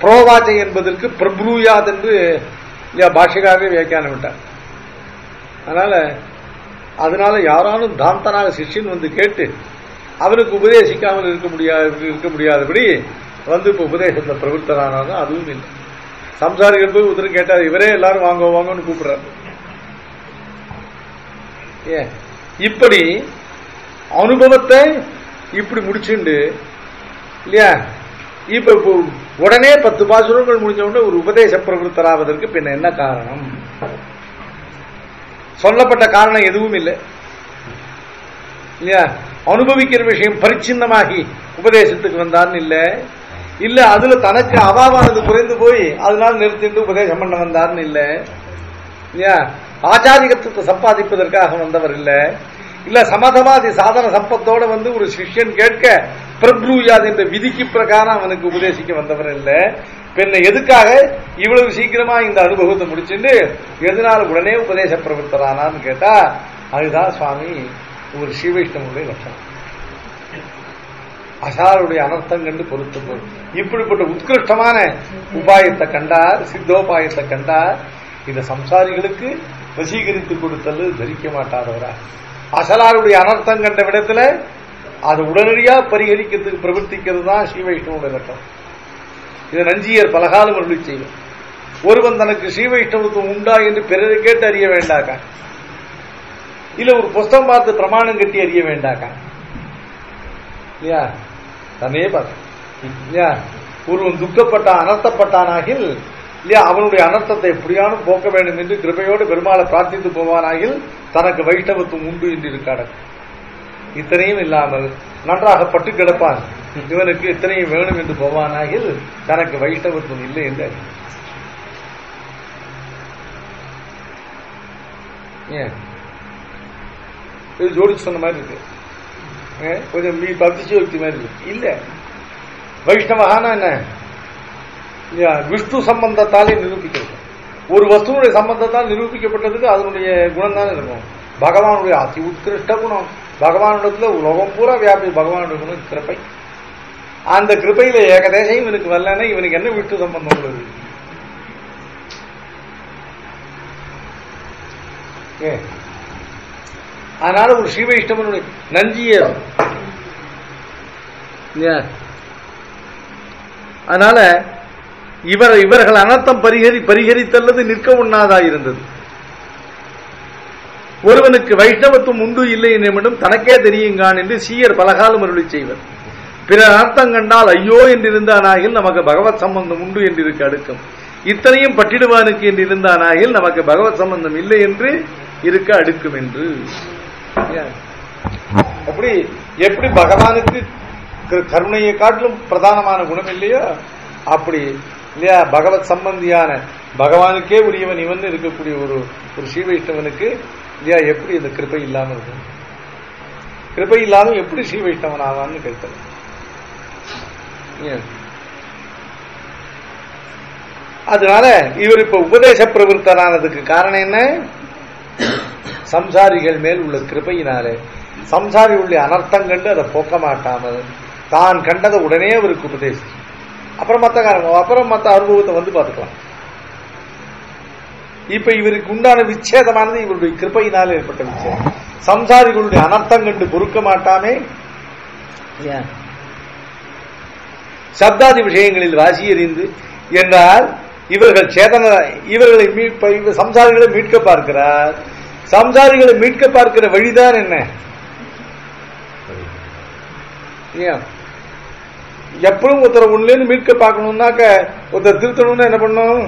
புரோவாச்சை என்பதற்கு பிரப்ரூயாத் என்று இல்லையா பாஷ்யக்காரரே வியாக்கியானம் விட்டார். அதனால யாராலும் தாந்தனாக சிஷ்யன் வந்து கேட்டு அவனுக்கு உபதேசிக்காமல் இருக்க முடியாதபடி வந்து இப்ப உபதேசத்தை பிரவருத்தனானாலும் அதுவும் இல்லை. சம்சாரிகள் போய் உத்தரம் கேட்டார், இவரே எல்லாரும் வாங்க வாங்கன்னு கூப்பிடுறாரு. இப்படி அனுபவத்தை இப்படி முடிச்சுண்டு இல்லையா இப்ப உடனே 10 பாசுரங்கள் முடிஞ்ச உடனே ஒரு உபதேச பிரவருத்தராவதற்கு பின்ன என்ன காரணம்? சொல்லப்பட்ட காரணம் எதுவும் இல்லை இல்லையா. அனுபவிக்கிற விஷயம் பரிச்சின்னமாகி உபதேசத்துக்கு வந்தார்னு இல்ல, இல்ல அதுல தனக்கு அவாவானது குறைந்து போய் அதனால நிறுத்திட்டு உபதேசம் பண்ண வந்தார்னு இல்ல இல்லையா. ஆச்சாரியத்துவத்தை சம்பாதிப்பதற்காக வந்தவர் இல்ல, இல்ல சமதவாதி சாதன சம்பத்தோட வந்து ஒரு சிஷ்யன் கேட்க பிரப்ரூயாத் என்ற விதிக்கு பிரகாரம் அவனுக்கு உபதேசிக்க வந்தவர் இல்ல. பின்ன எதுக்காக இவ்வளவு சீக்கிரமா இந்த அனுபவத்தை முடிச்சுட்டு எதனால உடனே உபதேச பிரவர்த்தரானான்னு கேட்டா அதுதான் சுவாமி ஒரு ஸ்ரீவைஷ்ணவனுடைய லட்சணம். அசாருடைய அனர்த்தம் கண்டு பொறுத்து இப்படிப்பட்ட உத்கிருஷ்டமான உபாயத்தை கண்டார், சித்தோபாயத்தை கண்டார். இந்த சம்சாரிகளுக்கு வசீகரித்து கொடுத்தது தரிக்க மாட்டாதவரா. அசலாருடைய அனர்த்தம் கண்ட விடத்துல அது உடனடியா பரிகரிக்கிறதுக்கு பிரவர்த்திக்கிறது தான் ஸ்ரீவைஷ்ணவனுடைய லட்சணம். இதை நஞ்சியர் பலகாலம் அருளி செய்யும். ஒருவன் தனக்கு ஸ்ரீவைஷ்ணவத்துவம் உண்டா என்று பிறரை கேட்டு அறிய வேண்டாக்கா, இல்ல ஒரு புஸ்தகம் பார்த்து பிரமாணம் கட்டி அறிய வேண்டாக்கா இல்லையா. தன்னே பார்க்க ஒருவன் துக்கப்பட்ட அனர்த்தப்பட்டானாகில் இல்லையா அவனுடைய அனர்த்தத்தை எப்படியானும் போக்க வேண்டும் என்று கிருபையோடு பெருமாளை பிரார்த்தித்து போவானாகில் தனக்கு வைஷ்ணவத்துவம் உண்டு என்று இருக்காட. இத்தனையும் இல்லாமல் நன்றாக பட்டு கிடப்பான், இவனுக்கு இத்தனையும் வேணும் என்று போவானாகில் தனக்கு வைஷ்ணவத்துவம் இல்லை என்று இது ஜோடிச்சு சொன்ன மாதிரி இருக்கு. கொஞ்சம் அதிசயோக்தி மாதிரி இருக்கு. இல்ல வைஷ்ணவகான என்ன விஷ்ணு சம்பந்தத்தாலே நிரூபிக்கிறது. ஒரு வஸ்துனுடைய சம்பந்தத்தால் நிரூபிக்கப்பட்டதுக்கு அதனுடைய குணம் தானே இருக்கும். பகவானுடைய அதி உத்கிருஷ்ட குணம் பகவானிடத்துல உலகம் பூரா வியாபி பகவான் இருக்கணும் கிருப்பை. அந்த கிருப்பையில ஏகதேசம் இவனுக்கு வரலன்னா இவனுக்கு என்ன விட்டு சம்பந்தம் உள்ளது? அதனால ஒரு ஸ்ரீ வைஷ்ணவனுடைய நஞ்சிய அதனால இவர்கள் அனர்த்தம் பரிகரித்தல்லது நிற்க உண்ணாதா இருந்தது. ஒருவனுக்கு வைஷ்ணவத்துவம் உண்டு இல்லை என்னும் தனக்கே தெரியுங்கான் என்று சீயர் பலகாலம் அருளி செய்வர். பிற அர்த்தம் கண்டால் ஐயோ என்றிருந்தானாகில் நமக்கு பகவத் சம்பந்தம் உண்டு என்றிருக்க அடுக்கும். இத்தனையும் பட்டிடுவானுக்கு என்றிருந்தானாகில் நமக்கு பகவத் சம்பந்தம் இல்லை என்று இருக்க அடுக்கும் என்று. அப்படி எப்படி பகவானுக்கு கருணையை காட்டிலும் பிரதானமான குணம் இல்லையோ அப்படி இல்லையா பகவத் சம்பந்தியான பகவானுக்கே உரியவன் இவன் இருக்கக்கூடிய ஒரு ஸ்ரீ வைஷ்ணவனுக்கு இல்லையா எப்படி இந்த கிருப்பை இல்லாம இருக்கும்? கிருப்பை இல்லாம எப்படி ஸ்ரீ வைஷ்ணவன் ஆவான்னு கேட்கல. அதனால இவர் இப்ப உபதேச பிரவருத்தரானதுக்கு காரணம் என்ன? சம்சாரிகள் மேல் உள்ள கிருபையினாலே சம்சாரிகளுடைய அனர்த்தம் கண்டு அதை போக்க மாட்டாமல் தான் கண்டதை உடனே அவருக்கு உபதேசிச்சு அப்புறம் மற்ற அனுபவத்தை வந்து பார்த்துக்கலாம். இப்ப இவருக்கு உண்டான விச்சேதமானது இவருடைய கிருபையினால் ஏற்பட்ட விச்சேதம். சம்சாரிகளுடைய அனர்த்தம் கண்டு பொறுக்க மாட்டாமே சப்தாதி விஷயங்களில் வாசி எறிந்து என்றால் இவர்களை சம்சாரிகளை மீட்க பார்க்கிறார். சம்சாரிகளை மீட்க பார்க்கிற வழிதான் என்ன? எப்பவும் ஒருத்தர் ஒண்ணுல மீட்க பார்க்கணும்னாக்க ஒருத்தர் திருத்தணும்னா என்ன பண்ணும்?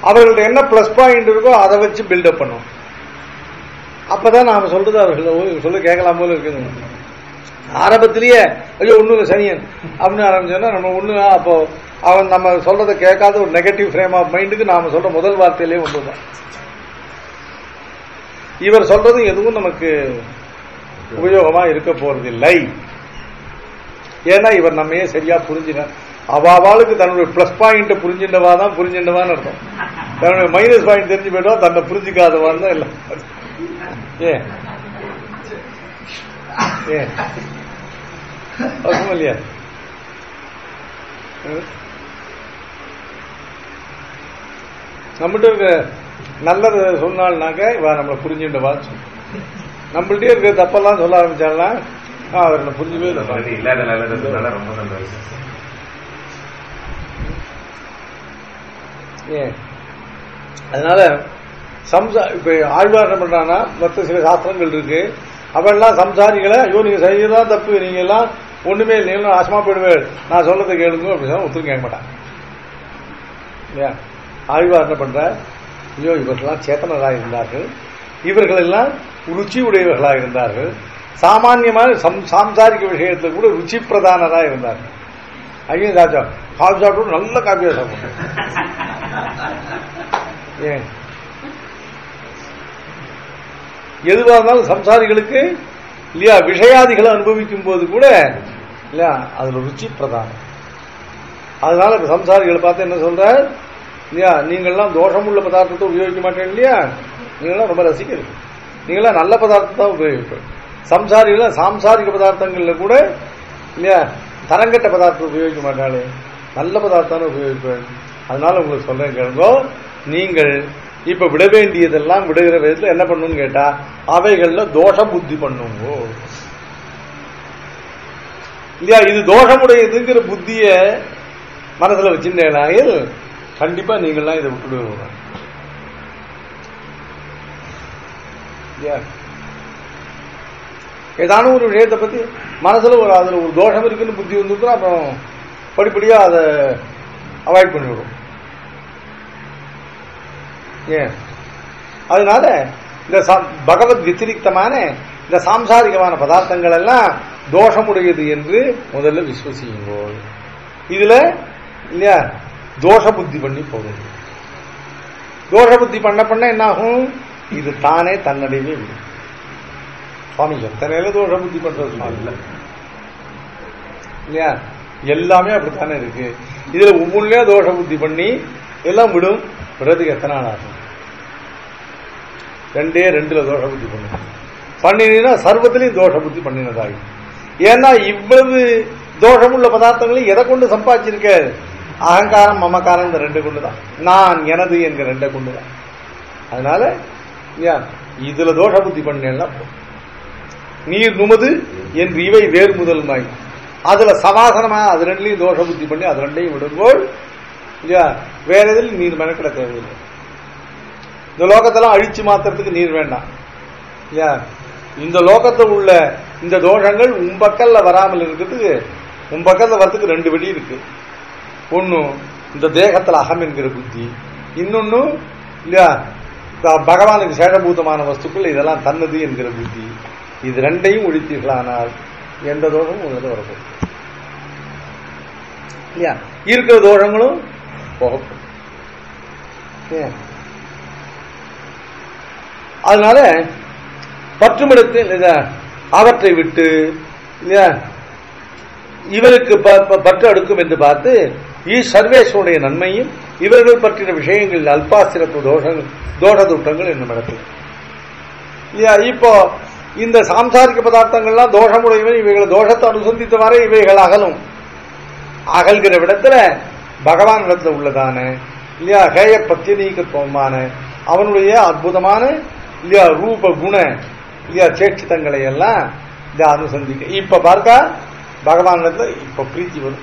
அவர்கள்ட்ட என்ன பிளஸ் பாயிண்ட் இருக்கோ அதை வச்சு பில்டப் பண்ணும். அப்பதான் நாம சொல்றது அவர்கள் சொல்ல கேட்கலாம் போல இருக்குது. ஆரம்பத்திலேயே ஐயோ ஒண்ணு சனியன் அப்படின்னு ஆரம்பிச்சோன்னா நம்ம ஒண்ணு அப்போ அவன் நம்ம சொல்றதை கேட்காத ஒரு நெகட்டிவ் ஃப்ரேம் ஆஃப் மைண்டுக்கு நாம சொல்ற முதல் வார்த்தையிலேயே ஒன்றுதான். இவர் சொல்றது எதுவும் நமக்கு உபயோகமா இருக்க போறதில்லை. ஏன்னா இவர் நம்மையே சரியா புரிஞ்சின அவாளுக்கு தன்னுடைய பிளஸ் பாயிண்ட் புரிஞ்சின்றவாதான் புரிஞ்சின்றவான்னு அர்த்தம். தன்னுடைய மைனஸ் பாயிண்ட் தெரிஞ்சு போயிடுவா தன்னை புரிஞ்சுக்காதவான் தான் எல்லாம். அவசியம் இல்லையா? நம்மகிட்ட இருக்க நல்லது சொன்னால்னாக்க இவ நம்மளை புரிஞ்சுட்டவா சொல்ல. நம்மள்டே இருக்க தப்பெல்லாம் சொல்ல ஆரம்பிச்சாள்னா அவர் புரிஞ்சவே இல்லை. அதனால இப்ப ஆழ்வார் என்ன பண்றான்னா மற்ற சில சாஸ்திரங்கள் இருக்கு. அவெல்லாம் சம்சாரிகளை ஐயோ நீங்க செய்யதான் தப்பு, நீங்க எல்லாம் ஒண்ணுமே நீங்களும் நாசமா போயிடுவேன், நான் சொல்றதை கேளுங்க அப்படின்னு ஒருத்தரும் கேட்க மாட்டாங்க. ஆழ்வார் என்ன பண்ற, ஐயோ இவர்களெல்லாம் சேத்தனராக இருந்தார்கள், இவர்கள் எல்லாம் ருச்சி உடையவர்களாக இருந்தார்கள், சாமான்யமான சாம்சாரிக விஷயத்துல கூட ருச்சி பிரதானராக இருந்தார்கள். ஐயோ ராஜா காஃபி சாப்பிட்டு நல்ல காஃபியா சாப்பிட்டு ஏன் எதுவாக இருந்தாலும் சம்சாரிகளுக்கு இல்லையா விஷயாதிகளை அனுபவிக்கும் போது கூட இல்லையா அதுல ருச்சி பிரதானம். அதனால இப்ப சம்சாரிகளை பார்த்து என்ன சொல்ற, இல்லையா நீங்கள்லாம் தோஷமுள்ள பதார்த்தத்தை உபயோகிக்க மாட்டேன் இல்லையா, நீங்களாம் ரொம்ப ரசிக்கிறது, நீங்களாம் நல்ல பதார்த்தத்தை உபயோகிப்பேன். சம்சாரிகள சாம்சாரிக பதார்த்தங்கள்ல கூட இல்லையா தரங்கட்ட பதார்த்தத்தை உபயோகிக்க மாட்டாளே, நல்ல பதார்த்தம் உபயோகிப்பேன். அதனால உங்களுக்கு சொல்றேன் கேளுங்கோ, நீங்கள் இப்ப விட வேண்டியதெல்லாம் விடுகிற விதத்துல என்ன பண்ணணும்னு கேட்டா அவைகள்ல தோஷ புத்தி பண்ணுங்கோ இல்லையா. இது தோஷமுடையதுங்கிற புத்திய மனசுல வச்சிருந்தேனாயில் கண்டிப்பா நீங்கள்லாம் இதை விட்டுடுவோம். ஏதான ஒரு விஷயத்தை பத்தி மனசுல அதுல ஒரு தோஷம் இருக்குன்னு புத்தி வந்துருக்கோம், அப்புறம் படிப்படியா அதை அவாய்ட் பண்ணிவிடும். ஏன் அதனால இந்த பகவத் வத்திரிக்தமான இந்த சாம்சாரிகமான பதார்த்தங்கள் எல்லாம் தோஷமுடையது என்று முதல்ல விசுவசியுங்கோ. இதுல இல்லையா தோஷ புத்தி பண்ணி போகும். தோஷ புத்தி பண்ண பண்ண என்ன ஆகும், இது தானே தன்னடைவே விடும். சுவாமி எத்தனையில தோஷ புத்தி பண்றது இல்லையா, எல்லாமே அப்படித்தானே இருக்கு. இதுல ஒவ்வொன்றிலே தோஷ புத்தி பண்ணி எல்லாம் விடும். விடுறதுக்கு எத்தனை நாள் ஆகும்? 2 தோஷ புத்தி பண்ணும். பண்ணினா சர்வத்திலையும் தோஷ புத்தி பண்ணினதாகி. ஏன்னா இவ்வளவு தோஷமுள்ள பதார்த்தங்களையும் எதை கொண்டு சம்பாதிச்சிருக்க? அகங்காரம் மமக்காரம் இந்த ரெண்டு கொண்டுதான், நான் எனது என்கிற ரெண்டை கொண்டுதான். அதனால இதுல தோஷ புத்தி பண்ணேன்னா நீர் நுமது என்று இவை வேறு முதல் நாய் அதுல சமாதானமா அது ரெண்டுலையும் தோஷ புத்தி பண்ணி அது ரெண்டையும் விடுங்கோள். வேற எதில் நீர் மெனக்கிட தேவையில்லை. இந்த லோகத்தெல்லாம் அழிச்சு மாத்துறதுக்கு நீர் வேண்டாம். இந்த லோகத்தில் உள்ள இந்த தோஷங்கள் உம்பக்கல்ல வராமல் இருக்கிறதுக்கு உம்பக்கல்ல வரத்துக்கு ரெண்டு வழி இருக்கு. ஒன்னு இந்த தேகத்தில் அகம் என்கிற புத்தி, இன்னொன்னு இல்லையா பகவானுக்கு சேஷபூதமான வஸ்துக்கள் இதெல்லாம் தன்னது என்கிற புத்தி. இது ரெண்டையும் ஒழித்தீர்களானால் எந்த தோஷமும் உள்ளது வரப்போகுது இல்லையா? இருக்கிற தோஷங்களும் போகப்படும். அதனால பற்றுமிடத்தில் அவற்றை விட்டு இவருக்கு பற்று அடுக்கும் என்று பார்த்து சர்வேஸ்வருடைய நன்மையும் இவர்கள் பற்றின விஷயங்களில் அல்பாசிரப்பு தோஷ துட்டங்கள் என்னும் இடத்தில் இப்போ இந்த சாம்சாரிக பதார்த்தங்கள்லாம் தோஷமுடையவன், இவைகளை தோஷத்தை அனுசந்தித்த வரை இவைகள் அகலும். அகல்கிற விடத்துல பகவான் இடத்துல உள்ளதான இல்லையா ஹேய பத்தியநீக்கத்துவமான அவனுடைய அற்புதமான இல்லையா ரூப குண இல்லையா சேட்சித்தங்களை எல்லாம் அனுசந்திக்க. இப்ப பார்க்கா பகவானிடத்துல இப்ப பிரீத்தி வரும்.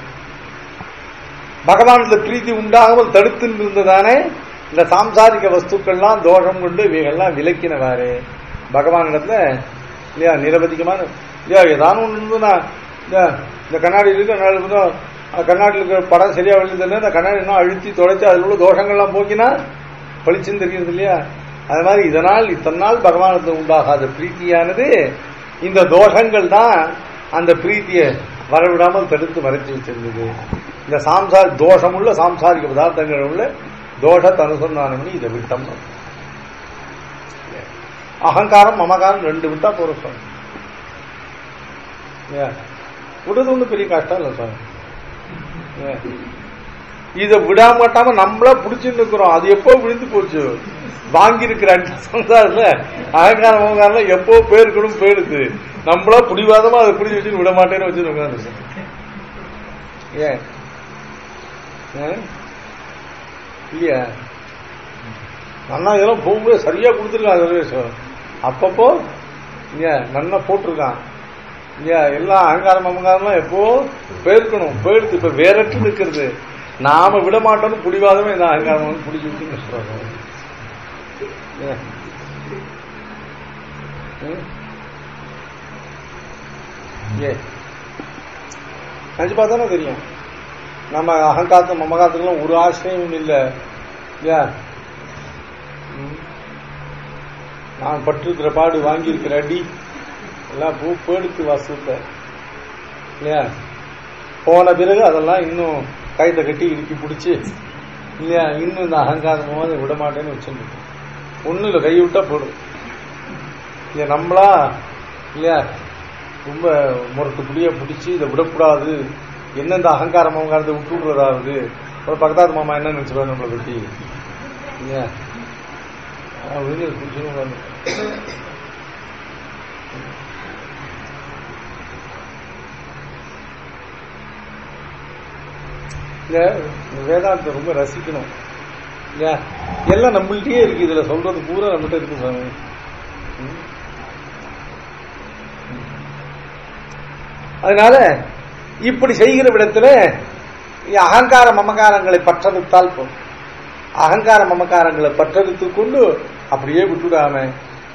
பகவானிடத்துல பிரீத்தி உண்டாகாமல் தடுத்து இருந்ததானே இந்த சாம்சாரிக வஸ்துக்கள்லாம் தோஷம் கொண்டு இவைகள்லாம் விலக்கினவாறு பகவானிடத்துல இல்லையா நிரவதிகமான இல்லையா ஏதானும் ஒன்று இருந்ததுன்னா இந்த கண்ணாடியில் இருக்கு, கண்ணாடியில் இருக்கிற படம் சரியா வெளியில அந்த கண்ணாடி இன்னும் அழுத்தி தொலைச்சு அதில் உள்ள தோஷங்கள்லாம் போக்கினா பளிச்சுன்னு தெரியுது இல்லையா? அது மாதிரி இதனால் இத்தனை நாள் பகவானத்தில் உண்டாகாத பிரீத்தியானது இந்த தோஷங்கள் தான் அந்த பிரீத்தியை வரவிடாமல் தடுத்து மறைச்சு வச்சிருந்தது. இந்த தோஷமுள்ள சாம்சாரிக பதார்த்தங்கள் உள்ள தோஷத்தை அனுசந்தானம் இதை விட்டம். அகங்காரம் மமகாரம் ரெண்டு விட்டா போற சாமி. விடுறது ஒன்றும் பெரிய கஷ்டம் இல்லை சாமி. இதை விடாமட்டாம நம்மளா பிடிச்சுட்டு இருக்கிறோம். அது எப்போ விழுந்து போச்சு? வாங்கி இருக்கிற சம்சாரத்துல அகங்காரம் மமகாரம் எப்போ போயிருக்கணும் போயிடுது. நம்மளா பிடிவாதமா அதை பிடிச்சி வச்சு விட மாட்டேன்னு வச்சு உட்காந்து இல்லையா? அண்ணா இதெல்லாம் போகும்போது சரியா கொடுத்துருக்கான். அப்பப்போ நல்லா போட்டிருக்கான் இல்லையா? எல்லாம் அகங்காரம் அமங்காரம்லாம் எப்போ போயிருக்கணும் போயிடுது. இப்ப வேறற்று இருக்கிறது. நாம விட மாட்டோம்னு பிடிவாதமே இந்த அகங்காரம் பிடிச்சி விட்டு சொல்றாங்க. நினைச்சு பார்த்தானே தெரியும். நம்ம அகங்காரத்து மமகாரத்துக்கெல்லாம் ஒரு ஆசிரியம் இல்லை இல்லையா? நான் பட்டிருக்கிற பாடு வாங்கியிருக்கிற அடி எல்லாம் பூ போடுத்து வாசத்தை இல்லையா? போன பிறகு அதெல்லாம் இன்னும் கைத்தை கட்டி இறுக்கி பிடிச்சி இல்லையா இன்னும் இந்த அகங்காரமாக அதை விட மாட்டேன்னு வச்சுருக்கோம். ஒன்றும் இல்லை, கை விட்டா போடும் இல்லையா? நம்மளா இல்லையா ரொம்ப முரட்டு புளிய பிடிச்சி இதை விடக்கூடாது. என்ன இந்த அகங்காரம் அகங்காரத்தை விட்டு விடுறதாவது ஒரு பக்கத்தாது மாமா என்ன நினைச்சுப்பாரு நம்மளை பற்றி இல்லையா? வேதாந்தத்தை ரொம்ப ரசிக்கணும் இல்லையா? எல்லாம் நம்மள்கிட்டயே இருக்கு. இதுல சொல்றது பூரா நம்மகிட்ட இருக்கு சாமி. அதனால இப்படி செய்கிற விடத்துல அகங்கார மமகாரங்களை பற்றெடுத்தால் போதும். அகங்கார மமகாரங்களை பற்றெடுத்து கொண்டு அப்படியே விட்டுடாம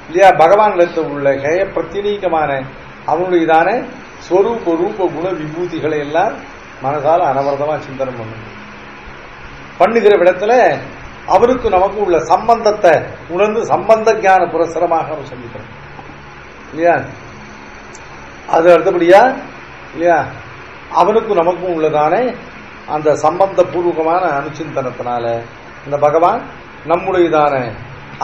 இல்லையா பகவானிடத்தில் உள்ள ஹேய பிரத்தினீகமான அவனுடையதான ஸ்வரூப ரூப குண விபூதிகளை எல்லாம் மனசால அனவரதமா சிந்தனை பண்ணுகிற விடத்துல அவருக்கு நமக்கு உள்ள சம்பந்தத்தை உணர்ந்து சம்பந்த ஞான புரஸ்தரமாக அவர் சந்திக்கிறோம் இல்லையா? அது அடுத்தபடியா இல்லையா அவனுக்கு நமக்கும் உள்ளதானே அந்த சம்பந்த பூர்வகமான அனுச்சிந்தனத்தினால இந்த பகவான் நம்முடையதான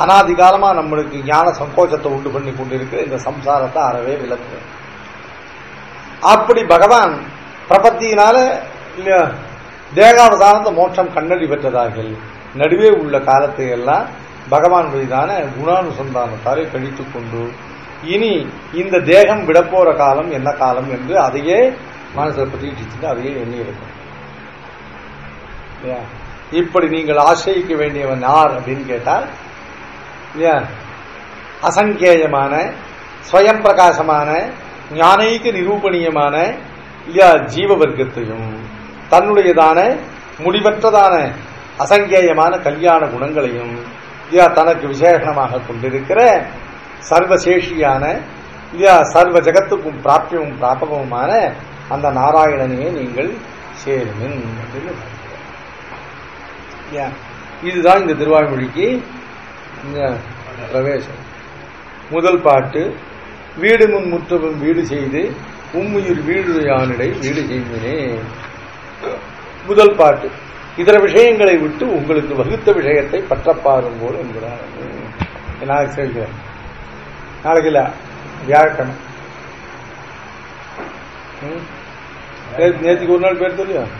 அனாதிகாலமா நம்மளுக்கு ஞான சங்கோச்சத்தை உண்டு பண்ணி கொண்டிருக்கிற இந்த சம்சாரத்தை அறவே விலக்கு. அப்படி பகவான் பிரபத்தியினால இல்லையா தேகாவதானந்த மோட்சம் கண்ணடி பெற்றதாக நடுவே உள்ள காலத்தை எல்லாம் பகவானுடையதான குணானுசந்தானத்தாலே கழித்துக் கொண்டு இனி இந்த தேகம் விடப்போற காலம் என்ன காலம் என்று அதையே மனசில் பிரதீட்சிச்சுட்டு அதையே எண்ணி இருக்கும். இப்படி நீங்கள் ஆசிரியிக்க வேண்டியவன் யார் அப்படின்னு கேட்டால் அசங்கேயமான ஸ்வயம் பிரகாசமான ஞானைக்கு நிரூபணீயமான ஜீவ வர்க்கத்தையும் தன்னுடையதான முடிவற்றதான அசங்கேயமான கல்யாண குணங்களையும் தனக்கு விசேஷமாக கொண்டிருக்கிற சர்வசேஷியான சர்வ ஜகத்துக்கும் பிராப்தியமும் பிராபகமுமான அந்த நாராயணனையே நீங்கள் சேருமின் அப்படின்னு. இதுதான் இந்த திருவாய்மொழிக்கு பிரவேசம். முதல் பாட்டு, வீடு முன் முற்றமும் வீடு செய்து உம்முயிர் வீடு யானிடை வீடு செய்வினே. முதல் பாட்டு இதர விஷயங்களை விட்டு உங்களுக்கு வகுத்த விஷயத்தை பற்றப்பாரும் போது என்கிறார். நாளைக்கு சேர்க்கிறேன். நாளைக்கு இல்ல, வியாழக்கிழமை. நேற்றுக்கு ஒரு நாள் பேர் தெரியும்.